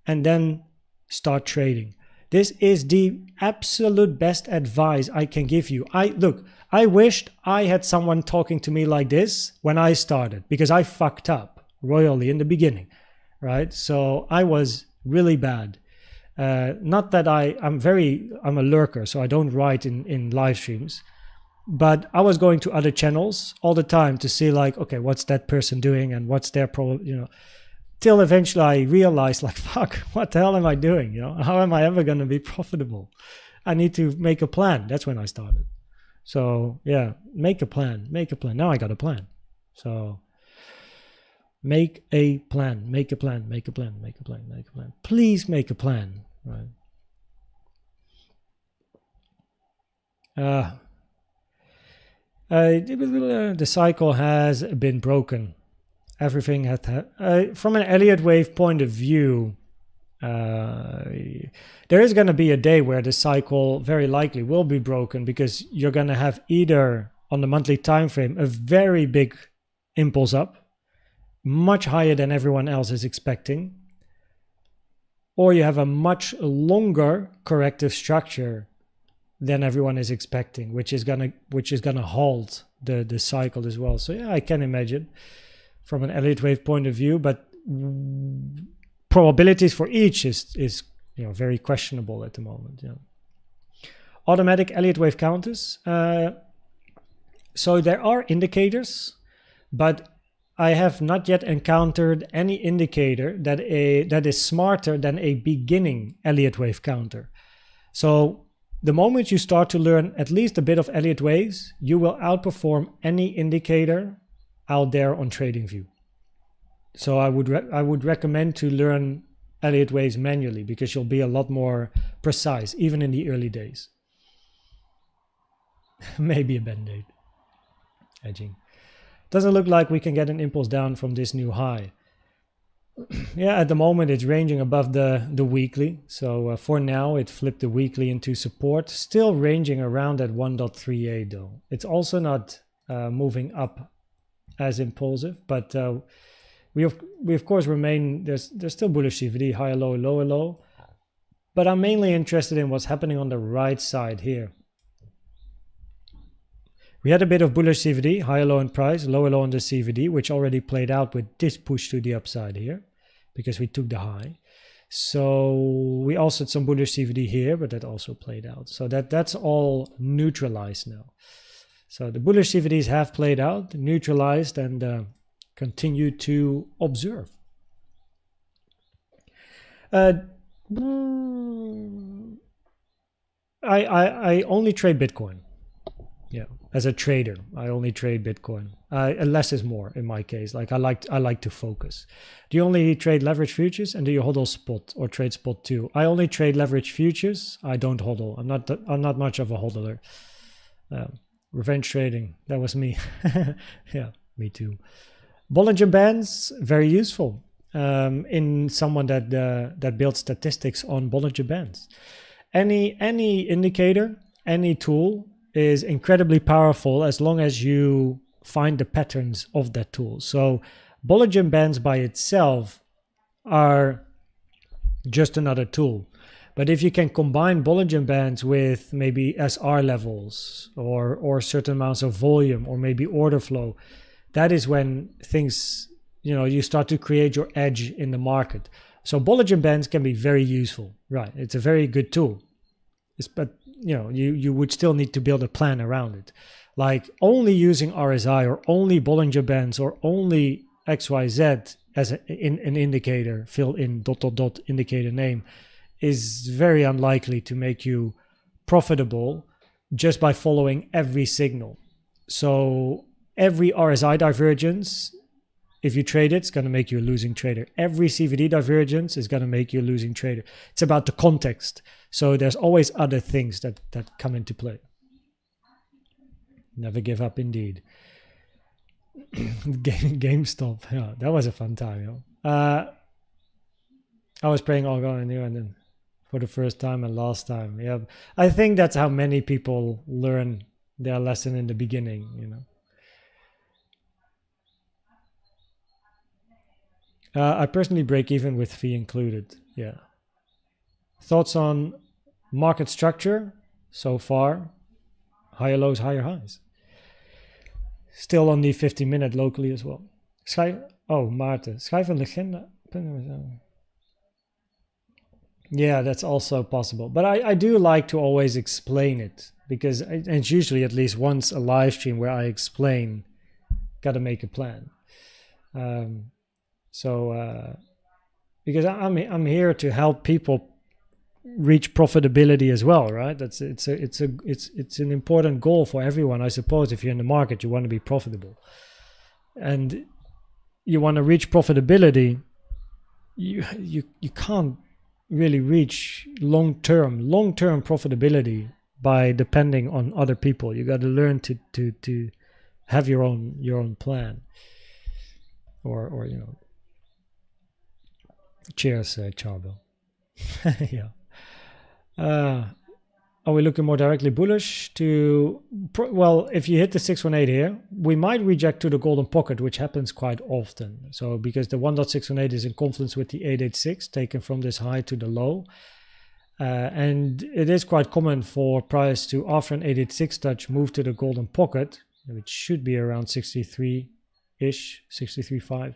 and then start trading. This is the absolute best advice I can give you. I wished I had someone talking to me like this when I started, because I fucked up royally in the beginning, right? So I was really bad. Not that I'm a lurker, so I don't write in live streams, but I was going to other channels all the time to see like, okay, what's that person doing and what's their problem, you know, till eventually I realized like, fuck, what the hell am I doing? You know, how am I ever going to be profitable? I need to make a plan. That's when I started. So yeah, make a plan. Now I got a plan. So make a plan. Please make a plan, right? The cycle has been broken. Everything has from an Elliott Wave point of view, there is going to be a day where the cycle very likely will be broken, because you're going to have either on the monthly time frame a very big impulse up, much higher than everyone else is expecting, or you have a much longer corrective structure than everyone is expecting, which is gonna halt the cycle as well. So yeah, I can imagine from an Elliott Wave point of view, but probabilities for each is very questionable at the moment. Automatic Elliott Wave counters. So there are indicators, but I have not yet encountered any indicator that is smarter than a beginning Elliott Wave counter. So the moment you start to learn at least a bit of Elliott Waves, you will outperform any indicator out there on TradingView. So I would recommend to learn Elliott Waves manually, because you'll be a lot more precise, even in the early days. Maybe a band-aid. Edging. Doesn't look like we can get an impulse down from this new high. Yeah, at the moment it's ranging above the weekly. So for now it flipped the weekly into support. Still ranging around at 1.38 though. It's also not moving up as impulsive, but we of course remain, there's still bullish CVD, higher low, lower low. But I'm mainly interested in what's happening on the right side here. We had a bit of bullish CVD, higher low in price, lower low on the CVD, which already played out with this push to the upside here, because we took the high. So we also had some bullish CVD here, but that also played out. So that's all neutralized now. So the bullish CVDs have played out, neutralized, and continue to observe. I only trade Bitcoin. Yeah, as a trader, I only trade Bitcoin. Less is more in my case. Like I like to focus. Do you only trade leverage futures, and do you hodl spot or trade spot too? I only trade leverage futures. I don't hodl. I'm not much of a hodler. Revenge trading, that was me. Yeah, me too. Bollinger Bands, very useful in someone that builds statistics on Bollinger Bands. Any indicator, any tool is incredibly powerful as long as you find the patterns of that tool. So Bollinger Bands by itself are just another tool. But if you can combine Bollinger Bands with maybe SR levels or certain amounts of volume or maybe order flow, that is when things, you start to create your edge in the market. So Bollinger Bands can be very useful, right? It's a very good tool. But you would still need to build a plan around it. Like only using RSI or only Bollinger Bands or only XYZ as an indicator, fill in ... indicator name, is very unlikely to make you profitable just by following every signal. So every RSI divergence, if you trade it, it's going to make you a losing trader. Every CVD divergence is going to make you a losing trader. It's about the context. So there's always other things that come into play. Never give up, indeed. GameStop, yeah, that was a fun time. I was playing all going new and then for the first time and last time. Yeah, I think that's how many people learn their lesson in the beginning. I personally break even with fee included. Yeah. Thoughts on market structure so far? Higher lows, higher highs. Still on the 50-minute locally as well. Maarten. Schrijf een legende. Yeah, that's also possible. But I do like to always explain it, because it's usually at least once a live stream where I explain, got to make a plan. Because I'm here to help people reach profitability as well, right? It's an important goal for everyone, I suppose. If you're in the market, you want to be profitable, and you want to reach profitability. You can't really reach long-term profitability by depending on other people. You got to learn to have your own plan, or Cheers, Charbel. Yeah. Are we looking more directly bullish to... Well, if you hit the 618 here, we might reject to the golden pocket, which happens quite often. So because the 1.618 is in confluence with the 886, taken from this high to the low. And it is quite common for price to, after an 886 touch, move to the golden pocket, which should be around 63-ish, 63.5.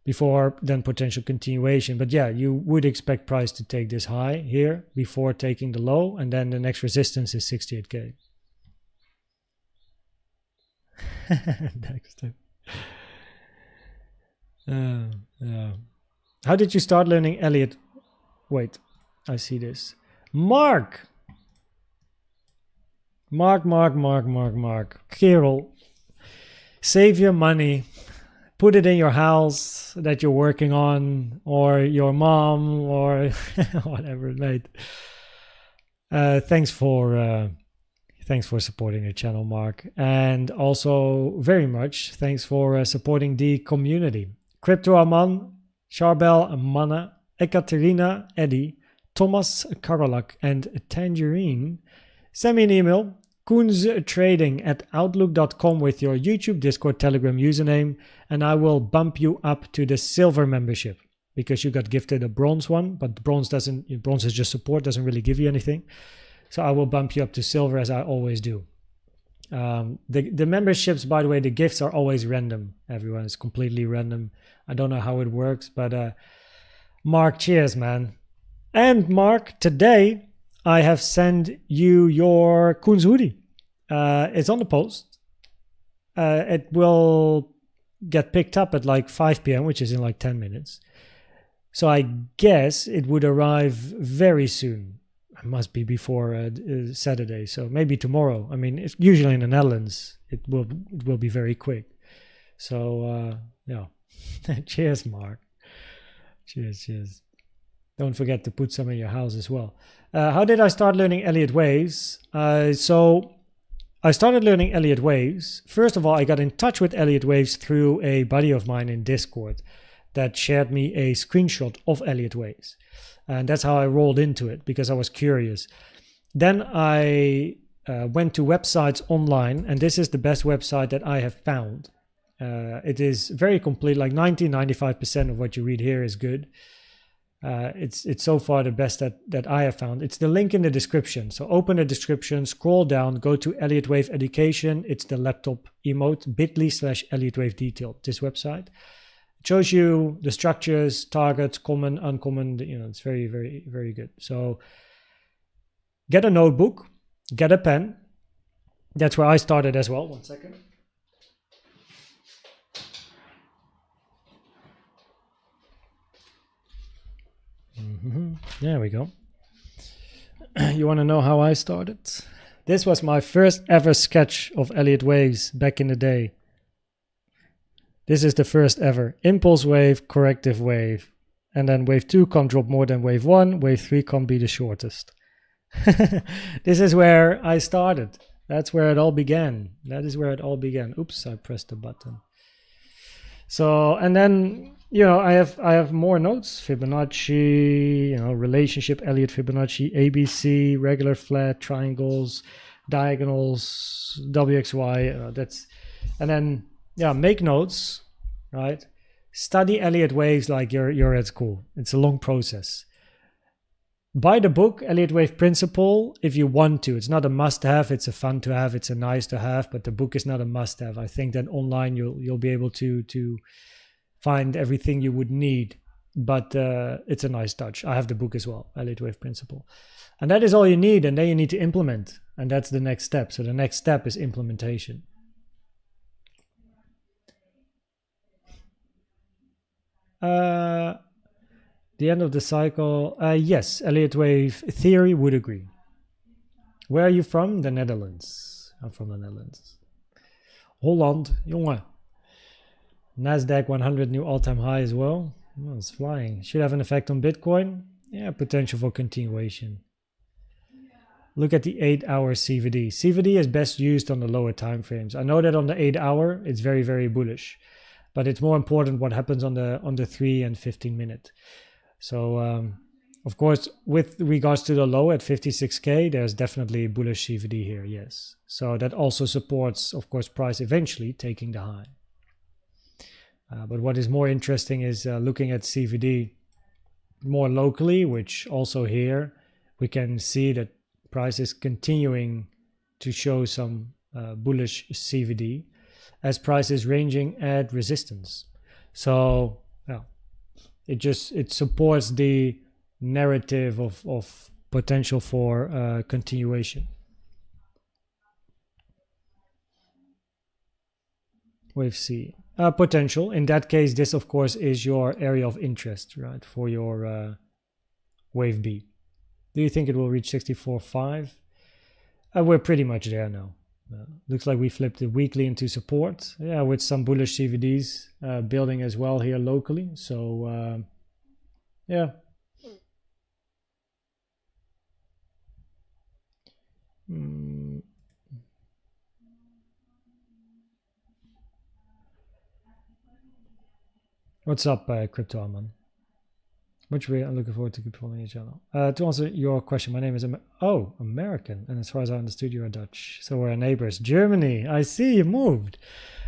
before then potential continuation. But yeah, you would expect price to take this high here before taking the low, and then the next resistance is 68k. Next. How did you start learning Elliott? Wait, I see this. Mark. Kerel, save your money. Put it in your house that you're working on, or your mom, or whatever, mate. Thanks for supporting the channel, Mark, and also very much thanks for supporting the community. Crypto Aman, Charbel, Manna, Ekaterina, Eddie, Thomas, Karolak, and Tangerine. Send me an email, koenztrading@outlook.com, with your YouTube, Discord, Telegram username, and I will bump you up to the silver membership, because you got gifted a bronze one, but bronze is just support, doesn't really give you anything. So I will bump you up to silver, as I always do. The memberships, by the way, the gifts are always random. Everyone is completely random. I don't know how it works, but Mark, cheers, man. And Mark, today I have sent you your Koens hoodie. It's on the post. It will get picked up at like 5 p.m., which is in like 10 minutes. So I guess it would arrive very soon. It must be before Saturday, so maybe tomorrow. I mean, it's usually in the Netherlands, it will be very quick. So yeah, cheers, Mark. Cheers. Don't forget to put some in your house as well. How did I start learning Elliott Waves? So I started learning Elliott Waves. First of all, I got in touch with Elliott Waves through a buddy of mine in Discord that shared me a screenshot of Elliott Waves. And that's how I rolled into it, because I was curious. Then I went to websites online, and this is the best website that I have found. It is very complete, like 90-95% of what you read here is good. It's so far the best that I have found. It's the link in the description. So open the description, scroll down, go to Elliott Wave Education. It's the laptop emote, bit.ly/Elliott Wave Detailed, this website. It shows you the structures, targets, common, uncommon, it's very, very, very good. So get a notebook, get a pen. That's where I started as well. 1 second. There we go. You want to know how I started? This was my first ever sketch of Elliott Waves back in the day. This is the first ever. Impulse wave, corrective wave. And then wave 2 can't drop more than wave 1. Wave 3 can't be the shortest. This is where I started. That's where it all began. That is where it all began. Oops, I pressed the button. So, and then, I have more notes. Fibonacci, relationship, Elliott Fibonacci, ABC, regular flat, triangles, diagonals, WXY. And then, make notes, right? Study Elliott Waves like you're at school. It's a long process. Buy the book, Elliott Wave Principle, if you want to. It's not a must-have. It's a fun to have. It's a nice to have. But the book is not a must-have. I think that online you'll be able to find everything you would need. But it's a nice touch. I have the book as well, Elliott Wave Principle. And that is all you need. And then you need to implement. And that's the next step. So the next step is implementation. The end of the cycle. Yes, Elliott Wave theory would agree. Where are you from? The Netherlands. I'm from the Netherlands. Holland, jongen. Nasdaq 100 new all-time high as well. Oh, it's flying. Should have an effect on Bitcoin. Yeah, potential for continuation. Look at the 8-hour CVD. CVD is best used on the lower time frames. I know that on the 8-hour, it's very, very bullish. But it's more important what happens on the 3 and 15 minute. So, of course, with regards to the low at 56k, there's definitely a bullish CVD here, yes. So that also supports, of course, price eventually taking the high. But what is more interesting is looking at CVD more locally, which also here we can see that price is continuing to show some bullish CVD as price is ranging at resistance. So, yeah. it supports the narrative of potential for continuation. Wave C. Potential. In that case, this of course is your area of interest, right, for your wave B. Do you think it will reach 64.5? We're pretty much there now. Looks like we flipped it weekly into support. Yeah, with some bullish CVDs building as well here locally. So yeah. What's up, Crypto Alman? Much really, I'm looking forward to keep following your channel. To answer your question, my name is American, and as far as I understood, you are Dutch. So we're neighbors. Germany. I see you moved.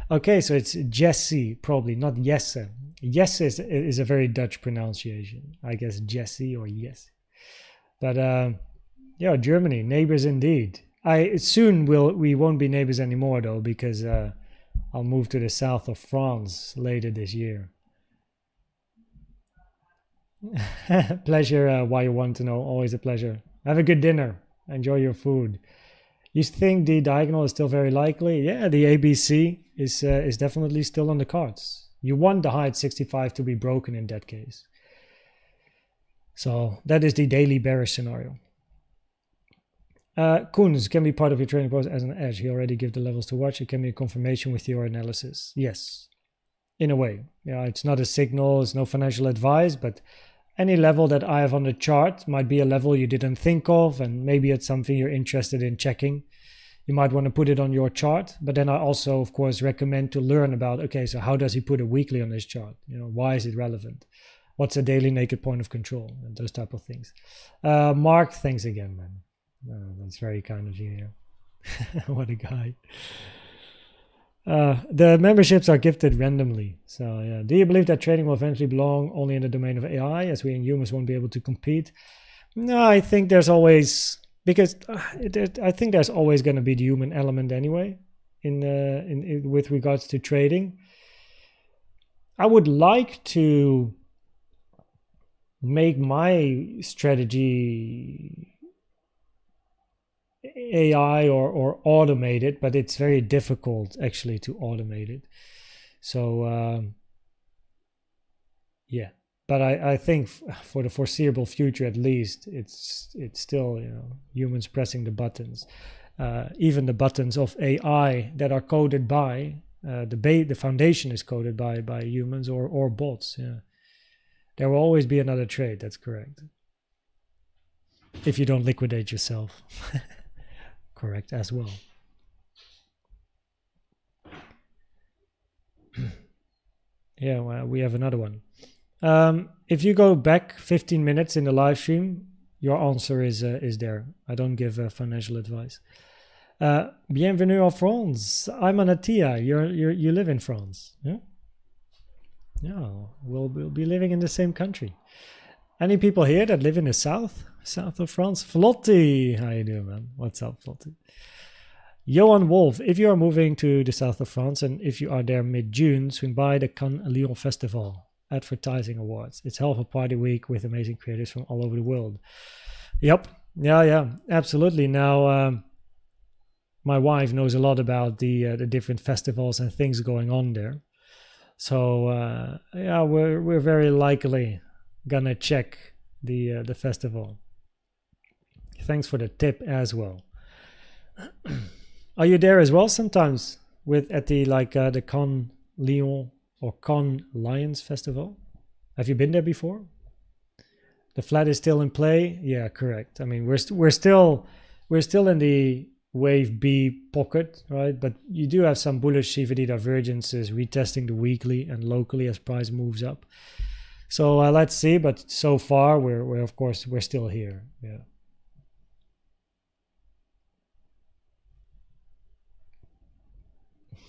Okay, so it's Jesse, probably not Jesse. Jesse is a very Dutch pronunciation. I guess Jesse or yes. But yeah, Germany, neighbors indeed. We won't be neighbors anymore though, because I'll move to the south of France later this year. Pleasure. Why you want to know? Always a pleasure. Have a good dinner. Enjoy your food. You think the diagonal is still very likely? Yeah, the ABC is definitely still on the cards. You want the high at 65 to be broken in that case. So that is the daily bearish scenario. Koens can be part of your trading process as an edge. You already give the levels to watch. It can be a confirmation with your analysis. Yes, in a way. Yeah, it's not a signal. It's no financial advice, but any level that I have on the chart might be a level you didn't think of, and maybe it's something you're interested in checking. You might want to put it on your chart, but then I also, of course, recommend to learn about, okay, so how does he put it weekly on his chart? You know, why is it relevant? What's a daily naked point of control? And those type of things. Mark, thanks again, man. That's very kind of you. What a guy. The memberships are gifted randomly. So yeah. Do you believe that trading will eventually belong only in the domain of AI, as we and humans won't be able to compete? No, I think there's always, because I think there's always going to be the human element anyway in with regards to trading. I would like to make my strategy AI or automate it, but it's very difficult actually to automate it. So yeah, but I think for the foreseeable future at least, it's still, you know, humans pressing the buttons. Even the buttons of AI that are coded by the foundation is coded by humans or bots. Yeah, there will always be another trade. That's correct. If you don't liquidate yourself. Correct as well. Yeah, well, we have another one. If you go back 15 minutes in the live stream, your answer is there. I don't give financial advice. Bienvenue en France. I'm Anatia. You live in France. Yeah. Yeah. We'll be living in the same country. Any people here that live in the south of France? Flotti, how you doing, man? What's up, Flotti? Johan Wolf, if you are moving to the south of France and if you are there mid-June, swing by the Cannes Lyon Festival Advertising Awards. It's hell of a party week with amazing creators from all over the world. Yep, yeah, absolutely. Now, my wife knows a lot about the different festivals and things going on there. So yeah, we're very likely gonna check the festival. Thanks for the tip as well. Are you there as well sometimes at the Cannes Lyon or Cannes Lions Festival? Have you been there before? The flat is still in play. Yeah, correct. I mean, we're still in the wave B pocket, right? But you do have some bullish CVD divergences retesting the weekly and locally as price moves up. So let's see, but so far we're of course we're still here. Yeah.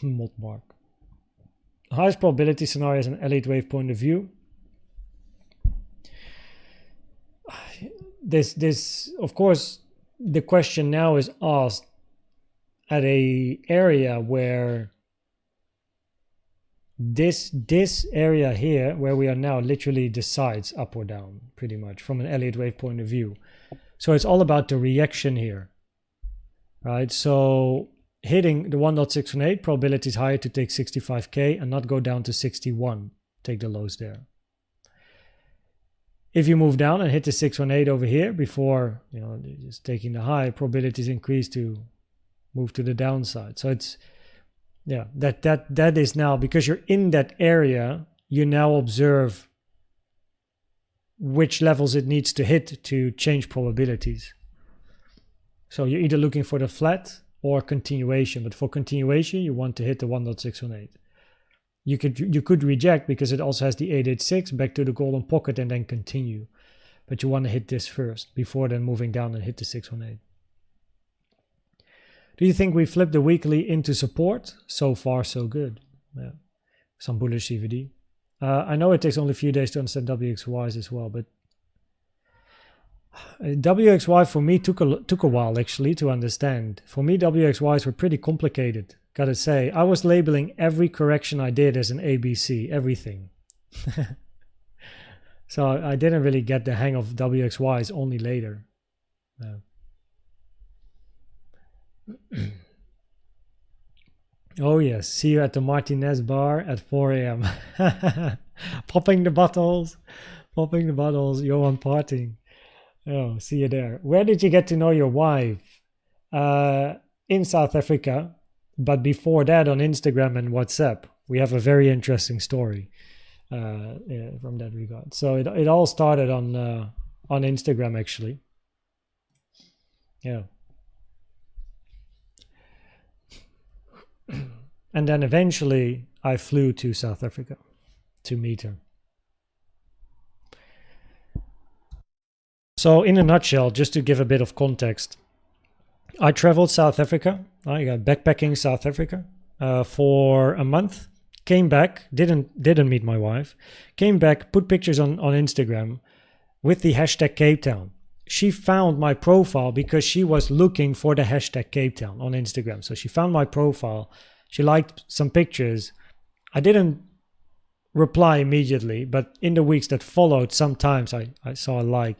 Mod mark. Highest probability scenario is an Elliott Wave point of view. This of course the question now is asked at a area where this area here where we are now literally decides up or down pretty much from an Elliott Wave point of view. So it's all about the reaction here, right? So hitting the 1.618, probability is higher to take 65k and not go down to 61, take the lows there. If you move down and hit the 618 over here before, you know, just taking the high, probabilities increase to move to the downside. So it's, yeah, that is now, because you're in that area, you now observe which levels it needs to hit to change probabilities. So you're either looking for the flat or continuation, but for continuation, you want to hit the 1.618. You could reject because it also has the 886 back to the golden pocket and then continue. But you want to hit this first before then moving down and hit the 618. Do you think we flipped the weekly into support? So far, so good. Yeah. Some bullish CVD. I know it takes only a few days to understand WXYs as well, but WXY for me took a while actually to understand. For me, WXYs were pretty complicated. Gotta say, I was labeling every correction I did as an ABC, everything. So I didn't really get the hang of WXYs only later. Oh yes, see you at the Martinez bar at 4 a.m. Popping the bottles, Johan partying. Oh, see you there. Where did you get to know your wife? In South Africa. But before that, on Instagram and WhatsApp, we have a very interesting story from that regard. So it all started on Instagram, actually. Yeah. And then eventually, I flew to South Africa to meet her. So in a nutshell, just to give a bit of context, I traveled South Africa. I got backpacking South Africa for a month. Came back, didn't meet my wife. Came back, put pictures on Instagram with the hashtag Cape Town. She found my profile because she was looking for the hashtag Cape Town on Instagram. So she found my profile. She liked some pictures. I didn't reply immediately, but in the weeks that followed, sometimes I saw a like.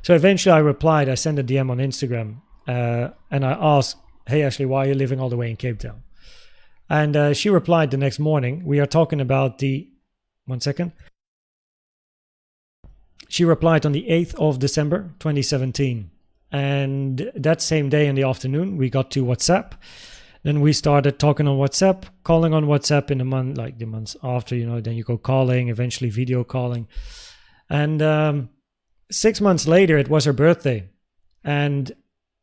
So eventually I replied. I sent a DM on Instagram. And I asked, hey, Ashley, why are you living all the way in Cape Town? And she replied the next morning. We are talking about the... 1 second. She replied on the 8th of December, 2017. And that same day in the afternoon, we got to WhatsApp. Then we started talking on WhatsApp, calling on WhatsApp in the month, like the months after, you know, then you go calling, eventually video calling. And 6 months later, it was her birthday. And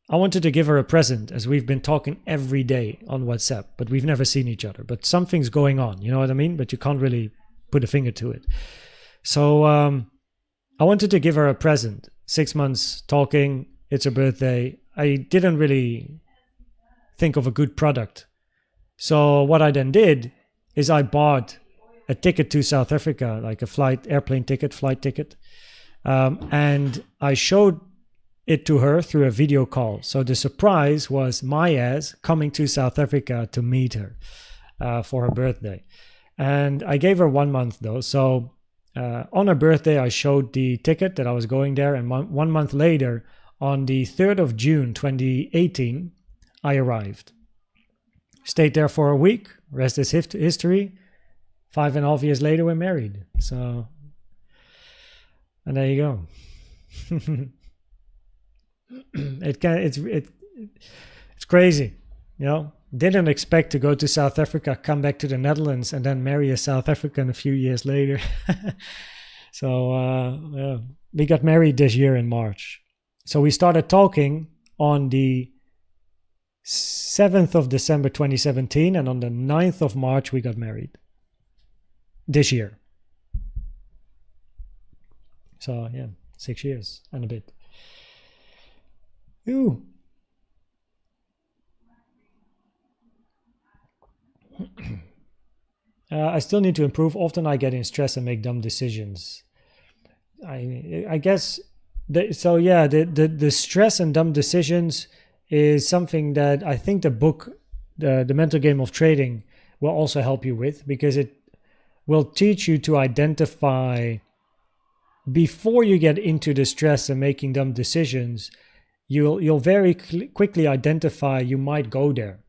I wanted to give her a present, as we've been talking every day on WhatsApp, but we've never seen each other. But something's going on, you know what I mean? But you can't really put a finger to it. So I wanted to give her a present. 6 months talking, it's her birthday. I didn't really think of a good product. So what I then did is I bought a ticket to South Africa, like a airplane ticket, flight ticket. And I showed it to her through a video call. So the surprise was my ass coming to South Africa to meet her for her birthday. And I gave her 1 month though. So on her birthday, I showed the ticket that I was going there. And 1 month later, on the 3rd of June, 2018, I arrived. Stayed there for a week. Rest is history. 5.5 years later, we're married. So, and there you go. It's crazy, you know. Didn't expect to go to South Africa, come back to the Netherlands, and then marry a South African a few years later. So yeah, we got married this year in March. So we started talking on the 7th of December 2017, and on the 9th of March we got married this year. So yeah, 6 years and a bit. Ooh. I still need to improve. Often I get in stress and make dumb decisions. I guess the stress and dumb decisions is something that I think the book, the Mental Game of Trading, will also help you with, because will teach you to identify, before you get into the stress and making dumb decisions, you'll very quickly identify you might go there.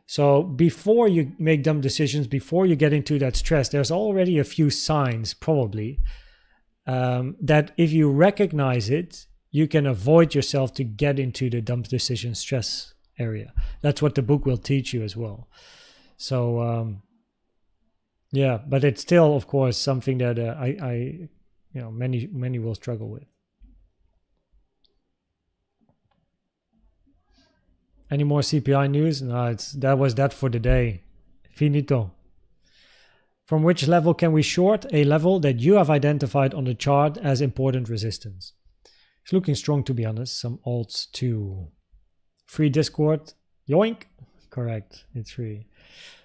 So before you make dumb decisions, before you get into that stress, there's already a few signs probably that if you recognize it, you can avoid yourself to get into the dumb decision stress area. That's what the book will teach you as well. So yeah, but it's still, of course, something that many will struggle with. Any more CPI news? No, that was that for the day. Finito. From which level can we short? A level that you have identified on the chart as important resistance. It's looking strong, to be honest. Some alts too. Free Discord. Yoink. Correct. It's free.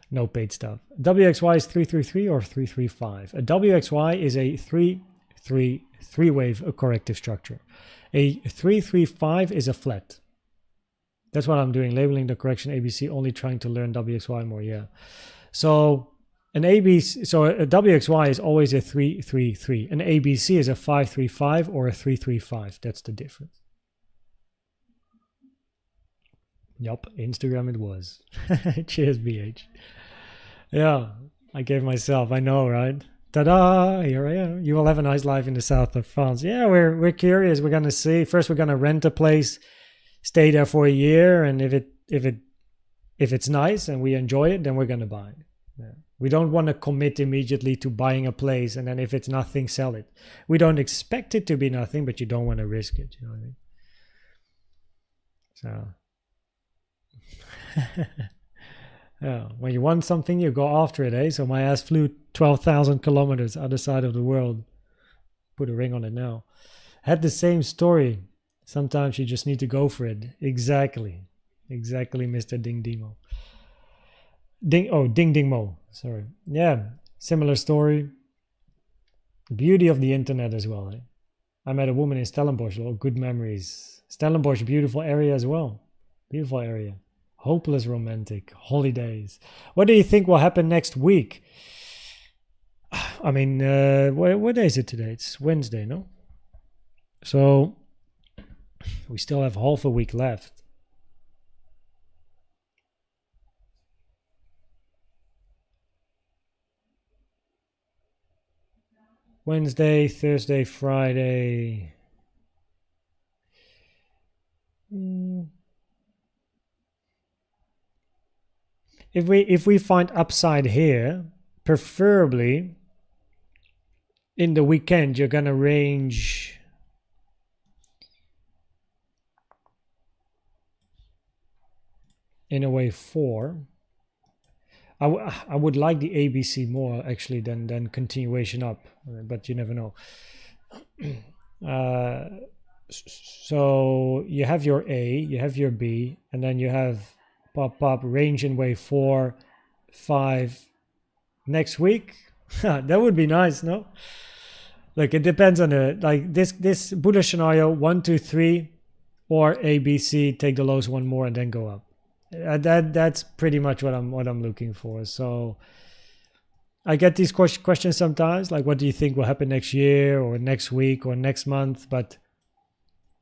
No paid stuff. WXY is 333 or 335. A WXY is a 333 wave, a corrective structure. A 335 is a flat. That's what I'm doing, labeling the correction ABC, only trying to learn WXY more. Yeah. So a WXY is always a 333. An ABC is a 535 or a 335. That's the difference. Yup, Instagram it was. Cheers, BH. Yeah, I gave myself, I know, right? Ta-da, here I am. You will have a nice life in the south of France. Yeah, we're curious. We're gonna see. First, we're gonna rent a place, stay there for a year, and if it's nice and we enjoy it, then we're gonna buy it. Yeah. We don't want to commit immediately to buying a place, and then if it's nothing, sell it. We don't expect it to be nothing, but you don't want to risk it. You know what I mean? So. Yeah, when you want something, you go after it, eh? So my ass flew 12,000 kilometers other side of the world. Put a ring on it now. Had the same story. Sometimes you just need to go for it. Exactly, Mr. Ding Dimo. Ding Ding Mo. Sorry. Yeah, similar story. Beauty of the internet as well. Eh? I met a woman in Stellenbosch. Oh, good memories. Stellenbosch, beautiful area as well. Beautiful area. Hopeless romantic holidays. What do you think will happen next week? I mean, what day is it today? It's Wednesday, no? So we still have half a week left. Wednesday, Thursday, Friday. If we find upside here, preferably in the weekend, you're gonna range in a way 4. I would like the ABC more actually than continuation up, but you never know. So you have your A, you have your B, and then you have pop range in wave 4, 5 next week. That would be nice, no? Look, it depends on this bullish scenario, 1, 2, 3, or ABC, take the lows one more and then go up. That's pretty much what I'm looking for. So I get these questions sometimes, like what do you think will happen next year or next week or next month? But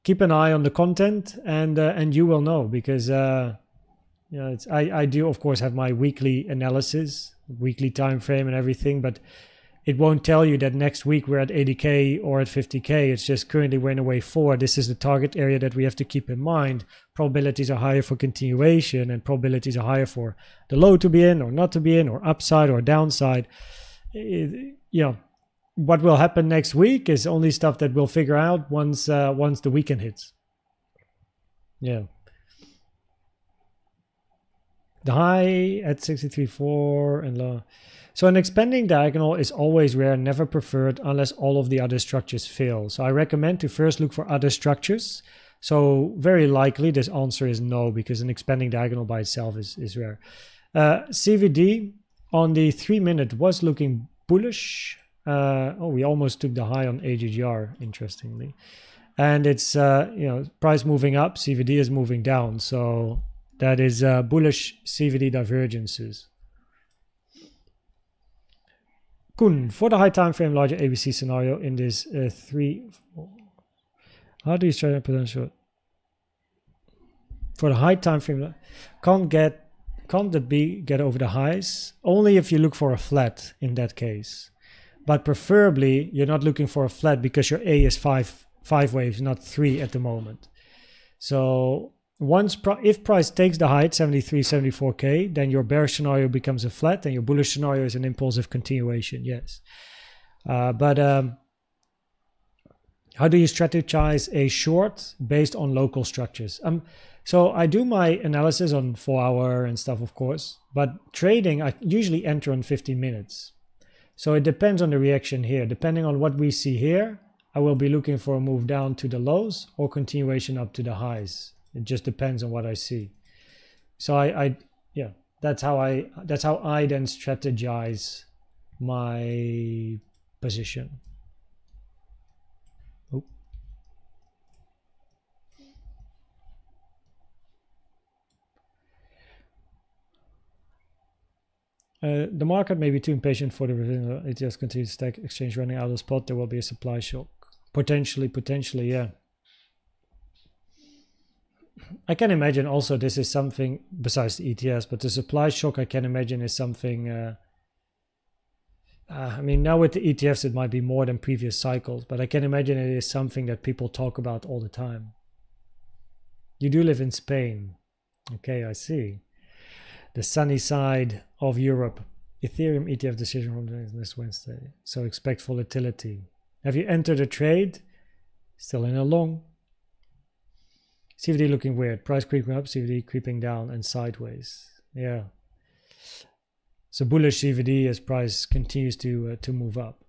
keep an eye on the content and you will know, because I do of course have my weekly analysis, weekly time frame and everything, but it won't tell you that next week we're at 80k or at 50k. It's just currently we're in a wave 4. This is the target area that we have to keep in mind. Probabilities are higher for continuation and probabilities are higher for the low to be in or not to be in, or upside or downside. What will happen next week is only stuff that we'll figure out once the weekend hits. Yeah. The high at 63.4 and low. So an expanding diagonal is always rare, never preferred unless all of the other structures fail. So I recommend to first look for other structures. So very likely this answer is no, because an expanding diagonal by itself is rare. CVD on the 3-minute was looking bullish. We almost took the high on AGGR, interestingly. And it's price moving up, CVD is moving down. So that is bullish CVD divergences. Koen, for the high time frame larger ABC scenario in this how do you try to potential for the high time frame? Can't the B get over the highs? Only if you look for a flat in that case. But preferably you're not looking for a flat because your A is five waves, not 3 at the moment. So if price takes the height 73, 74k, then your bearish scenario becomes a flat and your bullish scenario is an impulsive continuation. Yes. But how do you strategize a short based on local structures? So I do my analysis on 4 hour and stuff, of course, but trading, I usually enter on 15 minutes. So it depends on the reaction here. Depending on what we see here, I will be looking for a move down to the lows or continuation up to the highs. It just depends on what I see. So yeah, that's how I then strategize my position. The market may be too impatient for the revision. It just continues to stack exchange running out of the spot. There will be a supply shock. Potentially, yeah. I can imagine also this is something besides the ETS, but the supply shock I can imagine is something. I mean, now with the ETFs, it might be more than previous cycles, but I can imagine it is something that people talk about all the time. You do live in Spain. Okay, I see. The sunny side of Europe. Ethereum ETF decision from this Wednesday. So expect volatility. Have you entered a trade? Still in a long. CVD looking weird. Price creeping up, CVD creeping down and sideways. Yeah. So bullish CVD as price continues to move up.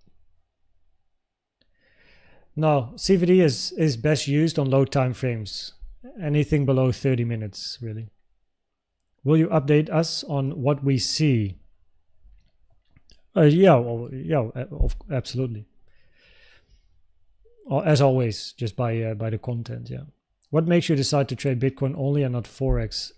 No, CVD is best used on low time frames. Anything below 30 minutes, really. Will you update us on what we see? Yeah, absolutely. As always, just by the content, yeah. What makes you decide to trade Bitcoin only and not Forex?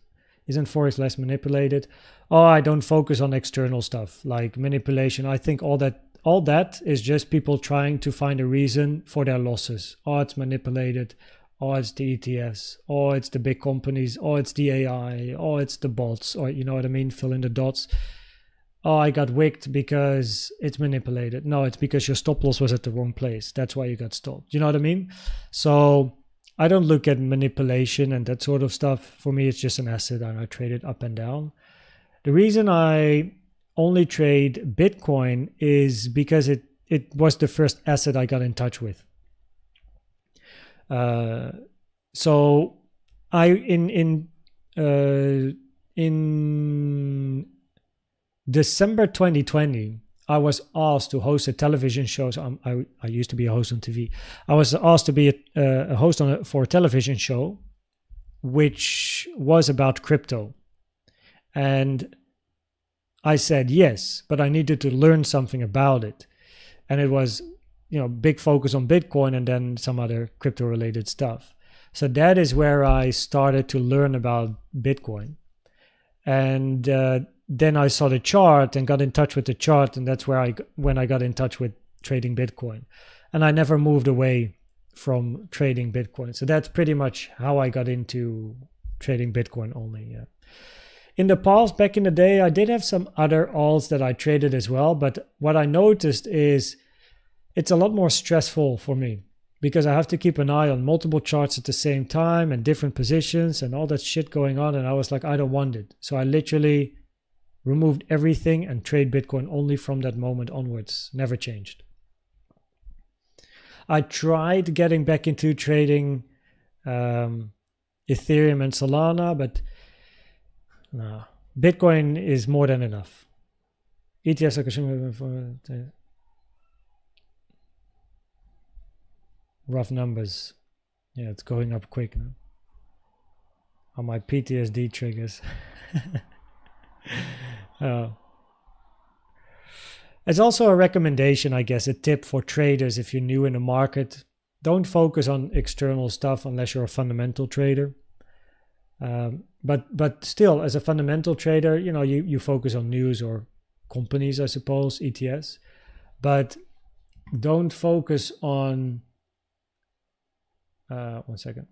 Isn't Forex less manipulated? Oh, I don't focus on external stuff like manipulation. I think all that is just people trying to find a reason for their losses. Oh, it's manipulated. Oh, it's the ETFs. Oh, it's the big companies. Oh, it's the AI. Oh, it's the bots. Or you know what I mean? Fill in the dots. Oh, I got wicked because it's manipulated. No, it's because your stop loss was at the wrong place. That's why you got stopped. You know what I mean? So I don't look at manipulation and that sort of stuff. For me, it's just an asset and I trade it up and down. The reason I only trade Bitcoin is because it was the first asset I got in touch with. So I in December 2020, I was asked to host a television show. So I used to be a host on TV. I was asked to be a host for a television show, which was about crypto, and I said yes, but I needed to learn something about it, and it was, you know, big focus on Bitcoin and then some other crypto related stuff. So that is where I started to learn about Bitcoin. And then I saw the chart and got in touch with the chart. And that's when I got in touch with trading Bitcoin. And I never moved away from trading Bitcoin. So that's pretty much how I got into trading Bitcoin only. Yeah. In the past, back in the day, I did have some other alts that I traded as well. But what I noticed is it's a lot more stressful for me because I have to keep an eye on multiple charts at the same time and different positions and all that shit going on. And I was like, I don't want it. So I literally removed everything and trade Bitcoin only from that moment onwards. Never changed. I tried getting back into trading Ethereum and Solana, but no, Bitcoin is more than enough. ETFs are consuming for rough numbers. Yeah, it's going up quick now. On my PTSD triggers. It's also a recommendation, I guess, a tip for traders if you're new in the market. Don't focus on external stuff unless you're a fundamental trader. But still, as a fundamental trader, you know, you focus on news or companies, I suppose, ETS. But don't focus on 1 second.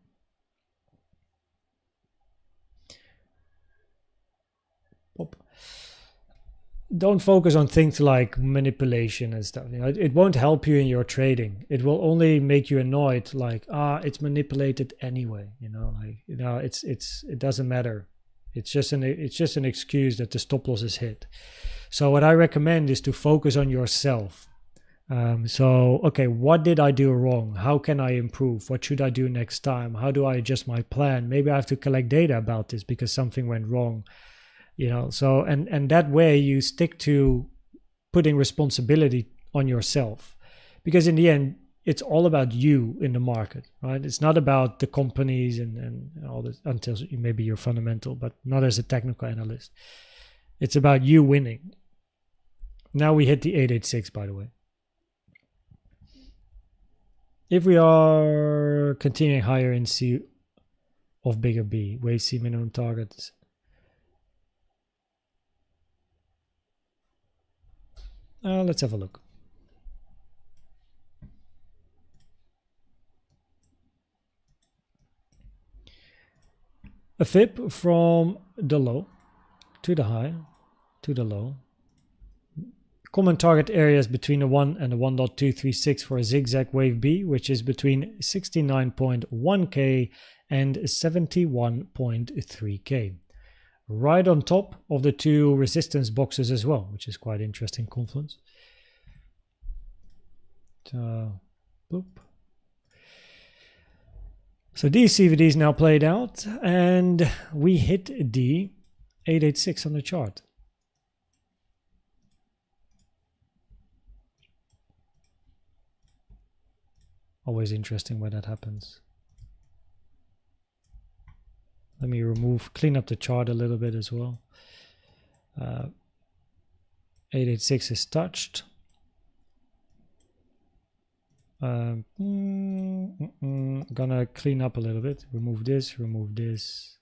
Pop. Don't focus on things like manipulation and stuff. You know, it won't help you in your trading. It will only make you annoyed. Like, it's manipulated anyway. You know, like, you know, it doesn't matter. It's just an excuse that the stop loss is hit. So what I recommend is to focus on yourself. So, okay, what did I do wrong? How can I improve? What should I do next time? How do I adjust my plan? Maybe I have to collect data about this because something went wrong. You know, so and that way you stick to putting responsibility on yourself, because in the end it's all about you in the market, right? It's not about the companies and all this, until maybe you're fundamental, but not as a technical analyst. It's about you winning. Now we hit the 886, by the way. If we are continuing higher in C of bigger B, wave C minimum targets. Let's have a look. A fib from the low to the high to the low. Common target areas between the 1 and the 1.236 for a zigzag wave B, which is between 69.1k and 71.3k. Right on top of the two resistance boxes as well, which is quite interesting confluence. So, boop. So these CVDs now played out, and we hit the 886 on the chart. Always interesting when that happens. Let me clean up the chart a little bit as well. 886 is touched. Gonna clean up a little bit. Remove this, remove this.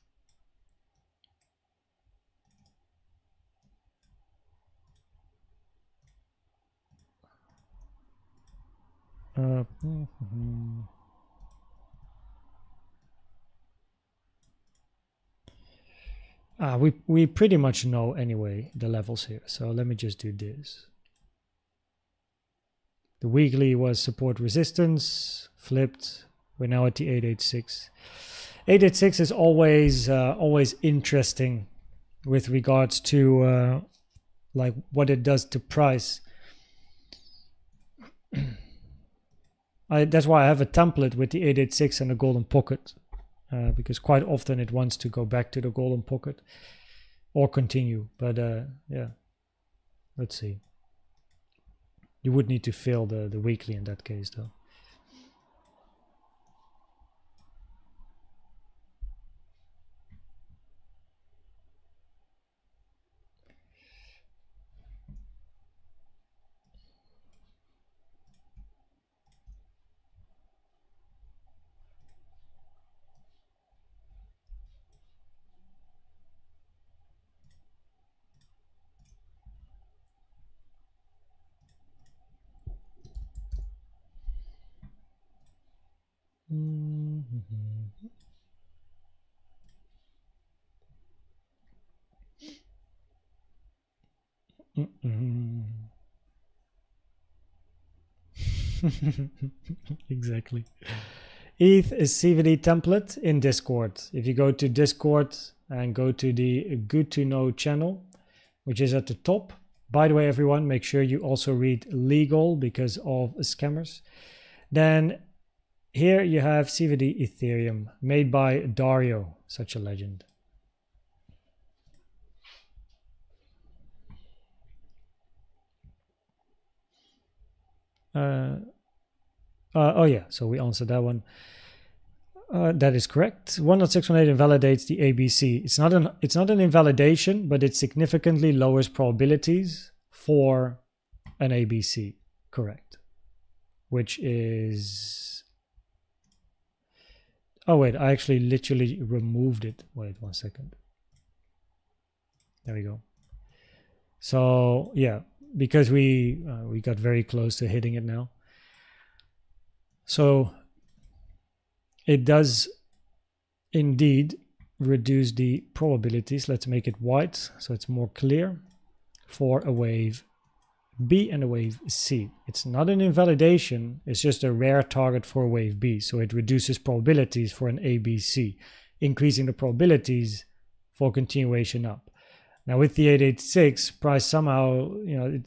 We pretty much know anyway the levels here, so let me just do this. The weekly was support resistance, flipped. We're now at the 886. 886 is always interesting with regards to like what it does to price. That's why I have a template with the 886 and the golden pocket, because quite often it wants to go back to the golden pocket or continue. But yeah, let's see. You would need to fill the weekly in that case, though. Exactly. ETH is CVD template in Discord. If you go to Discord and go to the Good to Know channel, which is at the top. By the way, everyone, make sure you also read legal because of scammers. Then here you have CVD Ethereum made by Dario, such a legend. Oh yeah, so we answered that one. That is correct. 1.618 invalidates the ABC. It's not an invalidation, but it significantly lowers probabilities for an ABC. Correct. Which is... Oh wait, I actually literally removed it. Wait 1 second. There we go. So yeah, because we got very close to hitting it now. So it does indeed reduce the probabilities. Let's make it white so it's more clear for a wave B and a wave C. It's not an invalidation, it's just a rare target for a wave B. So it reduces probabilities for an ABC, increasing the probabilities for continuation up. Now with the 886, price somehow, you know,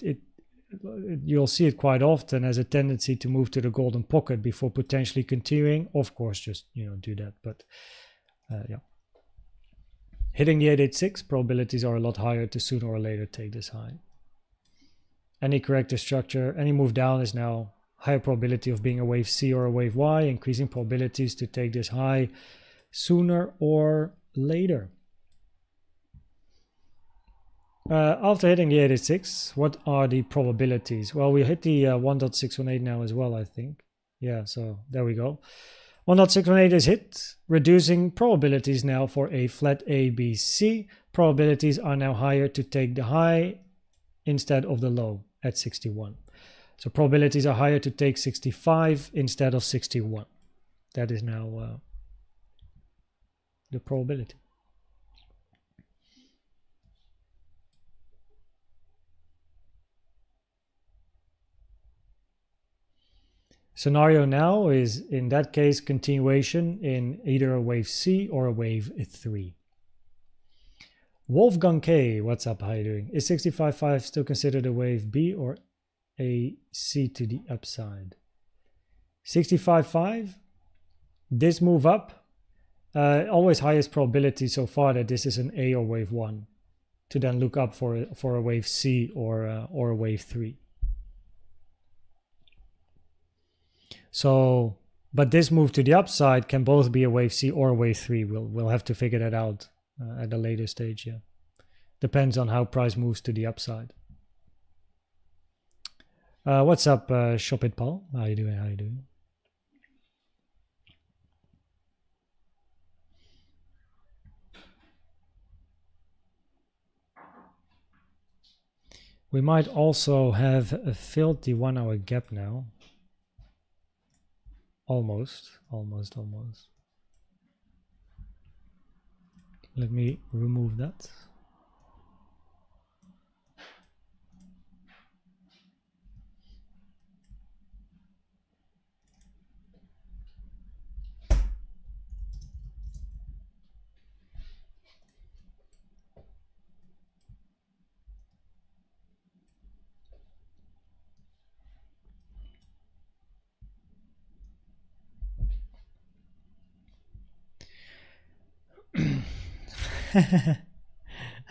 you'll see it quite often as a tendency to move to the golden pocket before potentially continuing. Of course, just, you know, do that. But yeah, hitting the 886, probabilities are a lot higher to sooner or later take this high. Any corrective structure, any move down is now higher probability of being a wave C or a wave Y, increasing probabilities to take this high sooner or later. After hitting the 886, what are the probabilities? Well, we hit the 1.618 now as well, I think. Yeah, so there we go. 1.618 is hit, reducing probabilities now for a flat ABC. Probabilities are now higher to take the high instead of the low at 61. So probabilities are higher to take 65 instead of 61. That is now the probability. Scenario now is, in that case, continuation in either a wave C or a wave 3. Wolfgang K, what's up? How you doing? Is 65.5 still considered a wave B or a C to the upside? 65.5, this move up, always highest probability so far that this is an A or wave 1, to then look up for a wave C or a wave 3. So, but this move to the upside can both be a wave C or a wave 3. We'll have to figure that out at a later stage. Yeah, depends on how price moves to the upside. What's up, Shop It Paul? How you doing? How you doing? We might also have filled the 1 hour gap now. Almost. Let me remove that.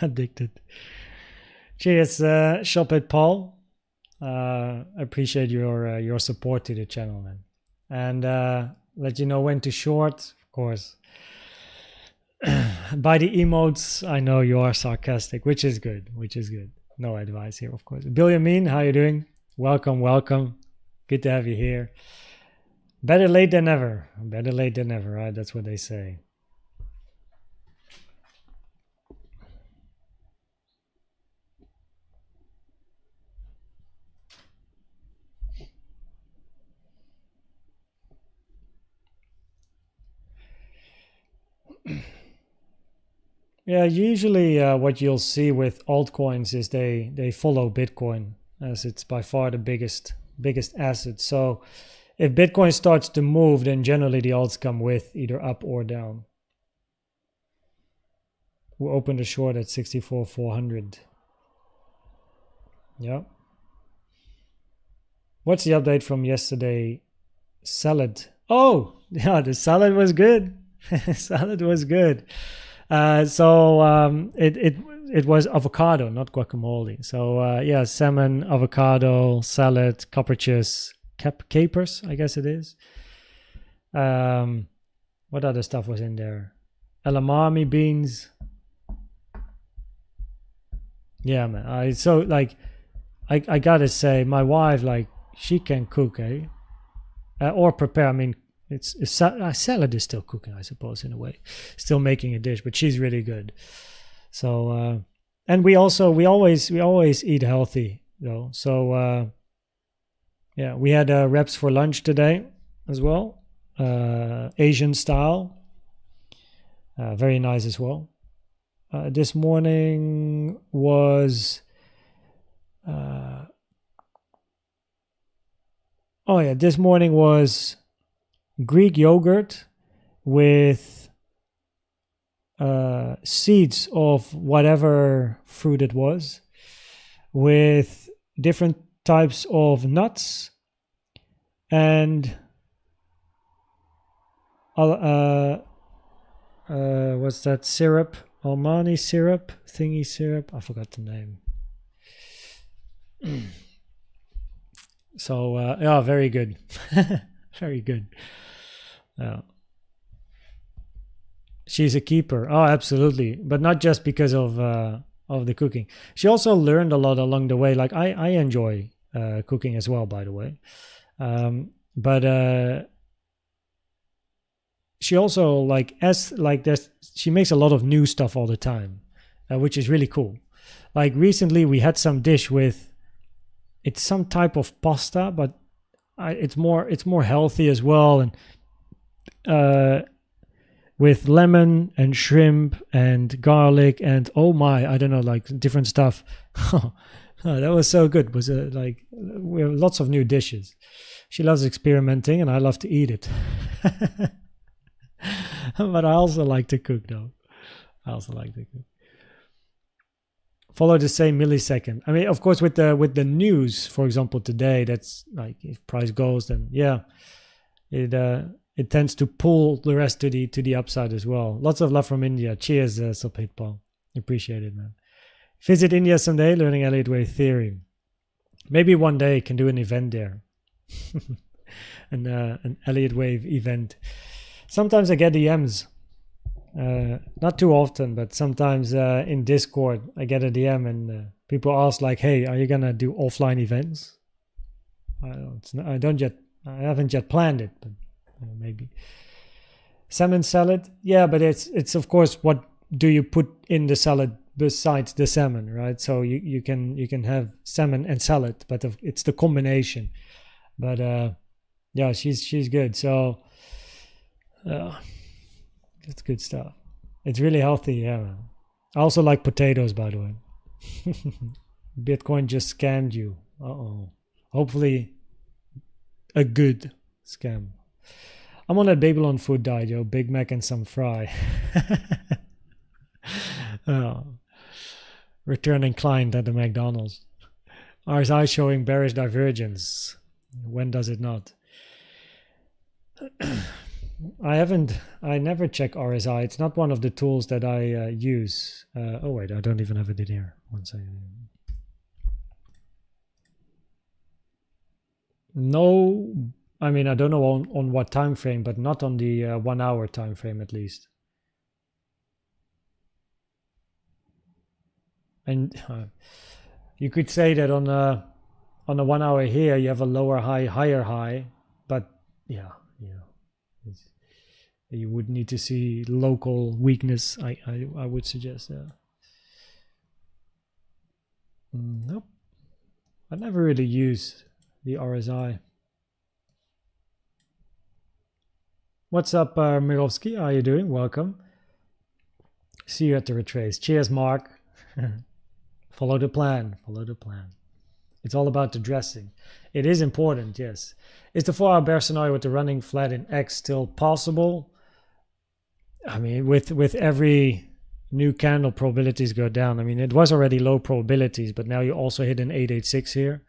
Addicted. Cheers, Shop It Paul. Appreciate your support to the channel, man. And let you know when to short, of course. By the emotes, I know you are sarcastic, which is good. No advice here, of course. Bilyamin, how you doing? Welcome. Good to have you here. Better late than never. Right? That's what they say. Yeah, usually what you'll see with altcoins is they follow Bitcoin, as it's by far the biggest asset. So if Bitcoin starts to move, then generally the alts come with, either up or down. We opened a short at 64,400. Yeah. What's the update from yesterday? Salad. Oh, yeah, the salad was good. Salad was good. So it was avocado, not guacamole. So yeah, salmon, avocado, salad, capers, I guess it is. What other stuff was in there? Edamame beans. Yeah, man. I gotta say, my wife, like, she can cook, or prepare. I mean, salad is still cooking, I suppose, in a way, still making a dish, but she's really good. So and we always eat healthy. though. So yeah, we had wraps for lunch today as well, Asian style, very nice as well. This morning was this morning was Greek yogurt with seeds of whatever fruit it was, with different types of nuts, and what's that syrup? Almani syrup, thingy syrup. I forgot the name. So yeah, very good. Very good. She's a keeper. Oh, absolutely. But not just because of the cooking. She also learned a lot along the way. Like I enjoy cooking as well, by the way. But she also she makes a lot of new stuff all the time, which is really cool. Like recently we had some dish with, it's some type of pasta, but it's more healthy as well, and with lemon and shrimp and garlic and I don't know, like different stuff. That was so good. Was like, we have lots of new dishes. She loves experimenting, and I love to eat it. But I also like to cook, though. I also like to cook. Follow the same millisecond. I mean, of course, with the news, for example, today, that's like, if price goes, then yeah, it tends to pull the rest to the upside as well. Lots of love from India. Cheers, Sulpit. Appreciate it, man. Visit India someday, learning Elliott Wave theory. Maybe one day can do an event there. An Elliott Wave event. Sometimes I get DMs. Not too often, but sometimes in Discord I get a DM and people ask like, "Hey, are you gonna do offline events?" I haven't yet planned it, but maybe. Salmon salad, yeah, but it's of course, what do you put in the salad besides the salmon, right? So you can have salmon and salad, but it's the combination. But yeah, she's good. So it's good stuff. It's really healthy, yeah, man. I also like potatoes, by the way. Bitcoin just scammed you. Uh-oh. Hopefully a good scam. I'm on that Babylon food diet, yo. Big Mac and some fry. Oh. Returning client at the McDonald's. RSI showing bearish divergence. When does it not? I never check RSI. It's not one of the tools that I use. Oh wait, I don't even have it in here. One second. No, I mean, I don't know on what time frame, but not on the 1 hour time frame at least. And you could say that on a 1 hour here you have a lower high, higher high, but yeah, you would need to see local weakness. I would suggest. Nope, I never really use the RSI. What's up, Mirovsky? How are you doing? Welcome. See you at the retrace. Cheers, Mark. Follow the plan. Follow the plan. It's all about the dressing. It is important, yes. Is the 4 hour bear scenario with the running flat in X still possible? I mean, with every new candle, probabilities go down. I mean, it was already low probabilities, but now you also hit an 886 here.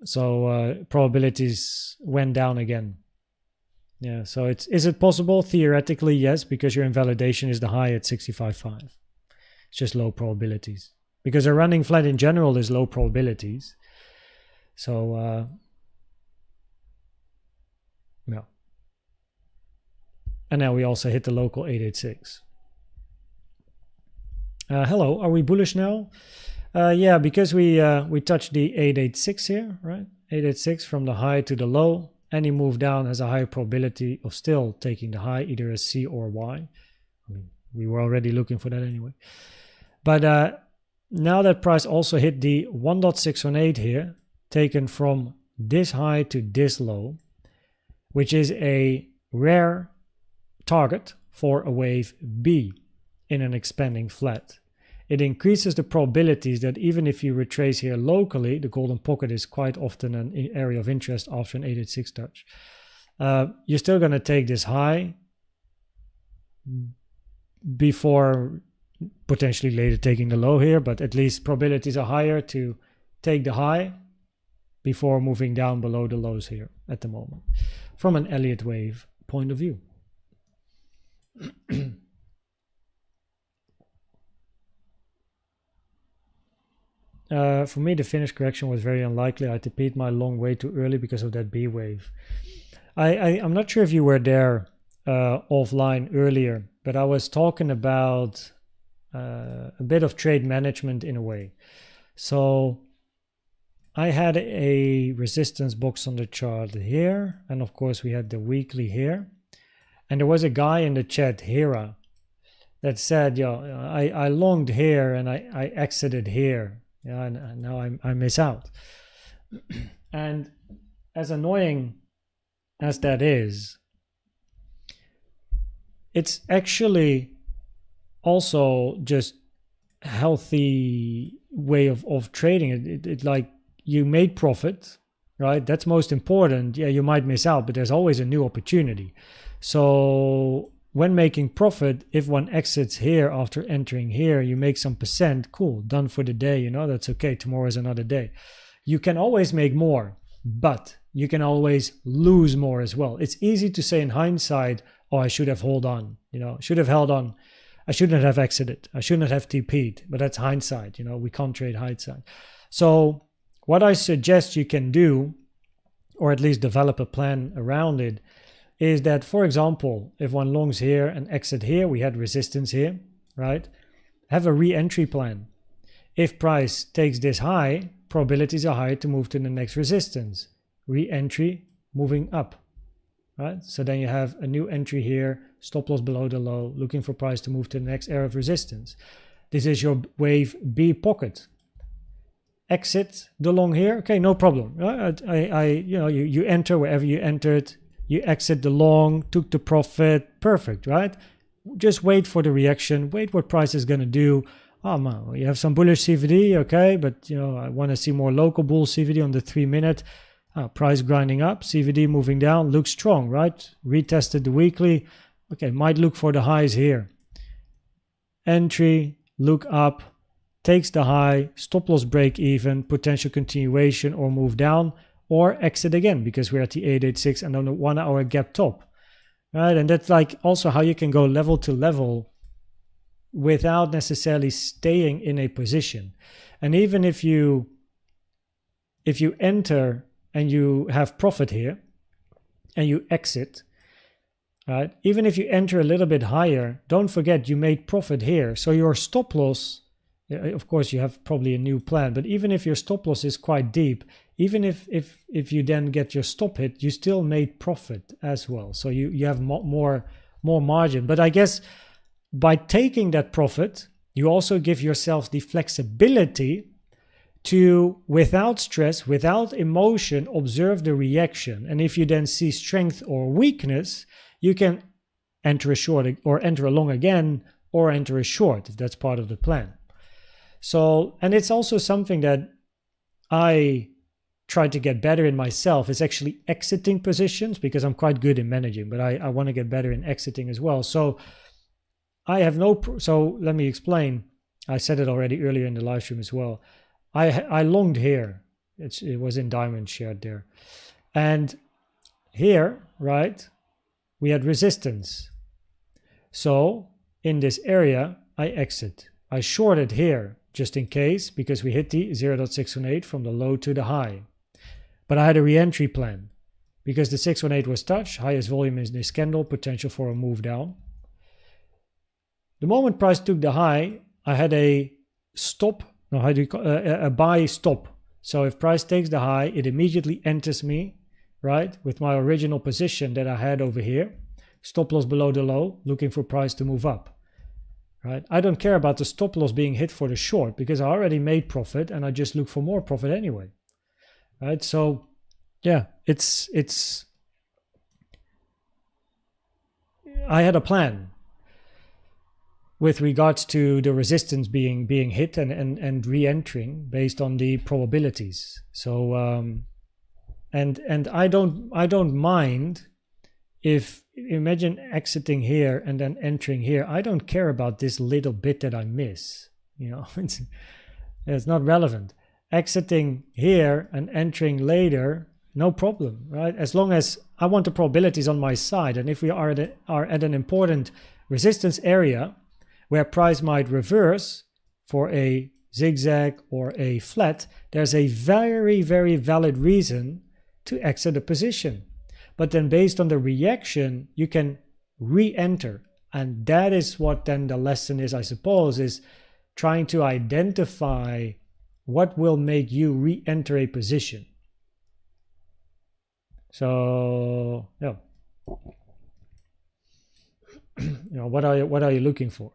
So probabilities went down again. Yeah, so is it possible? Theoretically, yes, because your invalidation is the high at 65.5. It's just low probabilities. Because a running flat in general is low probabilities. So, yeah. And now we also hit the local 886. Hello, are we bullish now? Yeah, because we touched the 886 here, right? 886 from the high to the low. Any move down has a higher probability of still taking the high, either as C or Y. I mean, we were already looking for that anyway. But now that price also hit the 1.618 here, taken from this high to this low, which is a rare target for a wave B in an expanding flat. It increases the probabilities that even if you retrace here locally, the golden pocket is quite often an area of interest after an 886 touch. You're still going to take this high before potentially later taking the low here, but at least probabilities are higher to take the high before moving down below the lows here at the moment, from an Elliott Wave point of view. For me, the finish correction was very unlikely. I TP'd my long way too early because of that B wave. I'm not sure if you were there offline earlier, but I was talking about a bit of trade management in a way. So I had a resistance box on the chart here, and of course we had the weekly here. And there was a guy in the chat, Hera, that said, "Yo, I longed here and I exited here. Yeah, and now I miss out." And as annoying as that is, it's actually also just a healthy way of trading. It like you made profit, right? That's most important. Yeah, you might miss out, but there's always a new opportunity. So when making profit, if one exits here after entering here, you make some percent, cool, done for the day, you know, that's okay. Tomorrow is another day. You can always make more, but you can always lose more as well. It's easy to say in hindsight, oh, I should have held on, you know, should have held on. I shouldn't have exited. I shouldn't have TP'd, but that's hindsight, you know, we can't trade hindsight. So what I suggest you can do, or at least develop a plan around it, is that, for example, if one longs here and exit here, we had resistance here, right? Have a re-entry plan. If price takes this high, probabilities are higher to move to the next resistance. Re-entry, moving up, right? So then you have a new entry here, stop loss below the low, looking for price to move to the next area of resistance. This is your wave B pocket. Exit the long here, okay, no problem. You enter wherever you entered. You exit the long, took the profit, perfect, right? Just wait for the reaction, wait what price is going to do. Oh man, you have some bullish CVD, okay, but you know, I want to see more local bull CVD on the 3 minute. Price grinding up, CVD moving down, looks strong, right? Retested the weekly, okay, might look for the highs here. Entry, look up, takes the high, stop loss break even, potential continuation or move down, or exit again because we're at the 886 and on the 1 hour gap top, right? And that's like also how you can go level to level without necessarily staying in a position. And even if you enter and you have profit here and you exit, right? Even if you enter a little bit higher, don't forget you made profit here. So your stop loss, of course you have probably a new plan, but even if your stop loss is quite deep, even if you then get your stop hit, you still made profit as well. So you have more margin. But I guess by taking that profit, you also give yourself the flexibility to, without stress, without emotion, observe the reaction. And if you then see strength or weakness, you can enter a short or enter a long again or enter a short if that's part of the plan. So, and it's also something that I try to get better in myself, is actually exiting positions, because I'm quite good in managing, but I want to get better in exiting as well. So I have so let me explain. I said it already earlier in the live stream as well. I longed here. It was in diamond shared there. And here, right, we had resistance. So in this area, I exit. I shorted here just in case, because we hit the 0.618 from the low to the high. But I had a re-entry plan because the 618 was touched, highest volume in this candle, potential for a move down. The moment price took the high, I had a stop, no, how do you call a buy stop. So if price takes the high, it immediately enters me, right, with my original position that I had over here. Stop loss below the low, looking for price to move up. right? I don't care about the stop loss being hit for the short because I already made profit and I just look for more profit anyway, right? So yeah, it's I had a plan with regards to the resistance being hit and re-entering based on the probabilities. So and I don't mind if, imagine exiting here and then entering here. I don't care about this little bit that I miss, you know. It's not relevant. Exiting here and entering later, no problem, right? As long as I want the probabilities on my side, and if we are at an important resistance area where price might reverse for a zigzag or a flat, there's a very, very valid reason to exit a position. But then based on the reaction, you can re-enter. And that is what then the lesson is, I suppose, is trying to identify what will make you re-enter a position. So, yeah. You know, what are you looking for?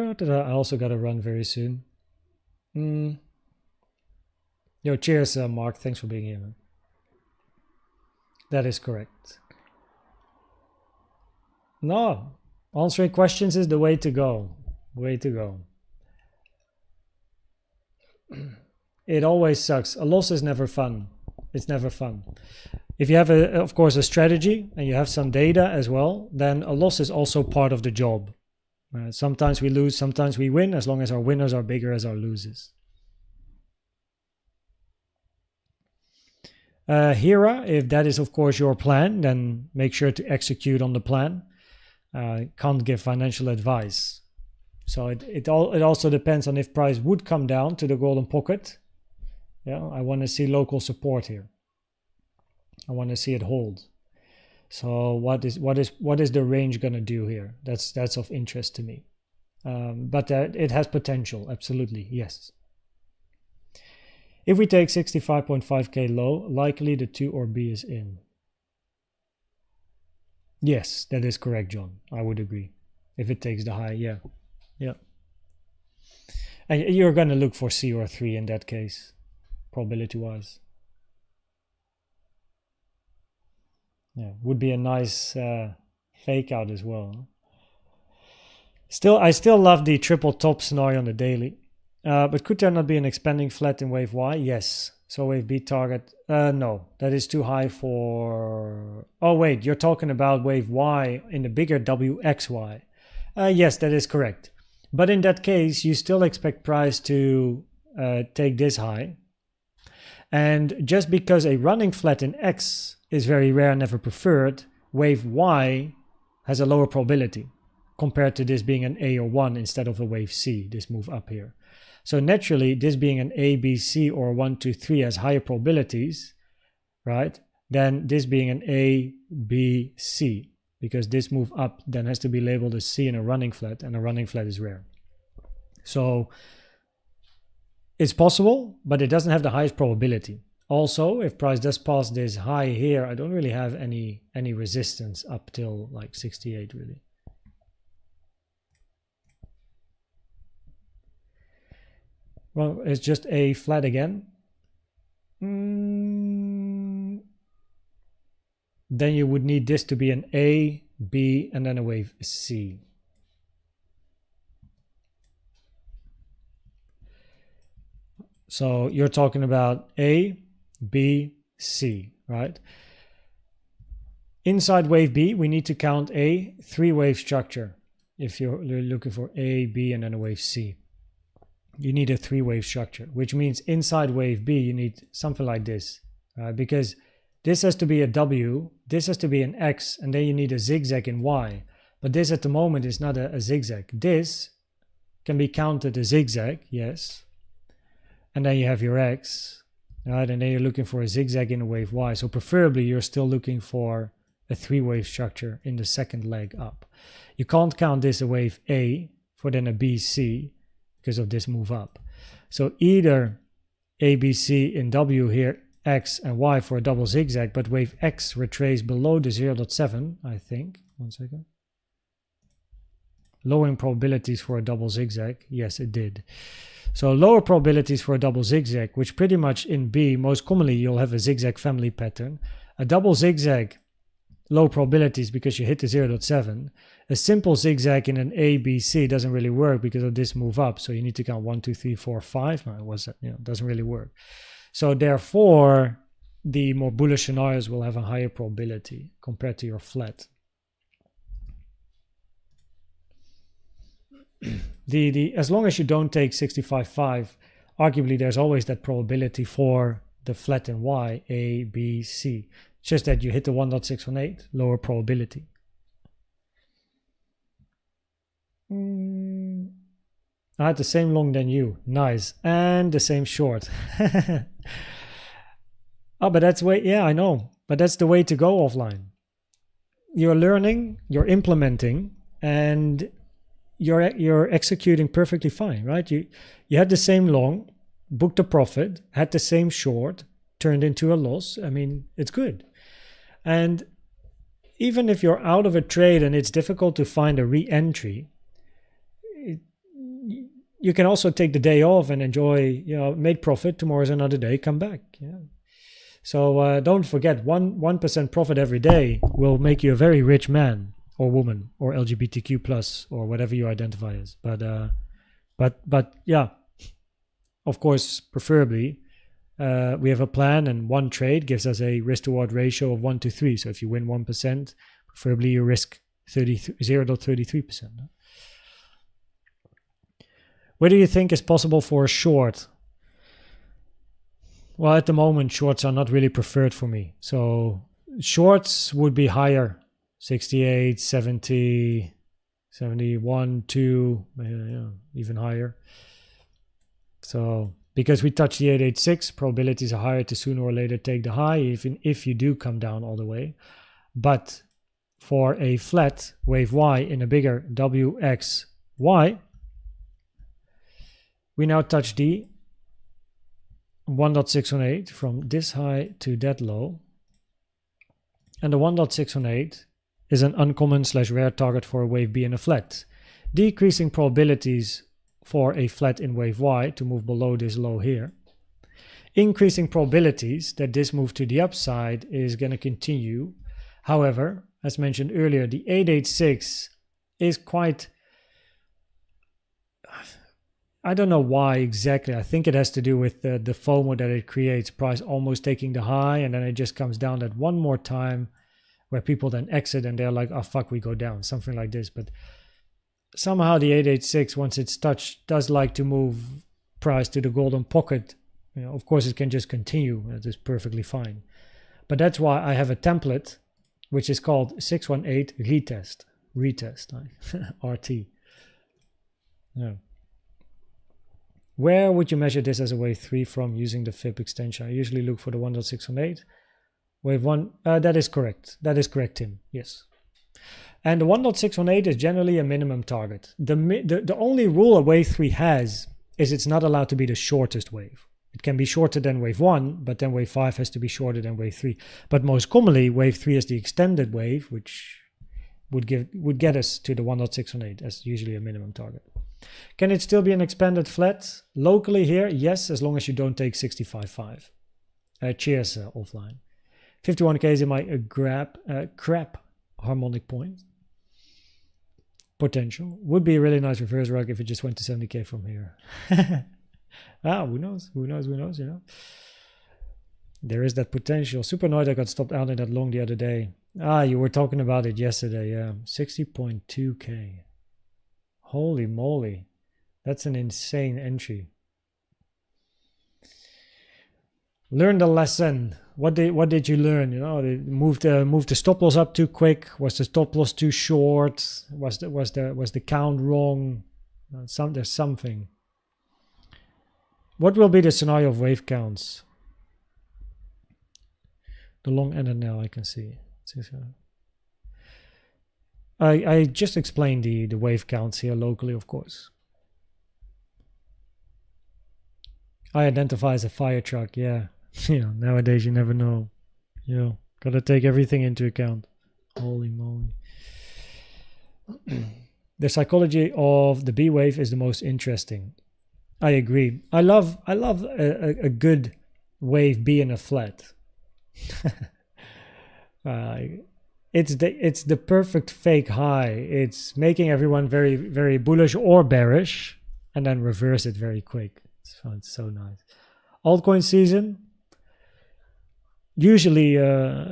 I also got to run very soon. Yo, cheers, Mark. Thanks for being here, man. That is correct. No, answering questions is the way to go. Way to go. It always sucks. A loss is never fun. It's never fun. If you have, of course, a strategy and you have some data as well, then a loss is also part of the job. Sometimes we lose, sometimes we win, as long as our winners are bigger as our losers. Hira, if that is of course your plan, then make sure to execute on the plan. Can't give financial advice. So it also depends on if price would come down to the golden pocket. Yeah, I want to see local support here. I want to see it hold. So what is the range going to do here? That's of interest to me. But it has potential, absolutely, yes. If we take 65.5k low, likely the 2 or B is in. Yes, that is correct, John. I would agree. If it takes the high, yeah. Yeah. And you're going to look for C or 3 in that case, probability-wise. Yeah, would be a nice fake out as well. I still love the triple top scenario on the daily. But could there not be an expanding flat in wave Y? Yes. So wave B target, no, that is too high for... Oh wait, you're talking about wave Y in the bigger WXY. Yes, that is correct. But in that case, you still expect price to take this high. And just because a running flat in X is very rare, never preferred, wave Y has a lower probability compared to this being an A or 1 instead of a wave C, this move up here. So naturally, this being an A, B, C or 1, 2, 3 has higher probabilities, right, than this being an A, B, C, because this move up then has to be labeled as C in a running flat, and a running flat is rare. So it's possible, but it doesn't have the highest probability. Also, if price does pass this high here, I don't really have any resistance up till like 68 really. Well, it's just a flat again. Then you would need this to be an A, B, and then a wave C. So you're talking about A, B, C, right? Inside wave B, we need to count a 3-wave structure. If you're looking for A, B, and then a wave C, you need a 3-wave structure, which means inside wave B, you need something like this, because this has to be a W, this has to be an X, and then you need a zigzag in Y. But this at the moment is not a zigzag. This can be counted a zigzag, yes. And then you have your X, right? And then you're looking for a zigzag in a wave Y. So preferably you're still looking for a 3-wave structure in the second leg up. You can't count this a wave A for then a BC because of this move up. So either A, B, C in W here, X and Y for a double zigzag, but wave X retraced below the 0.7, I think. 1 second. Lowering probabilities for a double zigzag. Yes, it did. So lower probabilities for a double zigzag, which pretty much in B, most commonly you'll have a zigzag family pattern. A double zigzag, low probabilities because you hit the 0.7. A simple zigzag in an A, B, C doesn't really work because of this move up. So you need to count 1, 2, 3, 4, 5. No, it doesn't really work. So therefore, the more bullish scenarios will have a higher probability compared to your flat. As long as you don't take 65.5, arguably there's always that probability for the flat in Y, A, B, C. It's just that you hit the 1.618, lower probability. I had the same long than you. Nice. And the same short. Oh, but that's yeah, I know. But that's the way to go offline. You're learning, you're implementing, and you're executing perfectly fine, right? You had the same long, booked a profit, had the same short, turned into a loss. I mean, it's good. And even if you're out of a trade and it's difficult to find a re-entry, you can also take the day off and enjoy, made profit. Tomorrow's another day, come back. Yeah. So don't forget, 1% profit every day will make you a very rich man or woman or LGBTQ plus or whatever you identify as. But yeah, of course, preferably we have a plan, and one trade gives us a risk to reward ratio of 1 to 3. So if you win 1%, preferably you risk 0.33%. What do you think is possible for a short? Well, at the moment, shorts are not really preferred for me. So shorts would be higher, 68, 70, 71, 2, even higher. So because we touch the 886, probabilities are higher to sooner or later take the high, even if you do come down all the way. But for a flat wave Y in a bigger WXY, we now touch the 1.618 from this high to that low. And the 1.618 is an uncommon / rare target for a wave B in a flat. Decreasing probabilities for a flat in wave Y to move below this low here. Increasing probabilities that this move to the upside is going to continue. However, as mentioned earlier, the 886 is quite... I don't know why exactly. I think it has to do with the FOMO that it creates, price almost taking the high, and then it just comes down that one more time where people then exit and they're like, oh fuck, we go down, something like this. But somehow the 886, once it's touched, does like to move price to the golden pocket. Of course it can just continue. That is perfectly fine. But that's why I have a template which is called 618 retest RT. Yeah. Where would you measure this as a wave 3 from using the FIB extension? I usually look for the 1.618. Wave 1, that is correct. That is correct, Tim. Yes. And the 1.618 is generally a minimum target. The only rule a wave 3 has is it's not allowed to be the shortest wave. It can be shorter than wave 1, but then wave 5 has to be shorter than wave 3. But most commonly, wave 3 is the extended wave, which would get us to the 1.618 as usually a minimum target. Can it still be an expanded flat? Locally here, yes, as long as you don't take 65.5. Cheers, offline. 51k is in my crap harmonic point. Potential. Would be a really nice reverse rug if it just went to 70k from here. Who knows? Who knows? Who knows? There is that potential. Super annoyed I got stopped out in that long the other day. You were talking about it yesterday. Yeah, 60.2k. Holy moly. That's an insane entry. Learn the lesson. What did you learn? They moved the stop loss up too quick. Was the stop loss too short? Was the count wrong? There's something. What will be the scenario of wave counts? The long ended now I can see. I just explained the wave counts here locally, of course. I identify as a fire truck. Yeah. Yeah. Nowadays, you never know. Yeah. Gotta take everything into account. Holy moly. The psychology of the B wave is the most interesting. I agree. I love a good wave being a flat. It's the perfect fake high. It's making everyone very, very bullish or bearish, and then reverse it very quick. It's so nice. Altcoin season. Usually,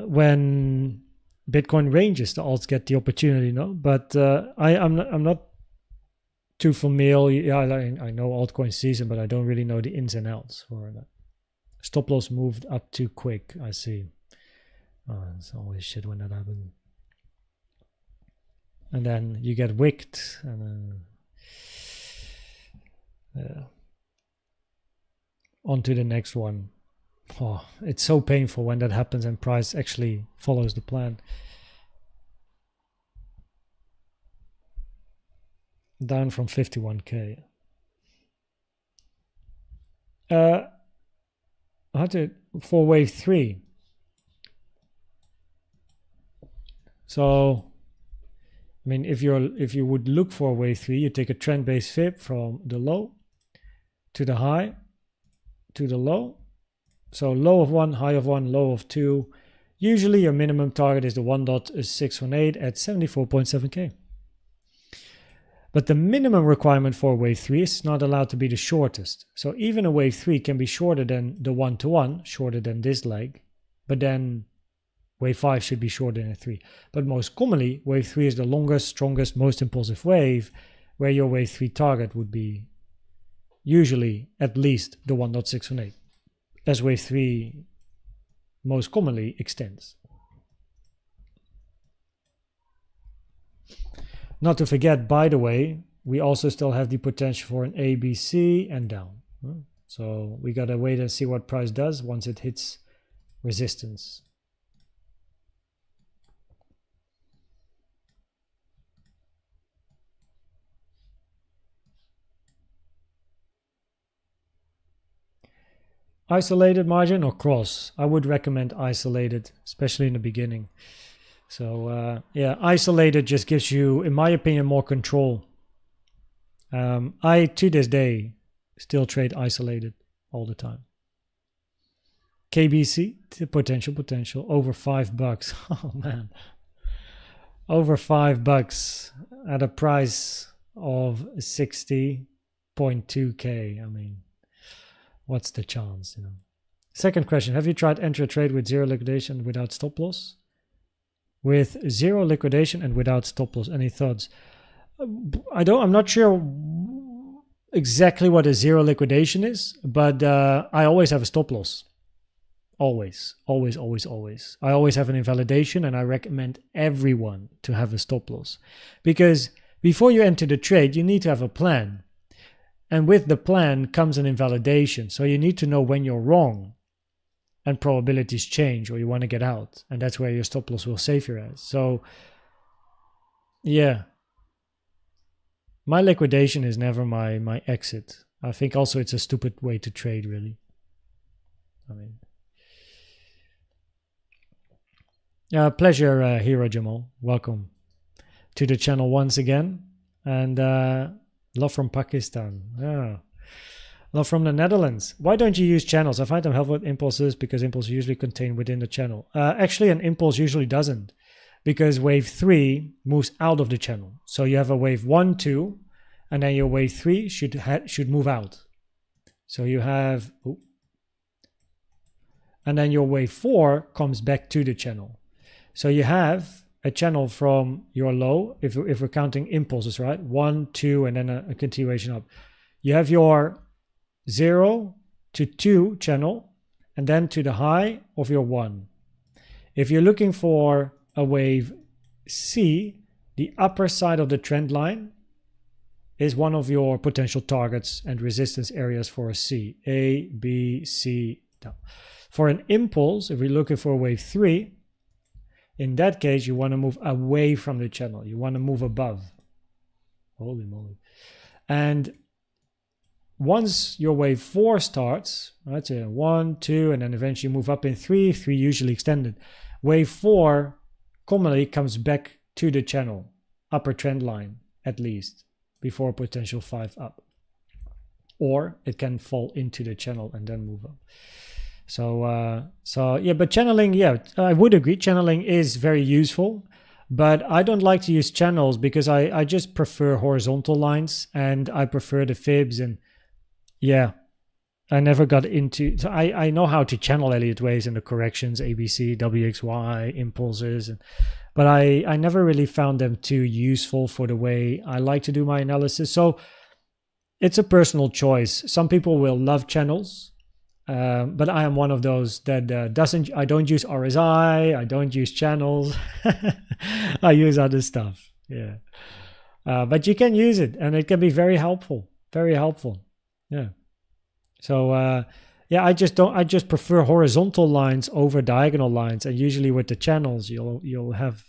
when Bitcoin ranges, the alts get the opportunity, no? But I'm not too familiar. Yeah, I know altcoin season, but I don't really know the ins and outs for that. Stop loss moved up too quick. I see. Oh, it's always shit when that happens. And then you get wicked, and then on to the next one. Oh, it's so painful when that happens and price actually follows the plan. Down from 51k. For wave 3. So, I mean, if you would look for wave 3, you take a trend-based fib from the low to the high to the low. So low of 1, high of 1, low of 2. Usually your minimum target is the 1.618 at 74.7k. But the minimum requirement for wave 3 is not allowed to be the shortest. So even a wave 3 can be shorter than the 1-to-1, shorter than this leg. But then wave 5 should be shorter than a 3. But most commonly, wave 3 is the longest, strongest, most impulsive wave, where your wave 3 target would be usually at least the 1.618. As wave 3 most commonly extends. Not to forget, by the way, we also still have the potential for an A, B, C, and down. So we gotta wait and see what price does once it hits resistance. Isolated margin or cross? I would recommend isolated, especially in the beginning. So yeah, isolated just gives you, in my opinion, more control. I, to this day, still trade isolated all the time. KBC, potential, over $5. Oh man. Over $5 at a price of 60.2k. I mean, what's the chance, Second question, have you tried enter a trade with zero liquidation without stop loss? With zero liquidation and without stop loss, any thoughts? I'm not sure exactly what a zero liquidation is, but I always have a stop loss. Always. I always have an invalidation, and I recommend everyone to have a stop loss. Because before you enter the trade, you need to have a plan. And with the plan comes an invalidation. So you need to know when you're wrong and probabilities change or you want to get out. And that's where your stop loss will save your ass. So, yeah. My liquidation is never my exit. I think also it's a stupid way to trade, really. I mean, pleasure, Hero Jamal. Welcome to the channel once again. And love from Pakistan. Yeah. Love from the Netherlands. Why don't you use channels? I find them helpful with impulses because impulses usually contain within the channel. Actually, an impulse usually doesn't, because wave 3 moves out of the channel. So you have a wave 1, 2, and then your wave 3 should move out. So you have, and then your wave 4 comes back to the channel. So you have a channel from your low, if we're counting impulses, right? 1, 2, and then a continuation up. You have your 0 to 2 channel, and then to the high of your 1. If you're looking for a wave C, the upper side of the trend line is one of your potential targets and resistance areas for a C. A, B, C, down. For an impulse, if we're looking for a wave 3, in that case, you want to move away from the channel. You want to move above. Holy moly. And once your wave 4 starts, right, so 1, 2, and then eventually move up in 3 usually extended. Wave 4 commonly comes back to the channel, upper trend line at least, before potential 5 up. Or it can fall into the channel and then move up. So yeah, but channeling, yeah, I would agree, channeling is very useful. But I don't like to use channels because I just prefer horizontal lines, and I prefer the fibs, and yeah, I never got into, so I know how to channel Elliott waves and the corrections, ABC, WXY, impulses, but I never really found them too useful for the way I like to do my analysis. So it's a personal choice. Some people will love channels, but I am one of those that I don't use RSI, I don't use channels, I use other stuff, yeah. But you can use it, and it can be very helpful, yeah. So yeah, I just prefer horizontal lines over diagonal lines, and usually with the channels you'll have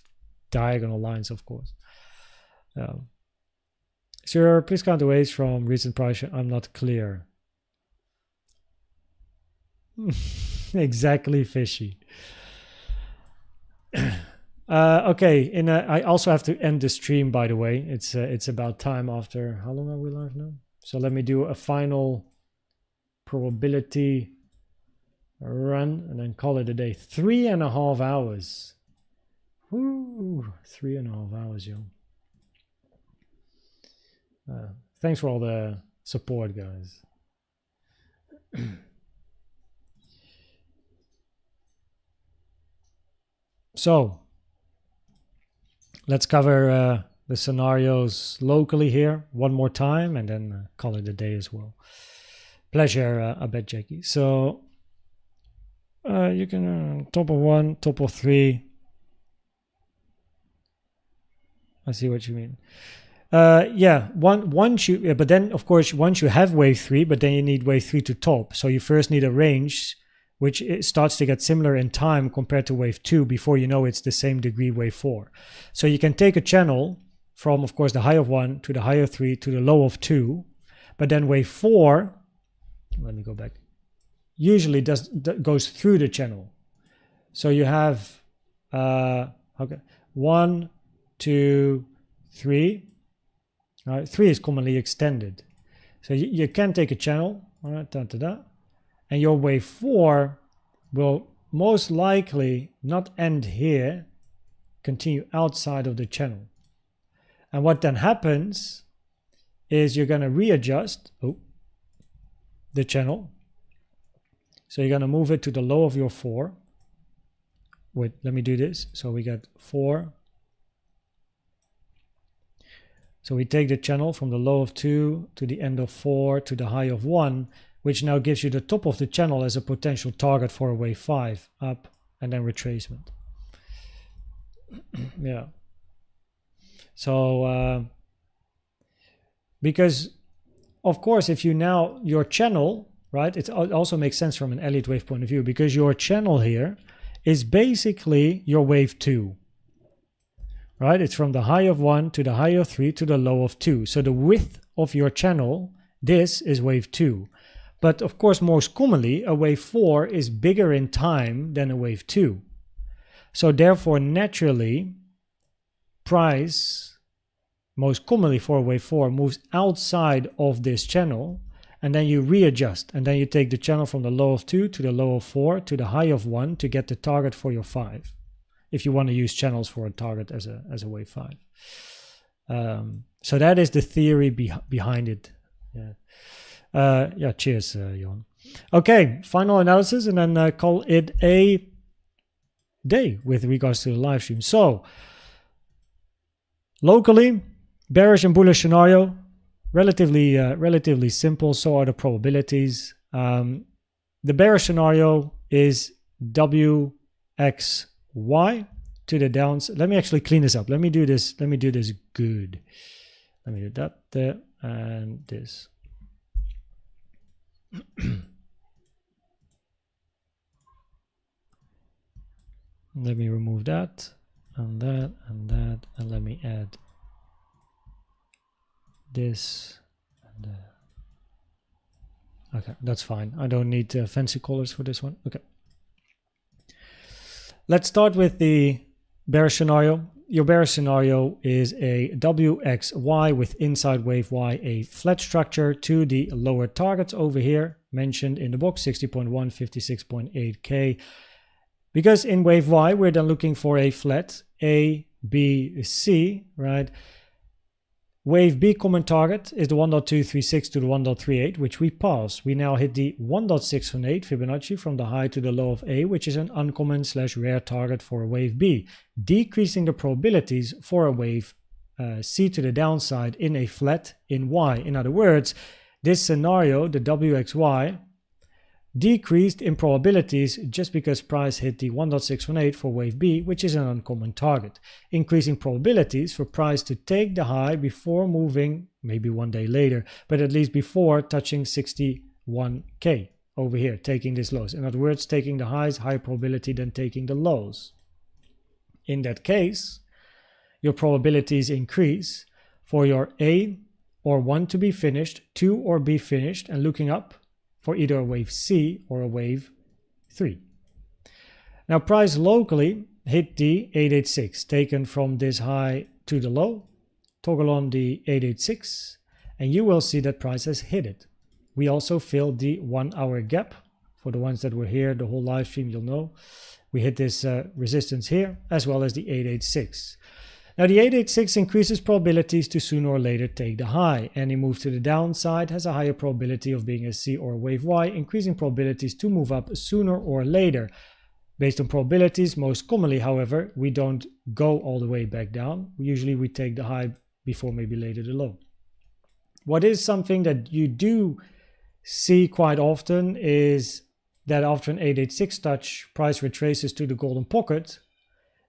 diagonal lines, of course. Sir, please count the waves from recent price. I'm not clear. Exactly, fishy. Okay, I also have to end the stream, by the way. It's about time after, how long are we live now? So let me do a final probability run and then call it a day. 3.5 hours. Woo, 3.5 hours, yo. Thanks for all the support, guys. So let's cover the scenarios locally here one more time, and then call it a day as well. Pleasure, I bet, Jackie. So you can top of 1, top of 3. I see what you mean. Yeah, once you, but then of course once you have wave 3, but then you need wave 3 to top. So you first need a range which it starts to get similar in time compared to wave 2 before you know it's the same degree wave 4. So you can take a channel from, of course, the high of 1 to the high of 3 to the low of 2, but then wave 4, let me go back, usually goes through the channel. So you have okay, 1, 2, 3. All right, 3 is commonly extended. So you can take a channel, all right, and your wave 4 will most likely not end here, continue outside of the channel. And what then happens is you're going to readjust the channel. So you're going to move it to the low of your 4. Wait, let me do this. So we got 4. So we take the channel from the low of 2 to the end of 4 to the high of 1, which now gives you the top of the channel as a potential target for a wave 5 up, and then retracement. Yeah. So because of course if you now, your channel, right, it also makes sense from an Elliott wave point of view, because your channel here is basically your wave 2. Right, it's from the high of 1 to the high of 3 to the low of 2. So the width of your channel, this is wave 2. But of course, most commonly, a wave 4 is bigger in time than a wave 2. So therefore, naturally, price, most commonly for a wave 4, moves outside of this channel, and then you readjust. And then you take the channel from the low of 2 to the low of 4 to the high of 1 to get the target for your 5. If you want to use channels for a target as a wave 5. So that is the theory behind it. Yeah. Yeah, cheers, Johan. Okay, final analysis, and then call it a day with regards to the live stream. So, locally, bearish and bullish scenario, relatively simple. So are the probabilities. The bearish scenario is WXY to the downside. Let me actually clean this up. Let me do this good. Let me do that there and this. Let me remove that and that and that, and let me add this and that. Okay, that's fine. I don't need fancy colors for this one. Okay. Let's start with the bearish scenario. Your bearish scenario is a WXY with inside wave Y a flat structure to the lower targets over here mentioned in the box 60.1, 56.8K. Because in wave Y we're then looking for a flat A, B, C, right? Wave B common target is the 1.236 to the 1.38, which we pass. We now hit the 1.618 Fibonacci from the high to the low of A, which is an uncommon / rare target for a wave B, decreasing the probabilities for a wave C to the downside in a flat in Y. In other words, this scenario, the WXY, decreased in probabilities just because price hit the 1.618 for wave B, which is an uncommon target, increasing probabilities for price to take the high before moving, maybe one day later, but at least before touching 61K over here, taking this lows. In other words, taking the highs, higher probability than taking the lows. In that case, your probabilities increase for your A or 1 to be finished, 2 or B finished, and looking up for either a wave C or a wave 3. Now price locally hit the 886, taken from this high to the low. Toggle on the 886 and you will see that price has hit it. We also filled the 1 hour gap. For the ones that were here the whole live stream, you'll know we hit this resistance here as well as the 886. Now the 886 increases probabilities to sooner or later take the high. Any move to the downside has a higher probability of being a C or a wave Y, increasing probabilities to move up sooner or later. Based on probabilities, most commonly, however, we don't go all the way back down. Usually we take the high before maybe later the low. What is something that you do see quite often is that after an 886 touch, price retraces to the golden pocket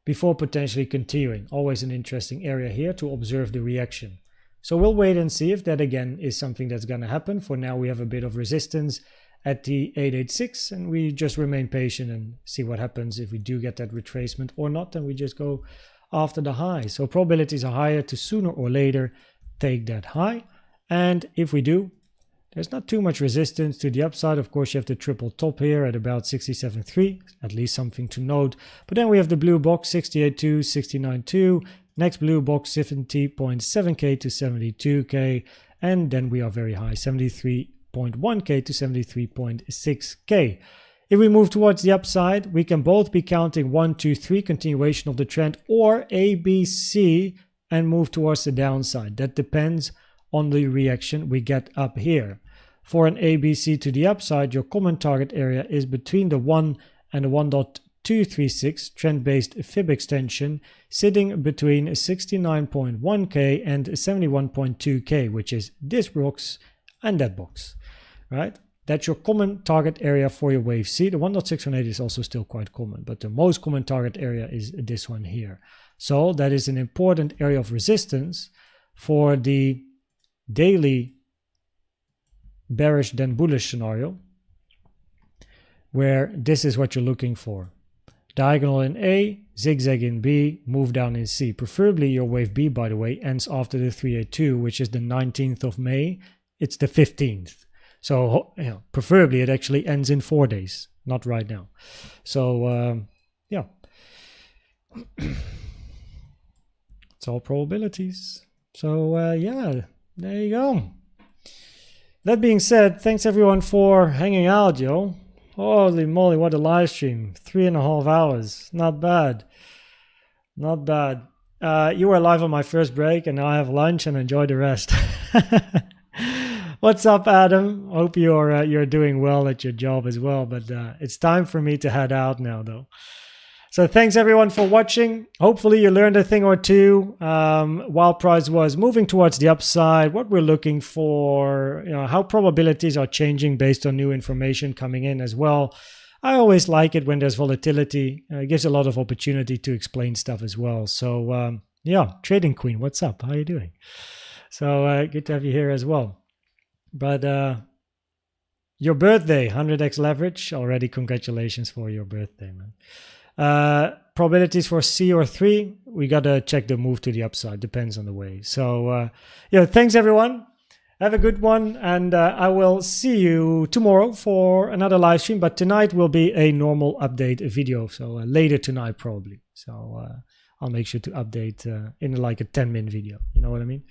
before potentially continuing. Always an interesting area here to observe the reaction. So we'll wait and see if that again is something that's going to happen. For now we have a bit of resistance at the 886 and we just remain patient and see what happens if we do get that retracement or not, and we just go after the high. So probabilities are higher to sooner or later take that high, and if we do, there's not too much resistance to the upside. Of course, you have the triple top here at about 67.3, at least something to note. But then we have the blue box 68.2, 69.2, next blue box 70.7K to 72K, and then we are very high, 73.1K to 73.6K. If we move towards the upside, we can both be counting 1, 2, 3, continuation of the trend, or A, B, C, and move towards the downside. That depends on the reaction we get up here. For an ABC to the upside, your common target area is between the 1 and the 1.236 trend-based fib extension, sitting between 69.1K and 71.2K, which is this box and that box, right? That's your common target area for your wave C. The 1.618 is also still quite common, but the most common target area is this one here. So that is an important area of resistance for the daily bearish then bullish scenario, where this is what you're looking for. Diagonal in A, zigzag in B, move down in C. Preferably your wave B, by the way, ends after the 382, which is the 19th of May. It's the 15th. So preferably it actually ends in 4 days, not right now. So yeah, it's all probabilities. So yeah, there you go. That being said, thanks everyone for hanging out, yo. Holy moly, what a live stream. 3.5 hours. Not bad. Not bad. You were live on my first break and now I have lunch and enjoy the rest. What's up, Adam? Hope you're doing well at your job as well, but it's time for me to head out now though. So thanks everyone for watching. Hopefully you learned a thing or two while price was moving towards the upside, what we're looking for, how probabilities are changing based on new information coming in as well. I always like it when there's volatility. It gives a lot of opportunity to explain stuff as well. So yeah, Trading Queen, what's up? How are you doing? So good to have you here as well. But your birthday, 100x leverage, already congratulations for your birthday, man. Probabilities for C or 3, we gotta check the move to the upside, depends on the way. So yeah, thanks everyone. Have a good one, and I will see you tomorrow for another live stream. But tonight will be a normal update video, so later tonight probably. So I'll make sure to update in like a 10-minute video. You know what I mean?